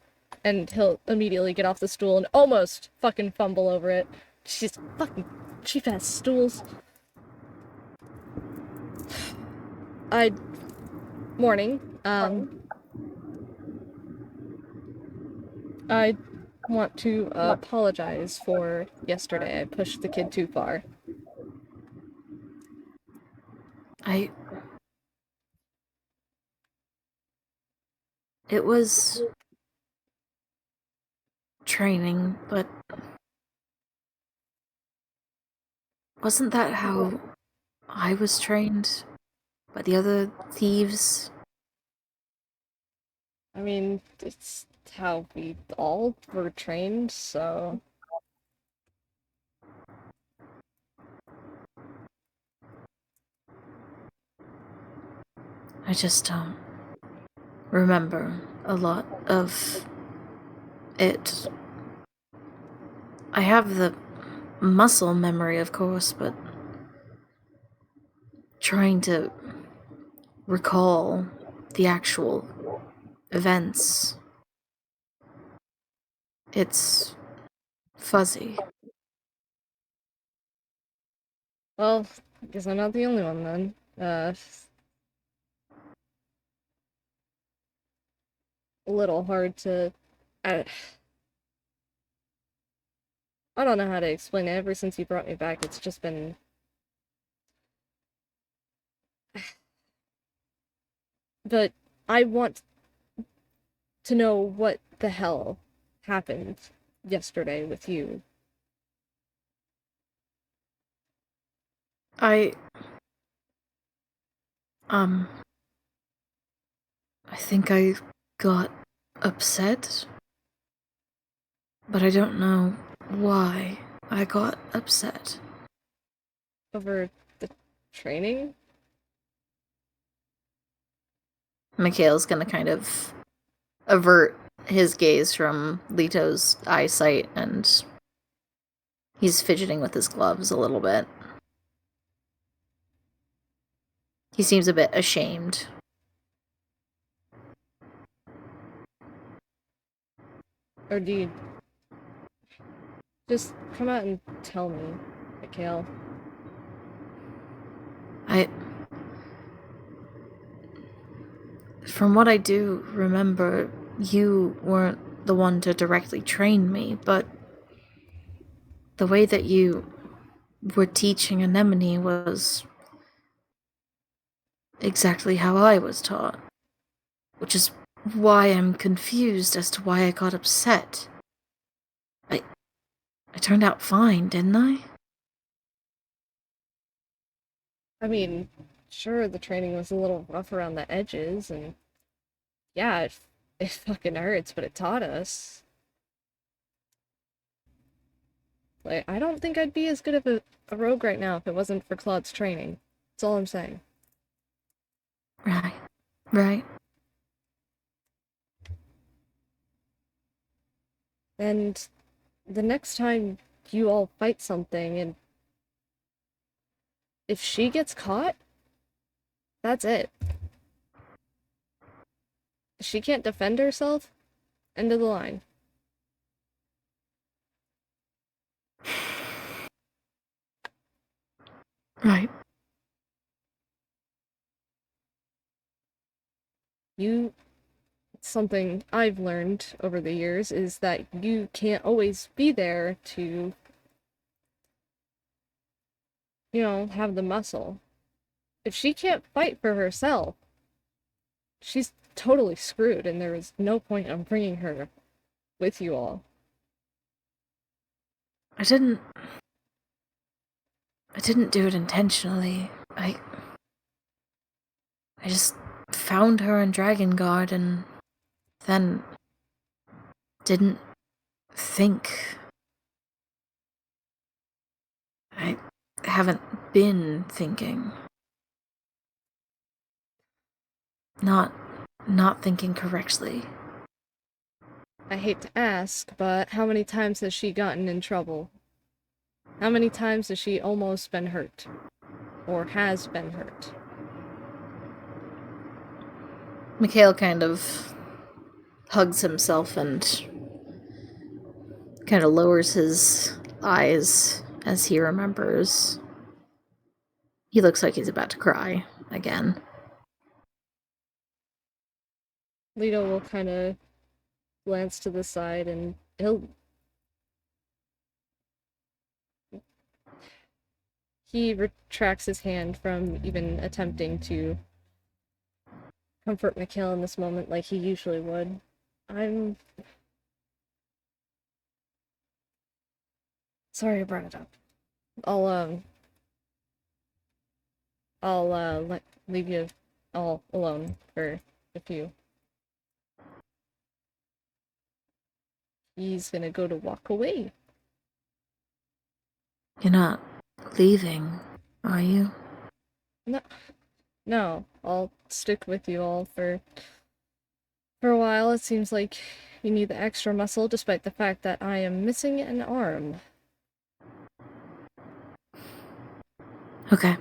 And he'll immediately get off the stool and almost fucking fumble over it. She's fucking cheap ass stools. Morning. I want to apologize for yesterday. I pushed the kid too far. It was training, but wasn't that how I was trained by the other thieves? I mean, it's how we all were trained, so... I just don't remember a lot of it. I have the muscle memory, of course, but trying to recall the actual events, it's fuzzy. Well, I guess I'm not the only one then. A little hard to... I don't know how to explain it. Ever since you brought me back, it's just been... But I want to know what the hell happened yesterday with you. I think I got upset, but I don't know why I got upset. Over the training? Mikhail's gonna kind of avert his gaze from Lito's eyesight, and he's fidgeting with his gloves a little bit. He seems a bit ashamed. Or do you just come out and tell me, Mikhail? From what I do remember, you weren't the one to directly train me, but the way that you were teaching Anemone was exactly how I was taught, which is why I'm confused as to why I got upset. I turned out fine, didn't I? I mean, sure, the training was a little rough around the edges, and yeah, it fucking hurts, but it taught us. Like, I don't think I'd be as good of a rogue right now if it wasn't for Claude's training. That's all I'm saying. Right. And the next time you all fight something, and if she gets caught, that's it. If she can't defend herself, end of the line. Right. Something I've learned over the years is that you can't always be there to, have the muscle. If she can't fight for herself, she's totally screwed, and there is no point in bringing her with you all. I didn't do it intentionally. I just found her in Dragon Guard and then didn't think. I haven't been thinking. Not thinking correctly. I hate to ask, but how many times has she gotten in trouble? How many times has she almost been hurt? Or has been hurt? Mikhail kind of hugs himself and kind of lowers his eyes as he remembers. He looks like he's about to cry again. Lito will kind of glance to the side, and he retracts his hand from even attempting to comfort Mikhail in this moment like he usually would. I'm sorry I brought it up. I'll leave you all alone for a few. He's gonna go to walk away. You're not leaving, are you? No, I'll stick with you all for a while. It seems like you need the extra muscle, despite the fact that I am missing an arm. Okay.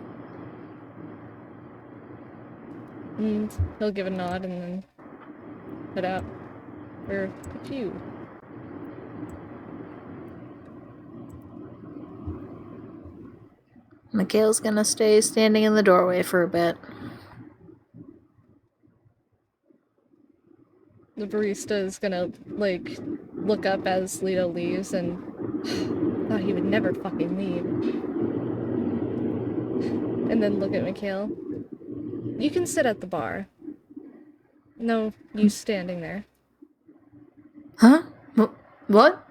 And he'll give a nod and then head out for a few. Mikhail's gonna stay standing in the doorway for a bit. The barista is gonna, look up as Lito leaves and thought he would never fucking leave. And then look at Mikhail. You can sit at the bar. No use standing there. Huh? What?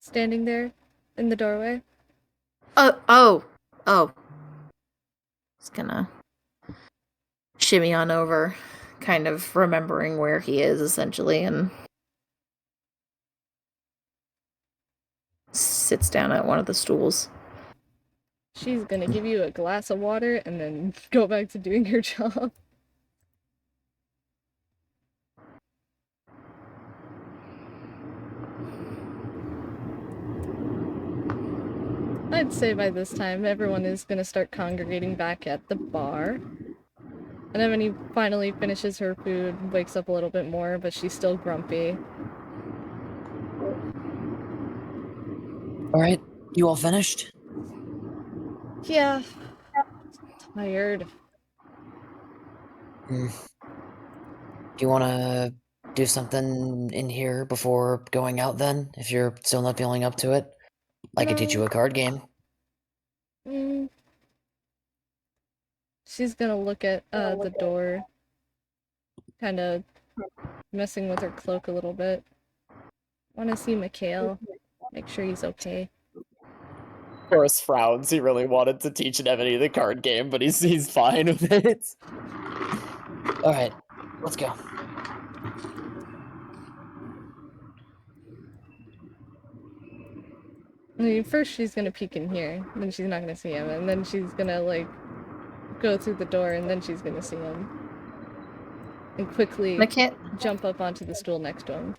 standing there in the doorway. Oh. Just gonna shimmy on over, kind of remembering where he is, essentially, and sits down at one of the stools. She's gonna give you a glass of water and then go back to doing her job. I'd say by this time everyone is gonna start congregating back at the bar. And then when he finally finishes her food, wakes up a little bit more, but she's still grumpy. Alright, you all finished? Yeah. Tired. Do you want to do something in here before going out then, if you're still not feeling up to it? I could teach you a card game. She's gonna look at the door, kind of messing with her cloak a little bit. Wanna see Mikhail. Make sure he's okay. Boris frowns. He really wanted to teach Ebony the card game, but he's fine with it. Alright, let's go. I mean, first she's gonna peek in here, then she's not gonna see him, and then she's gonna, like, go through the door, and then she's gonna see him. And quickly jump up onto the stool next to him.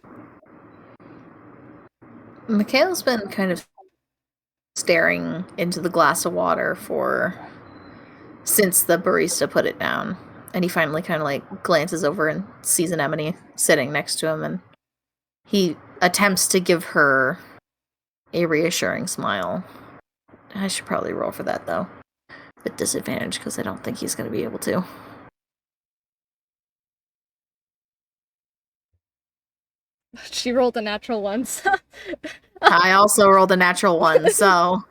Mikhail's been kind of staring into the glass of water since the barista put it down. And he finally kind of, like, glances over and sees an Anemone sitting next to him, and he attempts to give her a reassuring smile. I should probably roll for that, though. With disadvantage, because I don't think he's going to be able to. She rolled a natural once. I also rolled a natural one, so...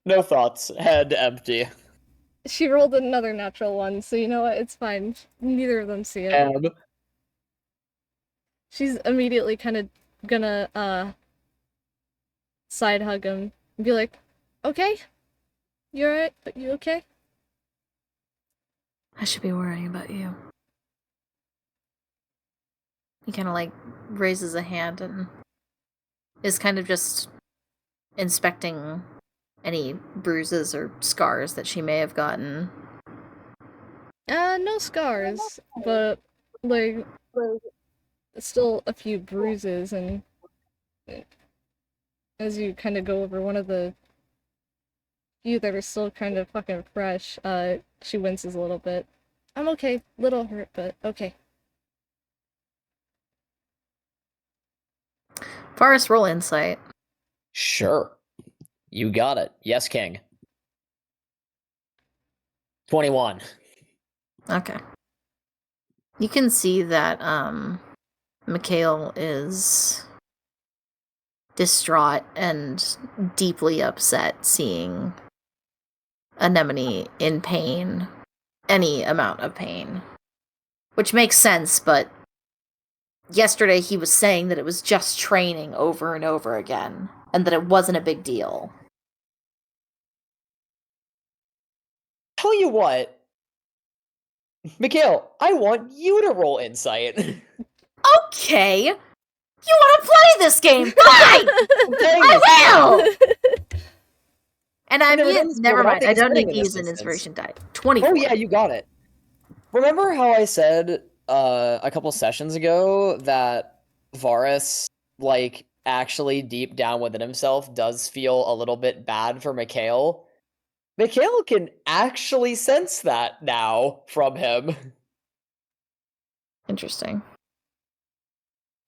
No thoughts. Head empty. She rolled another natural one, so you know what? It's fine. Neither of them see it. She's immediately kind of gonna, side hug him and be like, okay? You alright? But you okay? I should be worrying about you. He kind of, like, raises a hand and is kind of just inspecting any bruises or scars that she may have gotten. No scars, but, like, still a few bruises, and as you kind of go over one of the few that are still kind of fucking fresh, she winces a little bit. I'm okay. Little hurt, but okay. Varis, roll insight. Sure. You got it. Yes, King. 21. Okay. You can see that, Mikhail is distraught and deeply upset seeing Anemone in pain. Any amount of pain. Which makes sense, but yesterday he was saying that it was just training over and over again, and that it wasn't a big deal. Tell you what, Mikhail, I want you to roll insight. Okay! You want to play this game? Fine! I will! And I mean, never mind. I don't need to use an inspiration die. 24. Oh yeah, you got it. Remember how I said a couple sessions ago that Varis, like, actually deep down within himself does feel a little bit bad for Mikhail? Mikhail can actually sense that now from him. Interesting.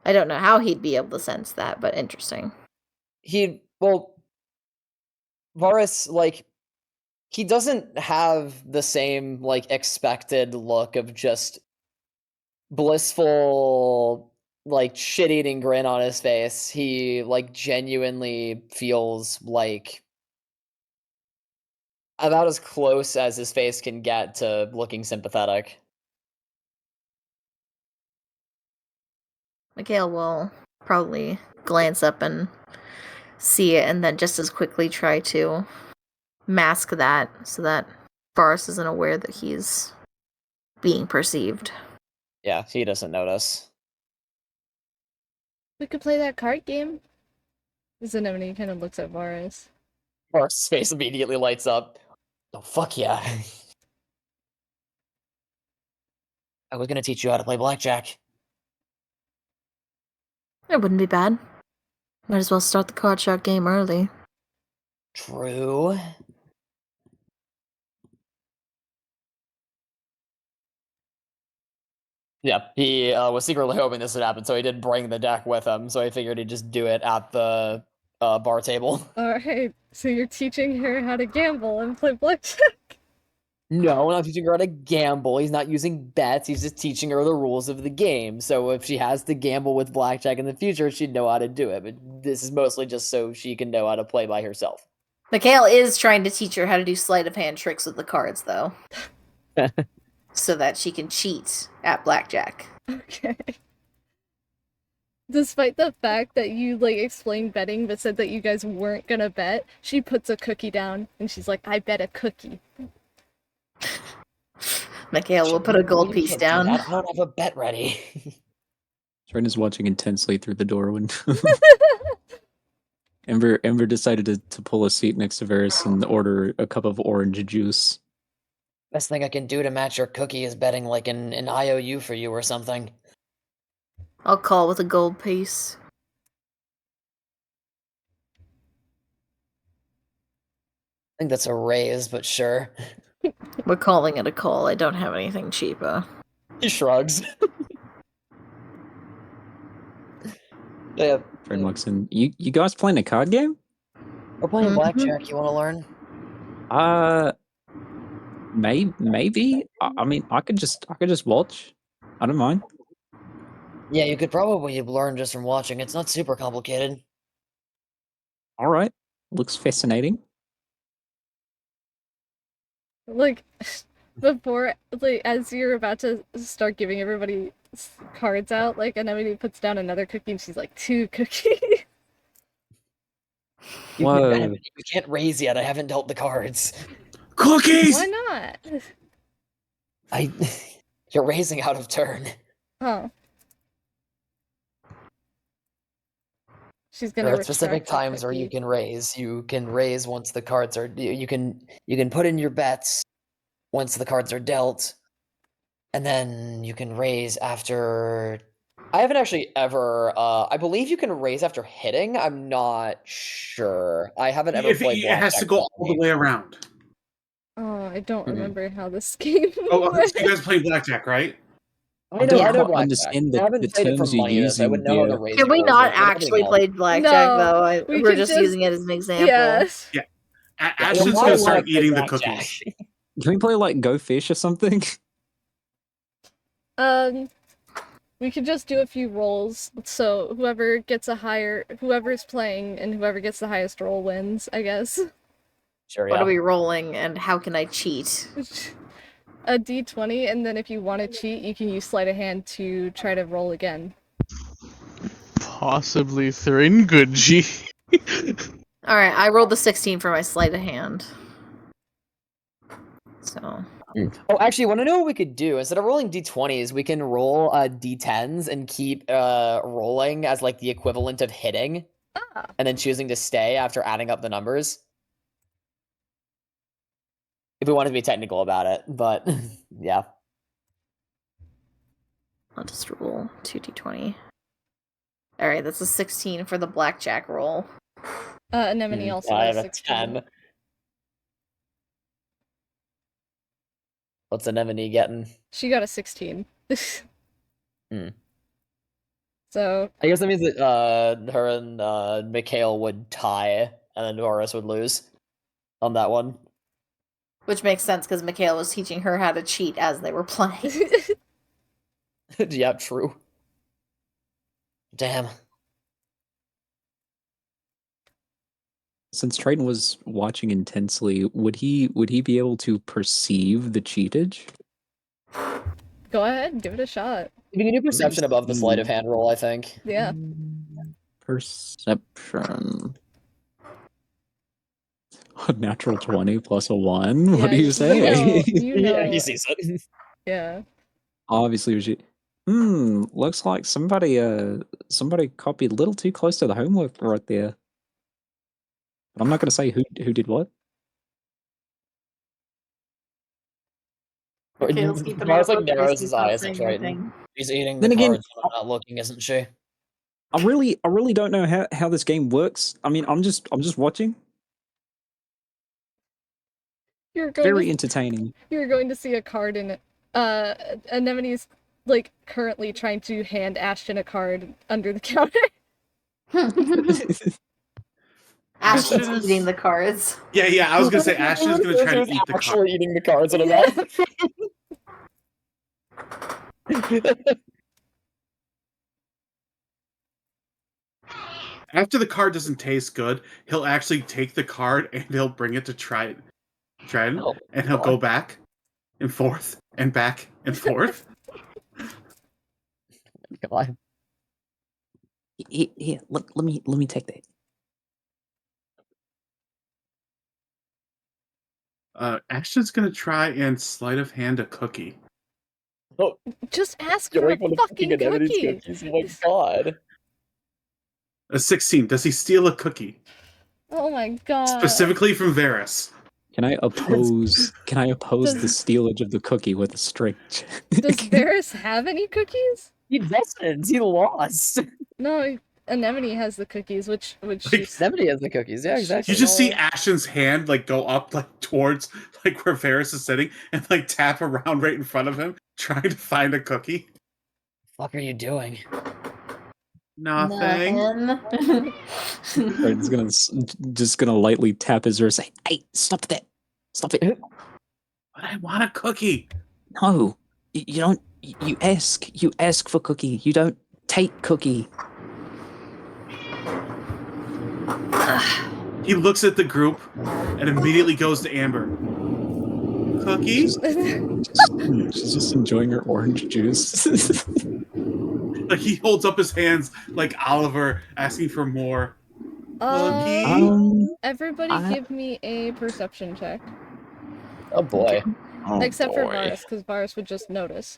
I don't know how he'd be able to sense that, but interesting. Varis, like, he doesn't have the same, like, expected look of just blissful, like, shit-eating grin on his face. He, like, genuinely feels like about as close as his face can get to looking sympathetic. Mikhail will probably glance up and see it, and then just as quickly try to mask that so that Varis isn't aware that he's being perceived. Yeah, he doesn't notice. We could play that card game. Anemone kind of looks at Varis. Varis' face immediately lights up. Oh, fuck yeah. I was gonna teach you how to play blackjack. It wouldn't be bad. Might as well start the card shark game early. True. Yeah, he was secretly hoping this would happen, so he did bring the deck with him, so I figured he'd just do it at the bar table. Alright, so you're teaching her how to gamble and play blackjack? No, not teaching her how to gamble. He's not using bets. He's just teaching her the rules of the game. So if she has to gamble with blackjack in the future, she'd know how to do it. But this is mostly just so she can know how to play by herself. Mikhail is trying to teach her how to do sleight of hand tricks with the cards, though. So that she can cheat at blackjack. Okay. Despite the fact that you, explained betting but said that you guys weren't gonna bet, she puts a cookie down and she's like, I bet a cookie. Mikhail will put a gold You piece can't do down. that. I don't have a bet ready. Triton is watching intensely through the door when Ember decided to pull a seat next to Varis and order a cup of orange juice. Best thing I can do to match your cookie is betting like an IOU for you or something. I'll call with a gold piece. I think that's a raise, but sure. We're calling it a call. I don't have anything cheaper. He shrugs. Yeah. Triton walks in. You guys playing a card game? We're playing Mhm. blackjack. You want to learn? Maybe. I mean, I could just watch. I don't mind. Yeah, you could probably learn just from watching. It's not super complicated. All right. Looks fascinating. Before, as you're about to start giving everybody cards out, Anemone puts down another cookie and she's like, 2 cookies. Whoa. We can't raise yet. I haven't dealt the cards. Cookies! Why not? You're raising out of turn. Oh. She's There gonna are specific retract her times where you cookie. can raise. You can raise once the cards are. You can put in your bets once the cards are dealt, and then you can raise after. I haven't actually ever. I believe you can raise after hitting. I'm not sure. I haven't ever played. It has to go all the way around. Oh, I don't Mhm. remember how this game Oh, works. so you guys play blackjack, right? I don't know quite understand the haven't played it for terms you're money, so I would know how to using raise. Can we rules, not but everything actually else- play blackjack, No, though? we We're could just just- using it as an example. Yes. Ashton's why gonna start not play eating the blackjack? cookies. Can we play Go Fish or something? We could just do a few rolls, so whoever's playing and whoever gets the highest roll wins, I guess. Sure, What yeah. are we rolling, and how can I cheat? A d20, and then if you want to cheat, you can use sleight of hand to try to roll again. Possibly Thringoji. Alright, I rolled the 16 for my sleight of hand. So, Oh, actually, you want to know what we could do? Instead of rolling d20s, we can roll d10s and keep rolling as the equivalent of hitting, and then choosing to stay after adding up the numbers. If we want to be technical about it, but yeah. I'll just roll 2d20. Alright, that's a 16 for the blackjack roll. Anemone also I has have a 16. 10. What's Anemone getting? She got a 16. Hmm. So, I guess that means that her and Mikhail would tie, and then Varis would lose on that one. Which makes sense, because Mikhail was teaching her how to cheat as they were playing. Yeah, true. Damn. Since Triton was watching intensely, would he be able to perceive the cheatage? go ahead, give it a shot. You can do perception above the sleight of hand roll, I think. Yeah. Perception. A natural 20 plus a 1? Yeah, What do you say? You know. Yeah, he sees it. Yeah. Obviously, looks like somebody copied a little too close to the homework right there. But I'm not going to say who did what. Mikhail's keeping Mars all like focused, narrows he's his not eyes at saying Triton. anything. She's eating Then the again, cards when I'm not looking, isn't she? I really don't know how this game works. I mean, I'm just watching. You're going Very to, entertaining. you're going to see a card in it. Anemone's like currently trying to hand Ashton a card under the counter. Ashton's Ashton is- eating the cards. Yeah, I was gonna say Ashton's gonna try to eat the actually card. eating the cards in a mouth. After the card doesn't taste good, he'll actually take the card and he'll bring it to Triton, Oh, and he'll go back and forth and back and forth. God. Here, let me take that. Ashton's gonna try and sleight of hand a cookie. Oh, Just ask you're for a like one of fucking Anemone's cookie. cookies. Oh my god. A 16. Does he steal a cookie? Oh my god. Specifically from Varis. Can I oppose Does- the stealage of the cookie with a straight check? Does Varis have any cookies? He doesn't. He lost. No, Anemone has the cookies, which Like, she's... Anemone has the cookies. Yeah, exactly. You just see Ashton's hand like go up like towards like where Varis is sitting and like tap around right in front of him, trying to find a cookie. What the fuck are you doing? Nothing. It's just gonna lightly tap his wrist. Say, "Hey, stop that! Stop it! But I want a cookie. No, you don't. You ask for cookie. You don't take cookie." He looks at the group and immediately goes to Amber. Cookie? She's just enjoying her orange juice. Like he holds up his hands like Oliver asking for more. Everybody give me a perception check. Oh boy. Oh, Except for boy. Varis, because Varis would just notice.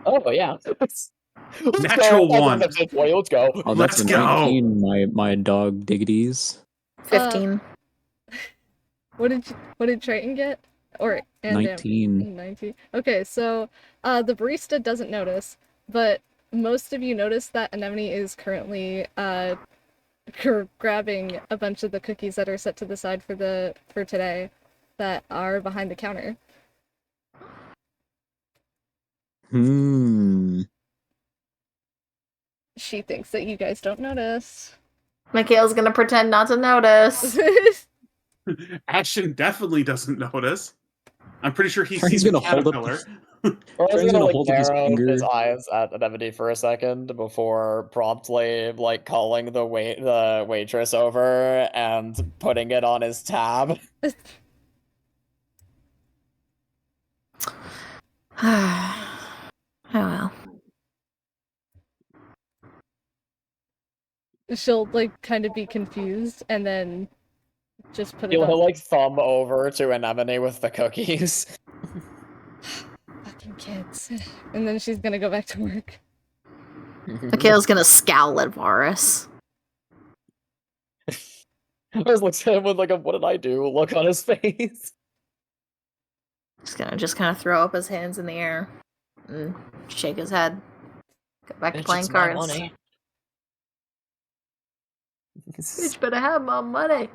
Oh yeah. Natural one. Let's go. Oh, that's Let's a go. 19, my dog diggities. 15. What did Triton get? Or and 19. 19. Okay, so the barista doesn't notice, but most of you notice that Anemone is currently grabbing a bunch of the cookies that are set to the side for today that are behind the counter. She thinks that you guys don't notice. Mikhail's gonna pretend not to notice. Ashton definitely doesn't notice. I'm pretty sure he's He's seen the gonna hold up caterpillar. Or Triton's he's gonna gonna like hold up his narrow finger. his eyes at Anemone for a second before promptly like calling the waitress over and putting it on his tab. Oh well. She'll like kind of be confused and then just put it He'll on. like thumb over to Anemone with the cookies. Fucking kids. And then she's gonna go back to work. Mikhail's gonna scowl at Varis. Varis looks at him with like a "what did I do?" look on his face. He's gonna just kind of throw up his hands in the air and shake his head. Go back to playing cards. Bitch better have my money.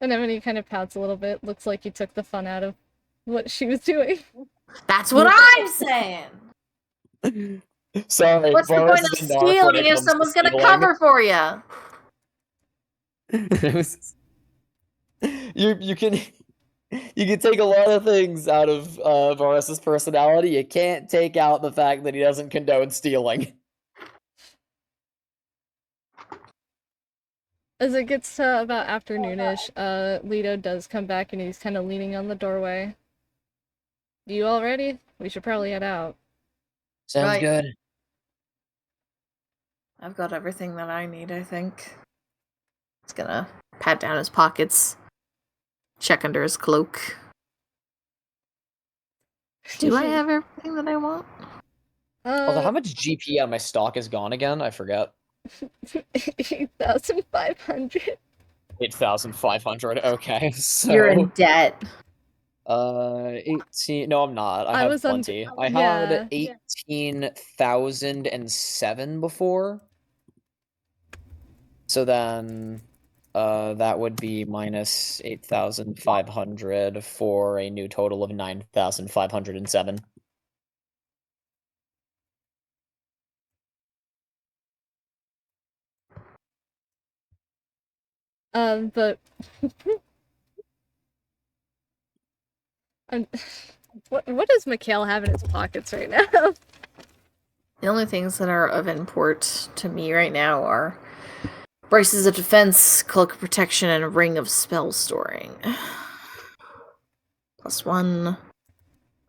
Anemone kind of pouts a little bit. Looks like you took the fun out of what she was doing. That's what I'm saying. Sorry. What's the Varis point of is a narc when stealing it if comes to someone's gonna stealing. cover for you? You can take a lot of things out of Varis's personality. You can't take out the fact that he doesn't condone stealing. As it gets to about afternoonish, Lito does come back and he's kind of leaning on the doorway. You all ready? we should probably head out. Sounds Right. good. I've got everything that I need, I think. He's gonna pat down his pockets, check under his cloak. Do I have everything that I want? Although, how much GP on my stock is gone again? I forget. 8,500. 8,500. Okay, so You're in debt. 18. No, I'm not. I I have was on- plenty. I yeah. had 18,007 before. So then, that would be minus 8,500 for a new total of 9,507. But what does Mikhail have in his pockets right now? The only things that are of import to me right now are braces of defense, cloak of protection, and a ring of spell storing. +1,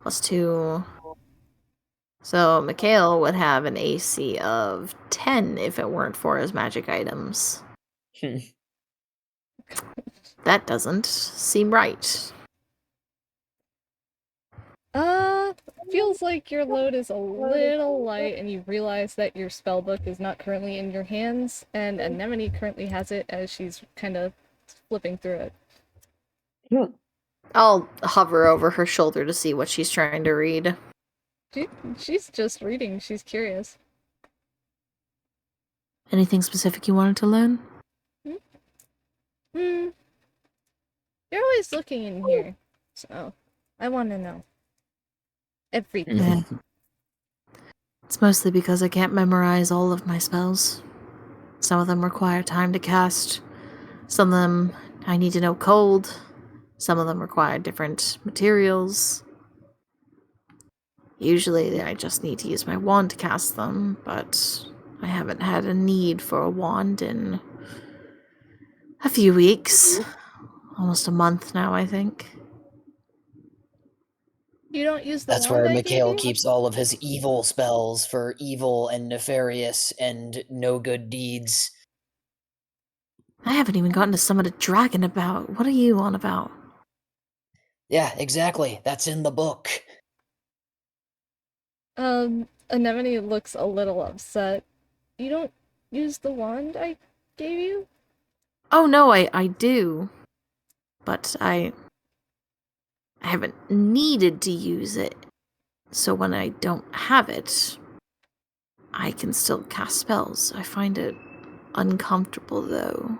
+2. So Mikhail would have an AC of 10 if it weren't for his magic items. That doesn't seem right. Feels like your load is a little light, and you realize that your spell book is not currently in your hands, and Anemone currently has it as she's kind of flipping through it. I'll hover over her shoulder to see what she's trying to read. She's just reading. She's curious. Anything specific you wanted to learn? You're always looking in here, so I want to know everything. Yeah. It's mostly because I can't memorize all of my spells. Some of them require time to cast. Some of them I need to know cold. Some of them require different materials. Usually I just need to use my wand to cast them, but I haven't had a need for a wand in a few weeks. Almost a month now, I think. You don't use the That's wand where I Mikhail gave you? keeps all of his evil spells for evil and nefarious and no good deeds. I haven't even gotten to summon a dragon about. What are you on about? Yeah, exactly. That's in the book. Anemone looks a little upset. You don't use the wand I gave you? Oh no, I do. But I haven't needed to use it. So when I don't have it, I can still cast spells. I find it uncomfortable though.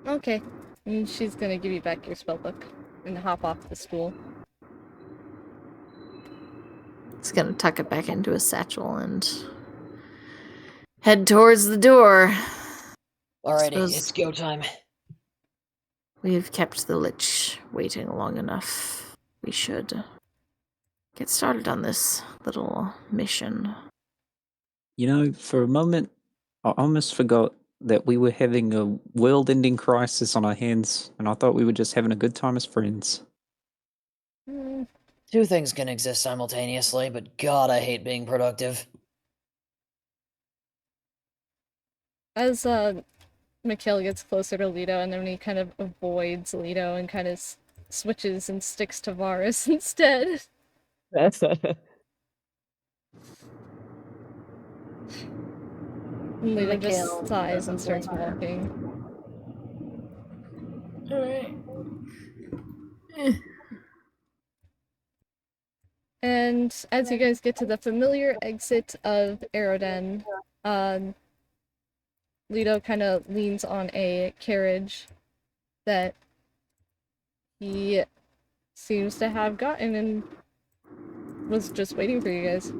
Okay. And she's gonna give you back your spellbook and hop off the stool. He's gonna tuck it back into his satchel and head towards the door. Alrighty, Suppose- it's go time. We've kept the Lich waiting long enough. We should get started on this little mission. You know, for a moment, I almost forgot that we were having a world-ending crisis on our hands, and I thought we were just having a good time as friends. Two things can exist simultaneously, but God, I hate being productive. As Mikhail gets closer to Lito, and then he kind of avoids Lito and kind of switches and sticks to Varis instead. And Lito Mikhail just sighs and doesn't starts blame her. walking. Alright. And as you guys get to the familiar exit of Aeroden, Lito kind of leans on a carriage that he seems to have gotten and was just waiting for you guys.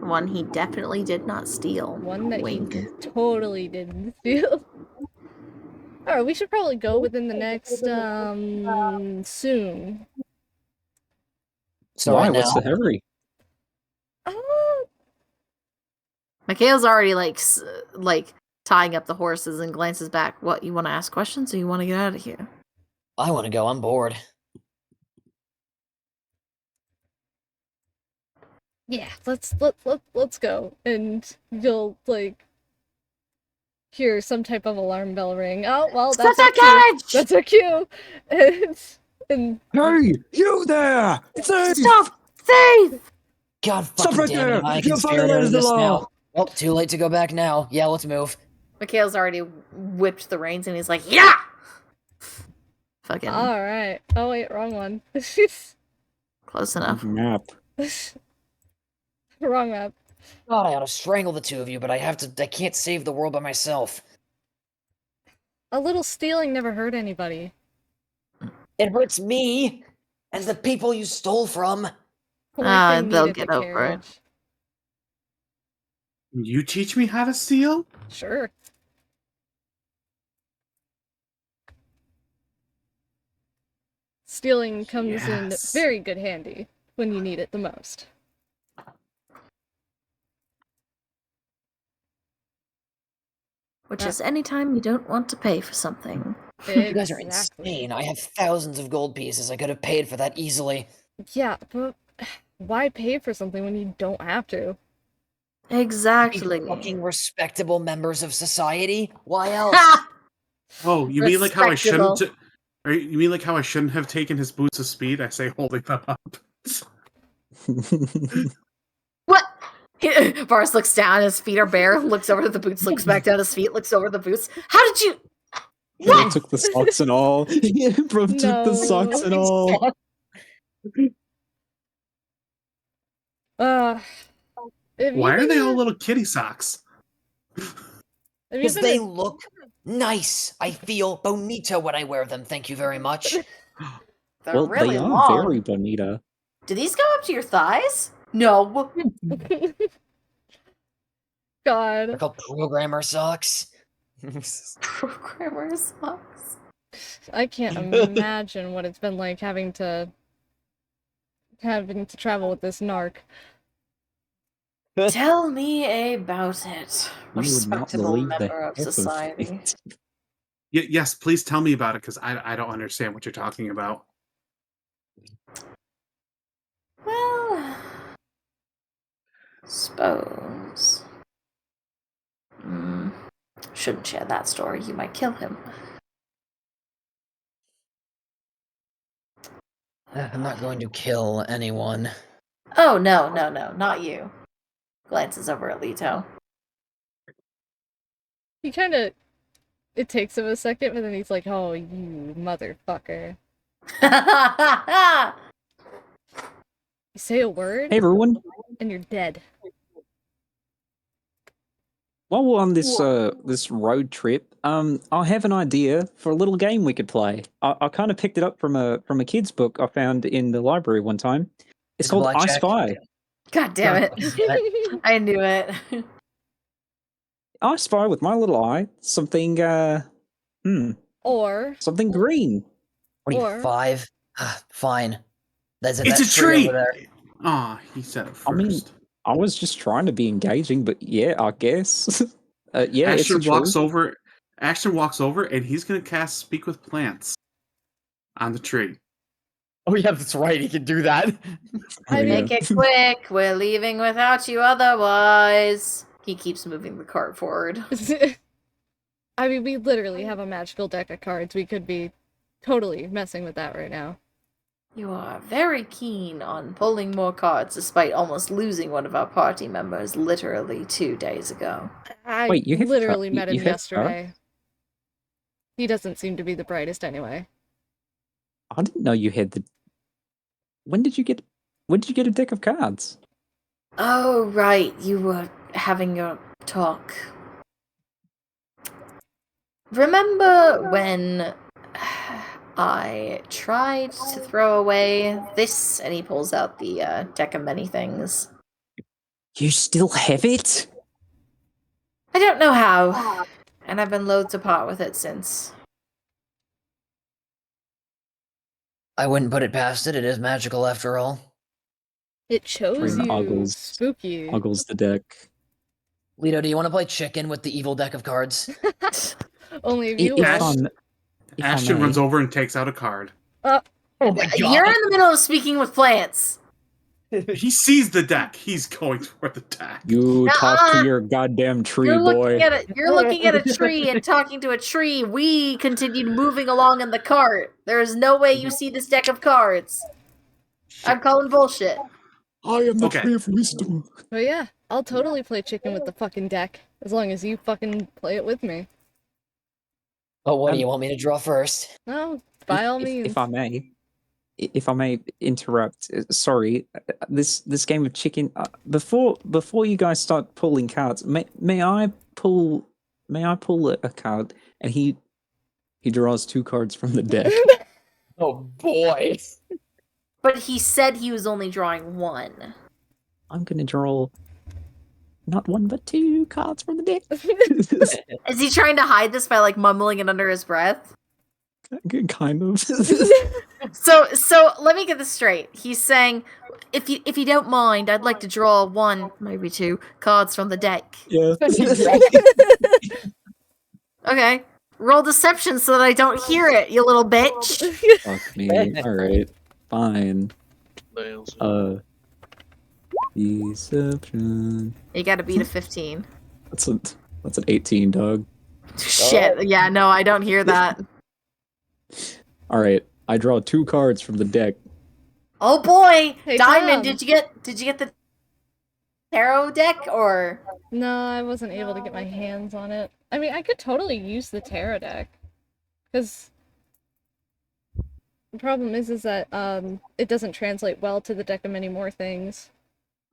One he definitely did not steal. One that Wink. he totally didn't steal. Alright, we should probably go within the next, soon. So Why? right What's now, the hurry? Oh, Mikhail's already like tying up the horses and glances back. What, you want to ask questions or you want to get out of here? I want to go. I'm bored. Yeah, let's go. And you'll like hear some type of alarm bell ring. Oh well, that's our cue. carriage! That's our cue. And Hey, you there! Thief! Stop! Thief! God Stop fucking right damn there! it! I You're conspirator violating the this law! now. Well, too late to go back now. Yeah, let's move. Mikhail's already whipped the reins and he's like, yeah! Fucking all right. Oh wait, wrong one. close enough. Map. Wrong map. God, I ought to strangle the two of you, but I can't save the world by myself. A little stealing never hurt anybody. It hurts me and the people you stole from. Like they They'll needed get the over it. carriage. You teach me how to steal? Sure. Stealing comes in Yes. very good handy when you need it the most. Which is anytime you don't want to pay for something. You guys are Exactly. insane. I have thousands of gold pieces. I could have paid for that easily. Yeah, but why pay for something when you don't have to? Be Exactly. fucking respectable members of society. Why else? Ha! Oh, you mean like how I Respectable. shouldn't? You mean like how I shouldn't have taken his boots of speed? I say, holding them up. What? Varis looks down, his feet are bare, looks over to the boots, looks back down his feet, looks over the boots. How did you? Bro took the socks and all. Bro took No. the socks and all. Why are they all little kitty socks? Because they look nice. I feel bonito when I wear them. Thank you very much. They're Well, really they are long. very bonita. Do these go up to your thighs? No. God. They're called programmer socks. Programmer socks. I can't imagine what it's been like having to travel with this narc. Tell me about it. You would not Respectable believe the member of health society. it. Yes, please tell me about it, because I don't understand what you're talking about. Well, suppose. Shouldn't share that story. You might kill him. I'm not going to kill anyone. Oh, no, not you. Glances over at Lito. He kind of. It takes him a second, but then he's like, "Oh, you motherfucker!" You say a word, Hey everyone, and you're dead. while we're on this this road trip, I have an idea for a little game we could play. I kind of picked it up from a kid's book I found in the library one time. It's called I Blackjack. Spy. God damn it. I knew it. I spy with my little eye something Or something green. What are Or- you, 5? Fine. That's It's that a tree! over there. Ah, he said it first. I mean, I was just trying to be engaging, but yeah, I guess. Yeah, it's a Ashton tree. walks over. Ashton walks over, and he's gonna cast Speak with Plants on the tree. Oh yeah, that's right. He can do that. I mean, Make it quick. We're leaving without you otherwise. He keeps moving the cart forward. I mean, we literally have a magical deck of cards. We could be totally messing with that right now. You are very keen on pulling more cards despite almost losing one of our party members literally 2 days ago. I Wait, you have literally car- met you him have yesterday. He doesn't seem to be the brightest anyway. I didn't know you had the. When did you get a deck of cards? Oh, right. You were having your talk. Remember when I tried to throw away this? And he pulls out the deck of many things. You still have it? I don't know how. And I've been loath to part with it since. I wouldn't put it past it. It is magical after all. It chose Friend you. Uggles. Spooky. Uggles the deck. Lito, do you want to play chicken with the evil deck of cards? Only if you If wish. I'm- if I Ashton may. runs over and takes out a card. Oh my You're in the middle of speaking with plants. He sees the deck. He's going for the deck. You talk Nuh-uh. to your goddamn tree, You're boy. looking at a tree and talking to a tree. We continued moving along in the cart. There is no way you see this deck of cards. I'm calling bullshit. I am the Okay. tree of wisdom. But yeah, I'll totally play chicken with the fucking deck. As long as you fucking play it with me. Oh, what do you want me to draw first? No, by all If- means. if I may interrupt, sorry, this game of chicken. Before you guys start pulling cards, may I pull a card, and he draws 2 cards from the deck. Oh boy. But he said he was only drawing one. I'm gonna draw not 1 but 2 cards from the deck. Is he trying to hide this by like mumbling it under his breath? Kind of. So let me get this straight. He's saying, if you don't mind, I'd like to draw 1, maybe 2 cards from the deck. Yeah. Okay. Roll deception so that I don't hear it, you little bitch. Fuck me. Alright. Fine. Deception. You gotta beat a 15. That's an 18, dog. Shit. Yeah, no, I don't hear that. Alright. I draw 2 cards from the deck. Oh boy! Hey, Diamond, Tom. did you get the tarot deck or No, I wasn't able to get my hands on it. I mean, I could totally use the tarot deck. Because the problem is that it doesn't translate well to the deck of many more things.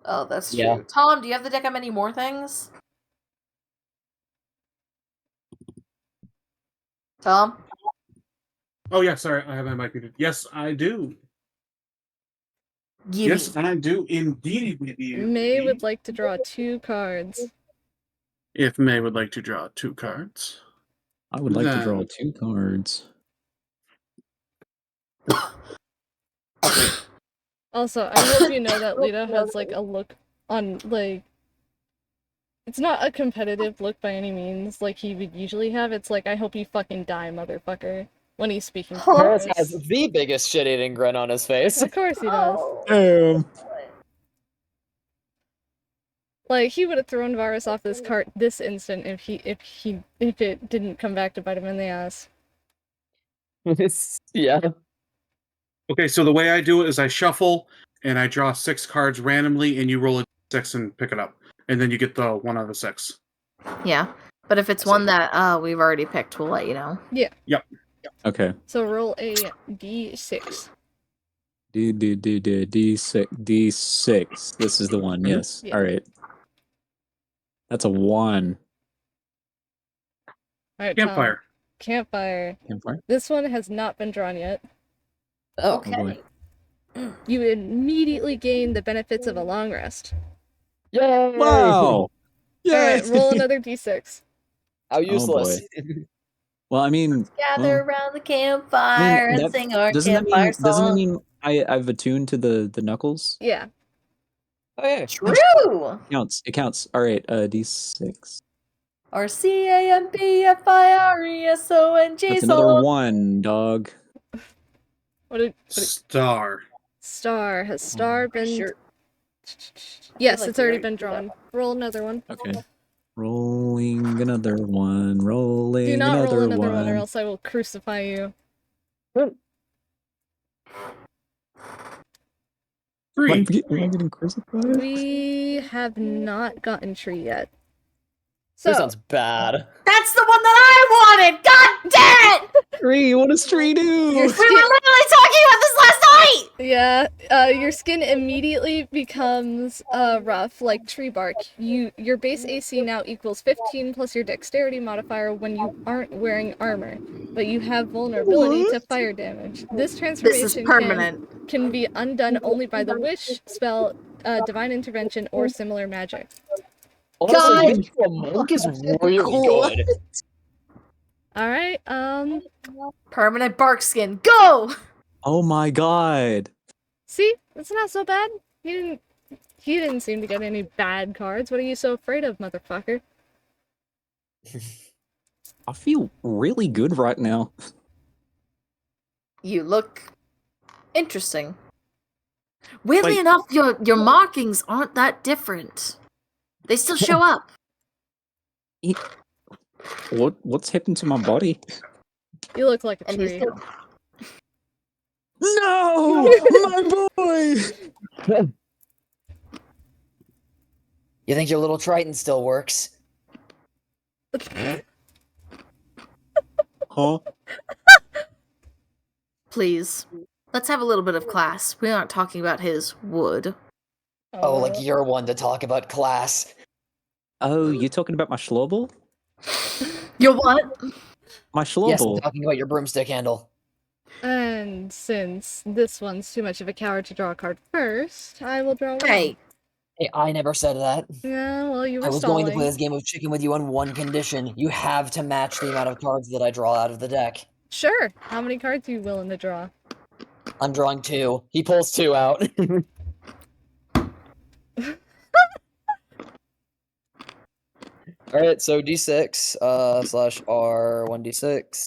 Oh, that's true. Yeah. Tom, do you have the deck of many more things? Tom? Oh yeah, sorry, I have my mic muted. Yes, I do. Gimme. Yes, I do indeed. Maei would like to draw 2 cards. If Maei would like to draw 2 cards. I would like to draw Then- 2 cards. Also, I hope you know that Lito has like a look on like it's not a competitive look by any means like he would usually have. It's like I hope you fucking die, motherfucker, when he's speaking to Paris us. has the biggest shit-eating grin on his face. Of course he does. Damn. Like he would have thrown Varis off this cart this instant if it didn't come back to bite him in the ass. Yeah. Okay, so the way I do it is I shuffle and I draw 6 cards randomly, and you roll a 6 and pick it up, and then you get the 1 out of 6. Yeah. But if it's one that we've already picked, we'll let you know. Okay. So roll a d6. D6. This is the one, yes. Yeah. Alright. That's a 1. Alright, Campfire. Campfire. Campfire. This one has not been drawn yet. Oh, boy. You immediately gain the benefits of a long rest. yay! Wow! Alright, roll another d6. How useless. Well, I mean, Gather around the campfire and that- sing our doesn't that campfire mean song. doesn't that mean I've attuned to the knuckles? Yeah. Oh, yeah. True! It counts. Alright, D6. RCAMPFIRESONG That's another 1, dog. What did Star. Star? Has Star been... Sure. Yes, Like it's already we been drawn. Roll another one. Okay. Rolling another one. Rolling Do not another roll another one, or one. else I will crucify you. 3. Am I getting crucified? We have not gotten tree yet. So, This sounds bad. That's the one that I wanted! God damn it! Tree, what does Tree do? Your We were skin, literally talking about this last night! yeah, your skin immediately becomes rough, like tree bark. Your base AC now equals 15 plus your dexterity modifier when you aren't wearing armor, but you have vulnerability to fire damage. This transformation This is permanent. can be undone only by the wish spell, divine intervention, or similar magic. Honestly, making you a monk is really good. Alright, Permanent bark skin. Go! Oh my god. see? It's not so bad. He He didn't seem to get any bad cards. What are you so afraid of, motherfucker? I feel really good right now. You look interesting. Weirdly Like- enough, your markings aren't that different. They still show up. What's happened to my body? You look like a And you tree. still No, my boy. You think your little Triton still works? Huh? Please. Let's have a little bit of class. We aren't talking about his wood. Oh, like you're one to talk about class. Oh, you talking about my schlobel? Your what? My Yes, I'm schlobel. talking about your broomstick handle. And since this one's too much of a coward to draw a card first, I will draw one. Hey, Hey, I never said that. Yeah, well, you were I was stalling. going to play this game of chicken with you on one condition. You have to match the amount of cards that I draw out of the deck. Sure. How many cards are you willing to draw? I'm drawing 2. He pulls 2 out. Alright, so D6 slash R1D6.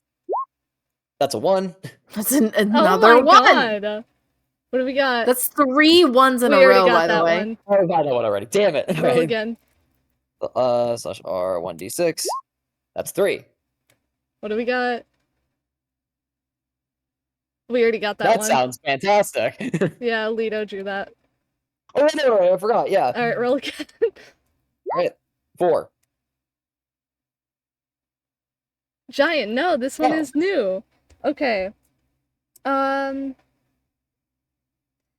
That's a 1. that's another Oh my one. God. What do we got? That's 3 ones in we a already row, got by that the way. one. Oh, I got that one already. Damn it. Roll Alright. again. Slash R1D6. That's 3. What do we got? We already got that That one. sounds fantastic. Yeah, Lito drew that. Oh, no, I forgot. Yeah. Alright, roll again. Alright. 4. Giant, no, this one Oh. is new. Okay.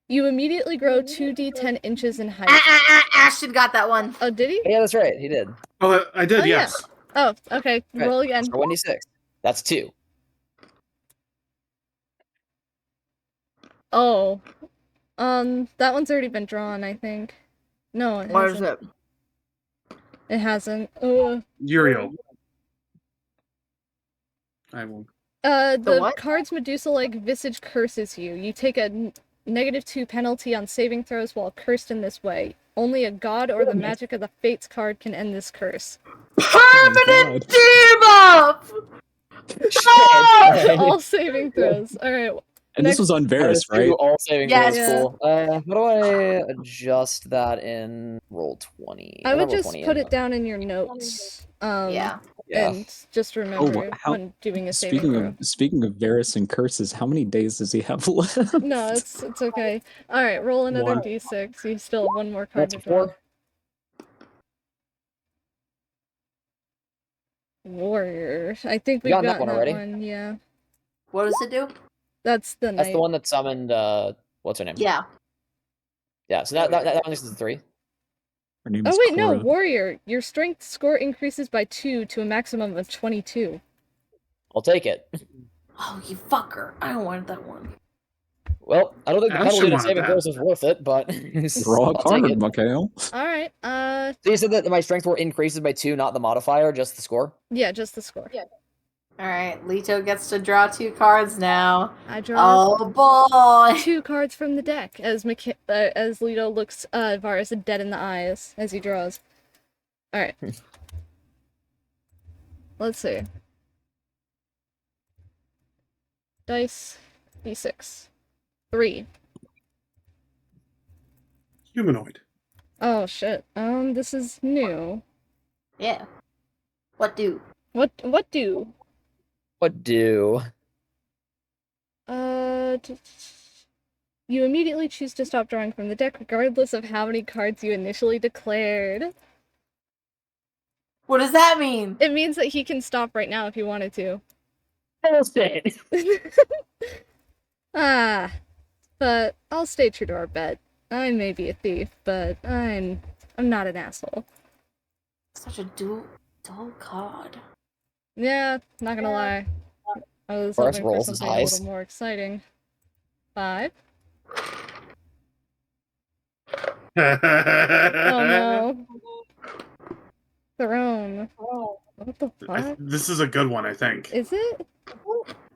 You immediately grow 2d10 inches in height. Ashton got that one. Oh, did he? Yeah, that's right. He did. Oh, I did. Oh, yeah. Yes. Oh, okay. Right. Roll again. So 1d6. That's 2. Oh. That one's already been drawn, I think. No, it What is hasn't. it? It hasn't. Oh. Uriel. I will. The what? card's Medusa-like visage curses you. You take a -2 penalty on saving throws while cursed in this way. Only a god or the magic of the fates card can end this curse. Permanent God. debuff! All saving throws. Alright. And this was on Varis, Let's do right? all saving Yes. throws. Cool. How do I adjust that in roll 20? I Not would roll just 20, put in- it down in your notes. Yeah. Yeah. And just remember how- when doing a saving throw. Speaking of Varis and curses, how many days does he have left? No, it's okay. Alright, roll another One. d6. You still have one more card That's to a draw. 4. Warrior. I think We we've got that gotten one that already. one, yeah. What does it do? That's the That's knight. the one that summoned. What's her name? Yeah. Yeah. So that one is the 3. Her name Oh is wait, no, Cora. warrior. Your strength score increases by 2 to a maximum of 22. I'll take it. Oh, you fucker. I don't want that one. Well, I don't think the I actually penalty to wanted saving that. throws is worth it, but Draw a I'll take card, it. Mikhail. Alright, So you said that my strength score increases by 2, not the modifier, just the score. yeah, just the score. Alright, Lito gets to draw 2 cards now. I draw Oh boy! 2 cards from the deck as as Lito looks Varis dead in the eyes as he draws. Alright. Let's see. Dice d6. 3. Humanoid. Oh shit. This is new. Yeah. What do? What do? What do? You immediately choose to stop drawing from the deck regardless of how many cards you initially declared. What does that mean? It means that he can stop right now if he wanted to. Bullshit. But I'll stay true to our bet. I may be a thief, but I'm not an asshole. Such a dull card. Yeah, not gonna lie. I was Forrest hoping for rolls his something a eyes. little more exciting. 5. Oh no. Throne. What the fuck? This is a good one, I think. Is it?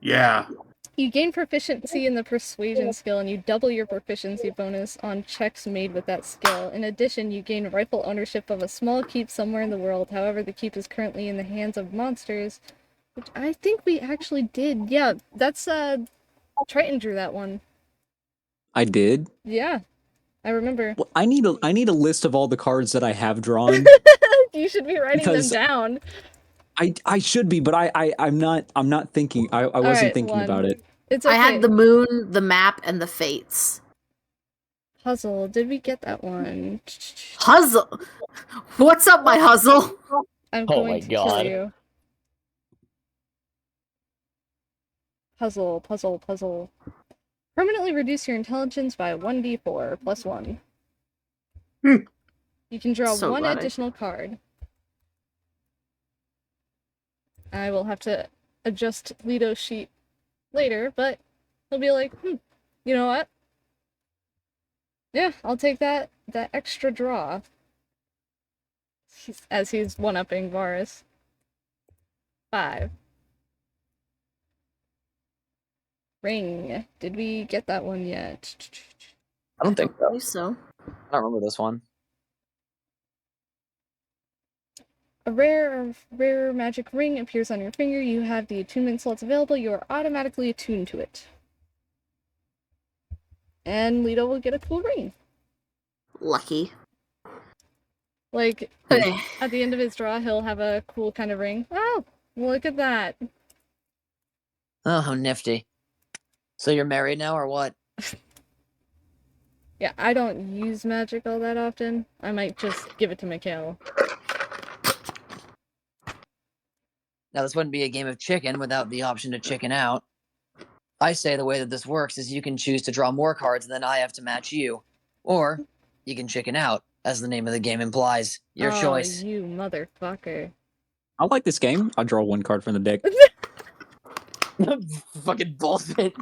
Yeah. You gain proficiency in the persuasion skill, and you double your proficiency bonus on checks made with that skill. In addition, you gain rightful ownership of a small keep somewhere in the world. However, the keep is currently in the hands of monsters, which I think we actually did. Yeah, that's Triton drew that one. I did. Yeah, I remember. Well, I need a list of all the cards that I have drawn. You should be writing them Because down. I should be, but I'm not thinking. I wasn't Alright, thinking one. about it. It's okay. I had the moon, the map, and the fates. Puzzle. Did we get that one? Huzzle! What's up, my huzzle? I'm Oh going my to God. kill you. Puzzle, puzzle, puzzle. Permanently reduce your intelligence by 1d4 plus 1. You can draw So one glad additional card. I will have to adjust Lito's sheet later, but he'll be like, you know what? Yeah, I'll take that extra draw. As he's one-upping Varis. 5. Ring. Did we get that one yet? I don't think I so. believe so. I don't remember this one. A rare magic ring appears on your finger. You have the attunement slots available. You are automatically attuned to it. And Lito will get a cool ring. Lucky. Like, Okay. at the end of his draw, he'll have a cool kind of ring. Oh, look at that. Oh, how nifty. So you're married now, or what? Yeah, I don't use magic all that often. I might just give it to Mikhail. Now, this wouldn't be a game of chicken without the option to chicken out. I say the way that this works is you can choose to draw more cards and then I have to match you. Or you can chicken out, as the name of the game implies. Your choice. You motherfucker. I like this game. I'll draw one card from the deck. Fucking bullshit.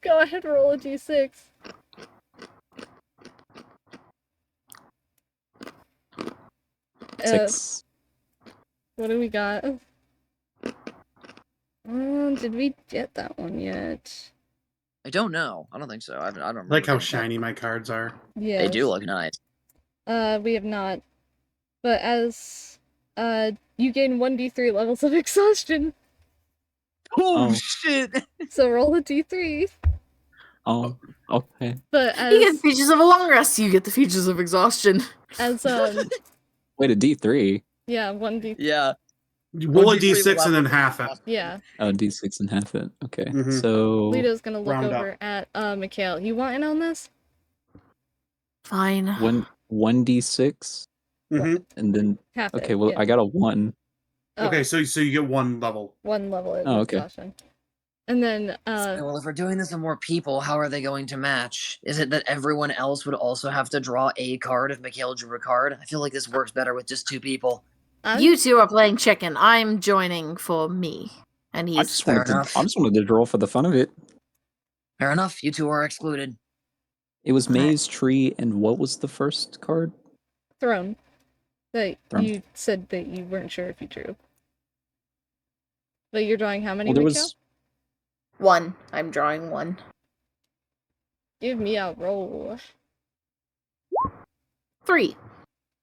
Go ahead, roll a d6. Six. What do we got? Did we get that one yet? I don't know. I don't think so. I don't remember. Like how getting that. shiny my cards are. Yeah. They do look nice. We have not. But as you gain 1d3 levels of exhaustion. Oh, shit! So roll a d3. Oh, okay. But You get the as features of a long rest, you get the features of exhaustion. as Wait, a D3. yeah, 1d3. Yeah. Roll a 1d3 d6 and then level. half it. Yeah. Oh, D6 and half it. Okay. Mhm. So Lito's gonna look Round up. over at Mikhail. You want in on this? Fine. one D6 hmm and then Half okay, it. well yeah. I got a 1. Oh, Okay, so you get one level. one level of Oh, okay. exhaustion. And then Well, if we're doing this with more people, how are they going to match? Is it that everyone else would also have to draw a card if Mikhail drew a card? I feel like this works better with just 2 people. You two are playing chicken. I'm joining for me. And I he's just fair wanted to, enough. I just wanted to draw for the fun of it. Fair enough. You two are excluded. It was Okay. Mae's tree, and what was the first card? Throne. That Throne. you said that you weren't sure if you drew. But you're drawing how many, Well, there Mikhail? was 1. I'm drawing 1. Give me a roll. 3.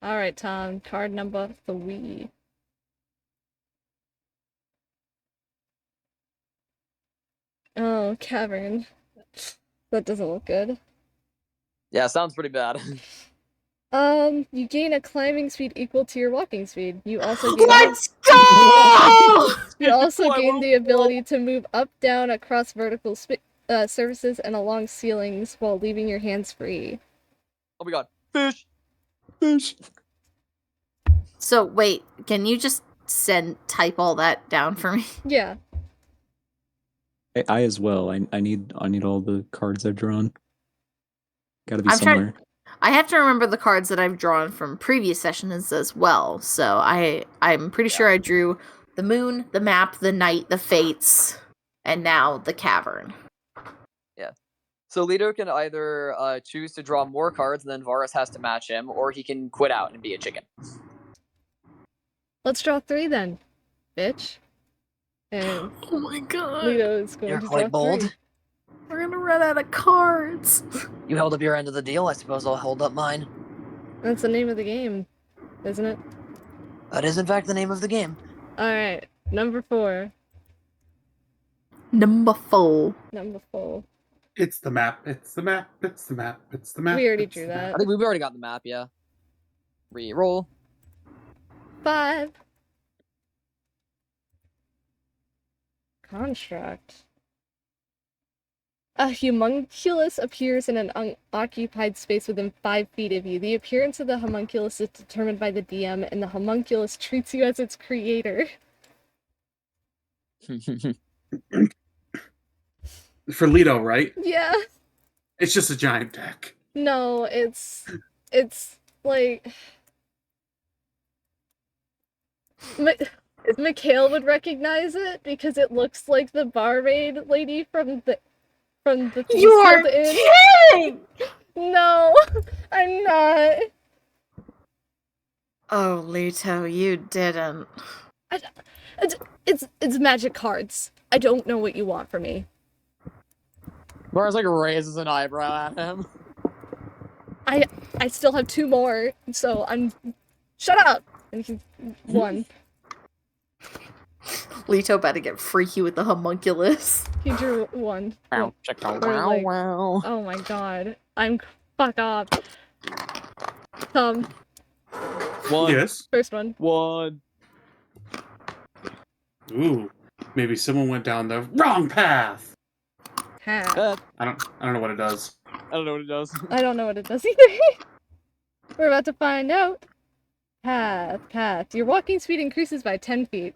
Alright, Tom. Card number 3. Oh, cavern. That doesn't look good. Yeah, sounds pretty bad. You gain a climbing speed equal to your walking speed. You also gain Let's go! you also I gain won't the ability to move up, down, across vertical surfaces and along ceilings while leaving your hands free. Oh my god. Fish! fish. So, wait, can you just type all that down for me? Yeah. I as well. I need all the cards I've drawn. Gotta be I'm trying- somewhere. I have to remember the cards that I've drawn from previous sessions as well. So I'm pretty sure I drew the moon, the map, the night, the fates, and now the cavern. So Lito can either choose to draw more cards and then Varis has to match him, or he can quit out and be a chicken. Let's draw 3 then, bitch. And Oh my god. Lito is going You're to quite draw bold. 3. We're gonna run out of cards. You held up your end of the deal. I suppose I'll hold up mine. That's the name of the game, isn't it? That is, in fact, the name of the game. Alright, number 4. Number 4. Number 4. It's the map. It's the map. It's the map. It's the map. We already it's drew the map. that. I think we've already got the map, yeah. Reroll. 5. Construct. A homunculus appears in an unoccupied space within 5 feet of you. The appearance of the homunculus is determined by the DM, and the homunculus treats you as its creator. For Lito, right? Yeah. It's just a giant deck. No, it's like Mikhail would recognize it because it looks like the barmaid lady from the You are Thieves Guild Inn. kidding! No, I'm not. Oh, Lito, you didn't. It's magic cards. I don't know what you want from me. Mars like raises an eyebrow at him. I still have 2 more, so I'm. Shut up! And he's 1. Lito about to get freaky with the homunculus. He drew 1. Wow, Or, wow. Oh my god. Fuck off. Tom, One. Yes. first one. One. Ooh. Maybe someone went down the wrong path. Ha. I don't know what it does. I don't know what it does. I don't know what it does either. We're about to find out. Path. Your walking speed increases by 10 feet.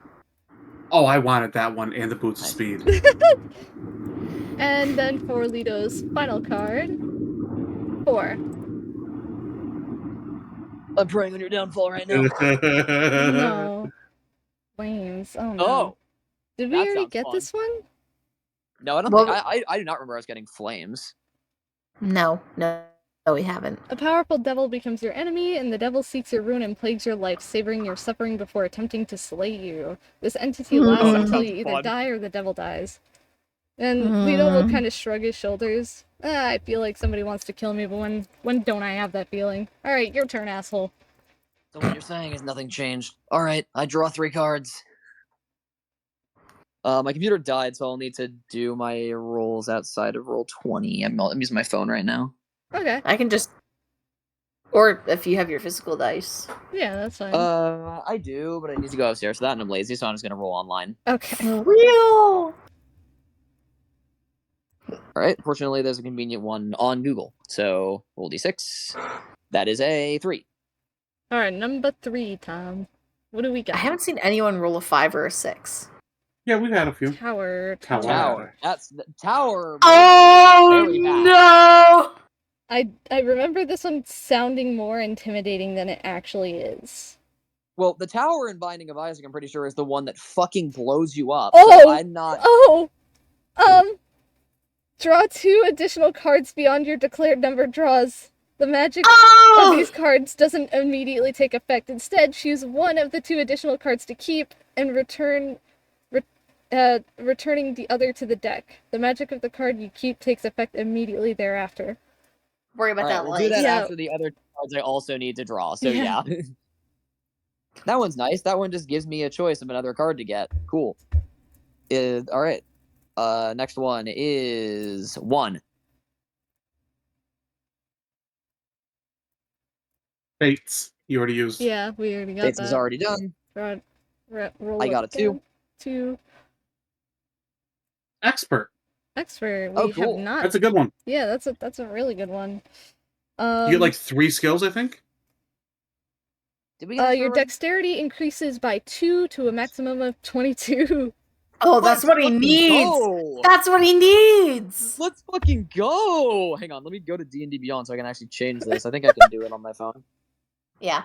Oh, I wanted that one and the boots of speed. And then for Lito's final card, 4. I'm praying on your downfall right now. No. Flames. Oh no. Oh. Did we that already sounds get fun. this one? No, I don't Well- think I do not remember us getting flames. No, we haven't. A powerful devil becomes your enemy, and the devil seeks your ruin and plagues your life, savoring your suffering before attempting to slay you. This entity lasts that until sounds you either fun. die or the devil dies. And Lito will kind of shrug his shoulders. I feel like somebody wants to kill me, but when don't I have that feeling? Alright, your turn, asshole. So what you're saying is nothing changed. All right, I draw 3 cards. My computer died, so I'll need to do my rolls outside of roll 20. I'm using my phone right now. Okay. I can just... Or if you have your physical dice. Yeah, that's fine. I do, but I need to go upstairs for that, and I'm lazy, so I'm just gonna roll online. Okay. Real! All right. Fortunately, there's a convenient one on Google. So roll d6. That is a 3. Alright, number 3, Tom. What do we got? I haven't seen anyone roll a 5 or a 6. Yeah, we've had a few. Tower. Tower. That's the tower. Oh, Very bad. no! I remember this one sounding more intimidating than it actually is. Well, the tower in Binding of Isaac, I'm pretty sure, is the one that fucking blows you up. Oh! So I'm not. Oh! Draw 2 additional cards beyond your declared number draws. The magic of Oh! these cards doesn't immediately take effect. Instead, choose one of the 2 additional cards to keep and returning the other to the deck. The magic of the card you keep takes effect immediately thereafter. Worry about Alright, that we'll do light. that Yeah. after the other cards I also need to draw. So Yeah. yeah. That one's nice. That one just gives me a choice of another card to get. Cool. All right. Next one is 1. Fates. You already used. Yeah, we already got This that. is already done. Roll I got it a 2. down. 2. Expert. Expert. We Oh, cool. have not. That's a good one. Yeah, that's a really good one. You get like 3 skills, I think. Did we get this Your already? dexterity increases by 2 to a maximum of 22. Oh, that's Let's what he fucking needs! go! That's what he needs! Let's fucking go! Hang on, let me go to D&D Beyond so I can actually change this. I think I can do it on my phone. Yeah.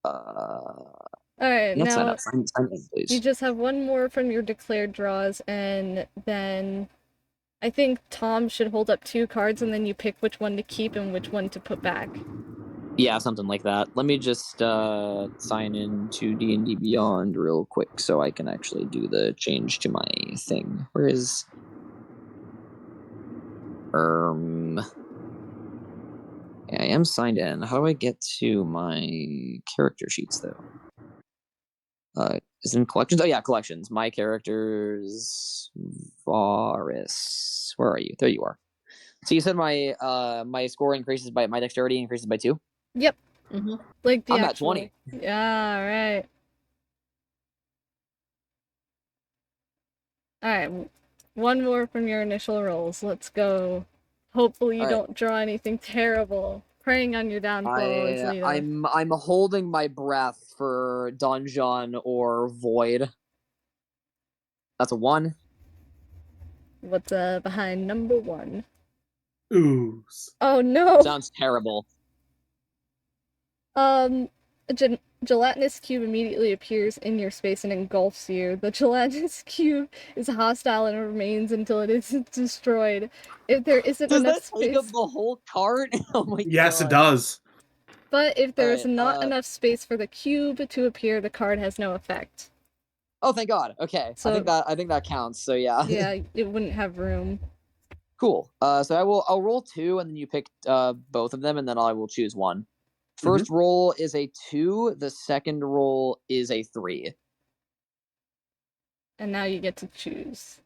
Alright, Yes, sign now up. Sign in, you please. just have one more from your declared draws, and then I think Tom should hold up 2 cards, and then you pick which one to keep and which one to put back. Yeah, something like that. Let me just sign in to D&D Beyond real quick so I can actually do the change to my thing. Where is... Yeah, I am signed in. How do I get to my character sheets, though? Is it in collections? Oh, yeah, collections. My character's Varis. Where are you? There you are. So you said my my score increases by... My dexterity increases by 2? Yep. Mm-hmm. Like the I'm at actual... 20. Yeah, right. Alright, one more from your initial rolls. Let's go. Hopefully you All right. don't draw anything terrible. Preying on your downfall is Lito. I'm holding my breath for Dungeon or Void. That's a 1. What's behind number 1? Ooze. Oh no! Sounds terrible. A gelatinous cube immediately appears in your space and engulfs you. The gelatinous cube is hostile and remains until it is destroyed. If there isn't Does enough that take up space... the whole cart? Oh my god. Yes, it does. But if there is Alright, not enough space for the cube to appear, the card has no effect. Oh, thank God. Okay, So- I think that counts. So yeah. Yeah, it wouldn't have room. Cool. So I'll roll 2, and then you pick both of them, and then I will choose one. First roll is a 2. The second roll is a 3. And now you get to choose.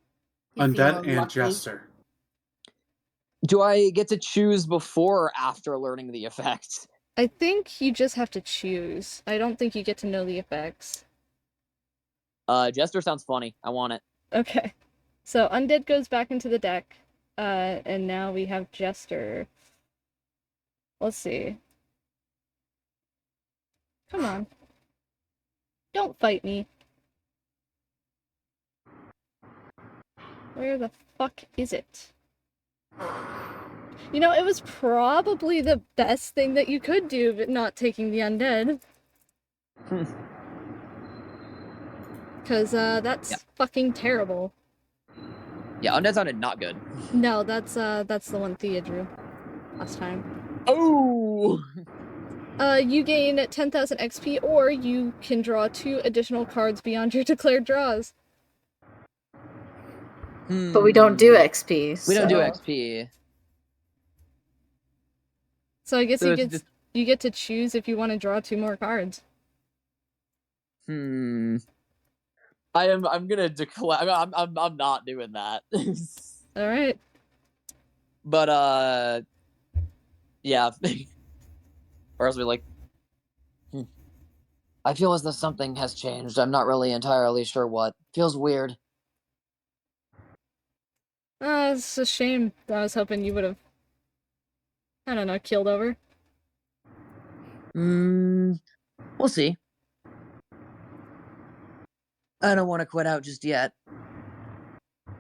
You feel Undead and unlucky. Jester. Do I get to choose before or after learning the effects? I think you just have to choose. I don't think you get to know the effects. Jester sounds funny. I want it. Okay. So Undead goes back into the deck. And now we have Jester. Let's see. Come on. Don't fight me. Where the fuck is it? You know, it was probably the best thing that you could do, but not taking the undead. Because, that's fucking terrible. Yeah, undead sounded not good. No, that's the one Thea drew last time. Oh! You gain 10,000 XP, or you can draw 2 additional cards beyond your declared draws. But we don't do XP. We don't do so- XP. So I guess So you it's get just- you get to choose if you want to draw 2 more cards. I'm gonna declare. I'm not doing that. All right. But yeah. Or else we like. I feel as though something has changed. I'm not really entirely sure what. Feels weird. It's a shame. I was hoping you would have, I don't know, killed over. We'll see. I don't want to quit out just yet.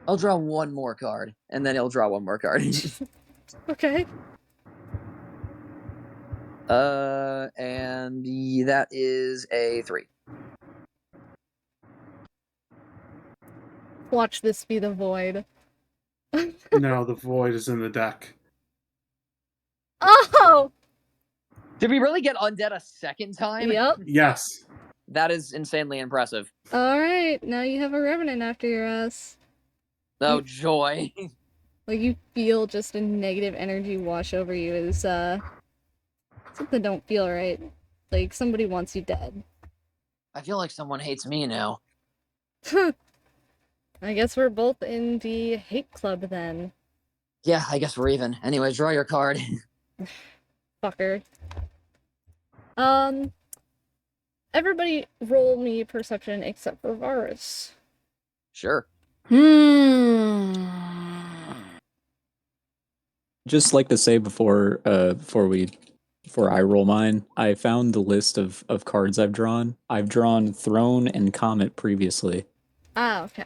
I'll draw one more card. And then he'll draw one more card. Okay. And that is a 3. Watch this be the void. No, the void is in the deck. Oh! Did we really get undead a second time? Yep. Yes. That is insanely impressive. Alright, now you have a revenant after your ass. Oh, joy. Like, you feel just a negative energy wash over you is, something don't feel right. Like, somebody wants you dead. I feel like someone hates me now. I guess we're both in the hate club then. Yeah, I guess we're even. Anyway, draw your card. Fucker. Everybody roll me perception except for Varis. Sure. Just like to say before I roll mine, I found the list of cards I've drawn. I've drawn Throne and Comet previously, Ah, okay.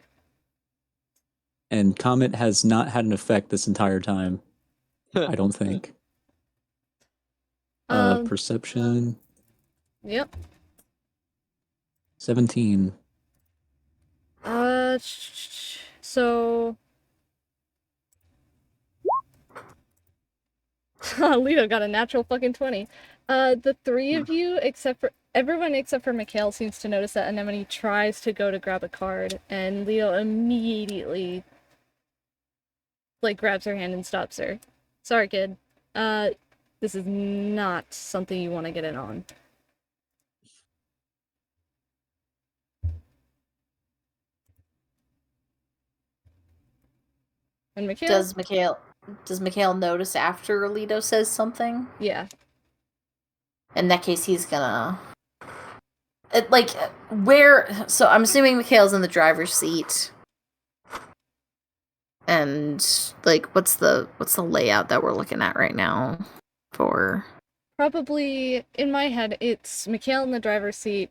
and Comet has not had an effect this entire time. I don't think. Perception Yep. 17. So... Lito got a natural fucking 20. The three of you, everyone except for Mikhail, seems to notice that Anemone tries to go to grab a card, and Leo immediately, grabs her hand and stops her. Sorry, kid. This is not something you want to get in on. And Mikhail? Does Mikhail notice after Lito says something? Yeah. In that case, he's gonna... So I'm assuming Mikhail's in the driver's seat. And, what's the layout that we're looking at right now for... Probably, in my head, it's Mikhail in the driver's seat,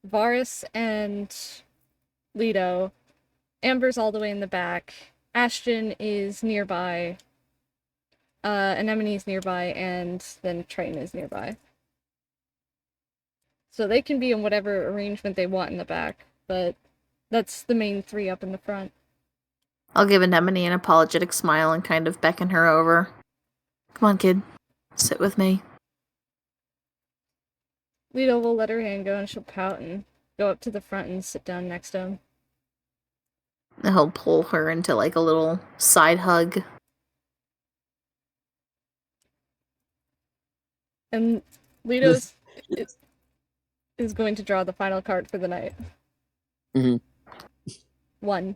Varis and Lito, Amber's all the way in the back, Ashton is nearby, Anemone's nearby, and then Triton is nearby. So they can be in whatever arrangement they want in the back, but that's the main three up in the front. I'll give Anemone an apologetic smile and kind of beckon her over. Come on, kid. Sit with me. Lito will let her hand go and she'll pout and go up to the front and sit down next to him. And he'll pull her into, a little side hug. And Lito is going to draw the final card for the night. Mm-hmm. 1.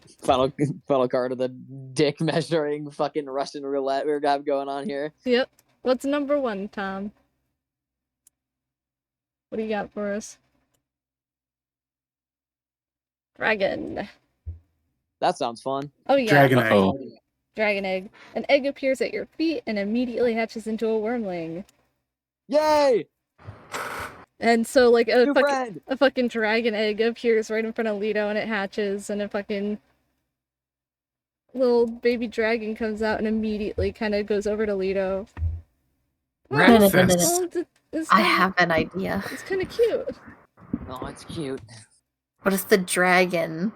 Final card of the dick measuring fucking Russian roulette we have going on here. Yep. What's number 1, Tom? What do you got for us? Dragon. That sounds fun. Oh yeah. Dragon egg. Uh-oh. Dragon egg. An egg appears at your feet and immediately hatches into a wormling. Yay! And so, New friend! a fucking dragon egg appears right in front of Lito and it hatches, and a fucking little baby dragon comes out and immediately kind of goes over to Lito. Breakfast. I have an idea. It's kind of cute. Oh, it's cute. What if the dragon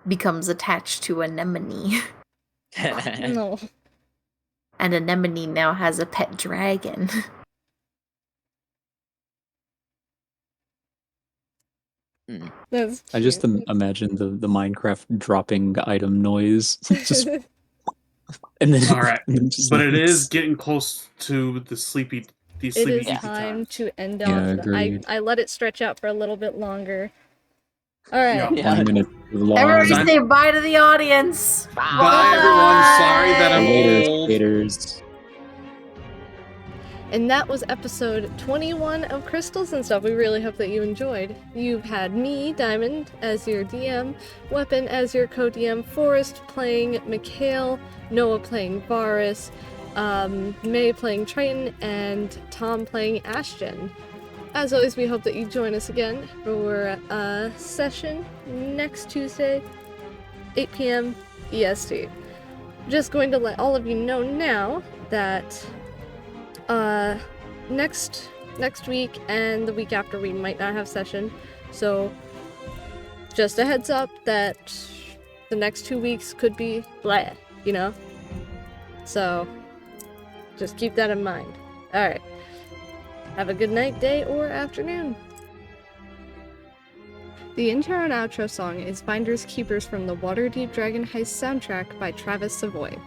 becomes attached to Anemone? No. And Anemone now has a pet dragon. That's cute. I just imagine the Minecraft dropping item noise. Just and then All right, and then just but it is getting close to the sleepy. It Sleepy is easy time to end Yeah, off. agreed. I let it stretch out for a little bit longer. All right. Yeah. 1 minute long. Everybody I'm- say bye to the audience! Bye, everyone. Sorry that I'm Later, old. skaters. And that was episode 21 of Crystals and Stuff. We really hope that you enjoyed. You've had me, Diamond, as your DM, Weapon as your co-DM, Forrest playing Mikhail, Noah playing Varis, Maei playing Triton, and Tom playing Ashton. As always, we hope that you join us again for a session next Tuesday, 8 p.m. EST. Just going to let all of you know now that next week and the week after we might not have session, so just a heads up that the next 2 weeks could be blah, you know? So just keep that in mind. Alright. Have a good night, day, or afternoon. The intro and outro song is Finders Keepers from the Waterdeep Dragon Heist soundtrack by Travis Savoy.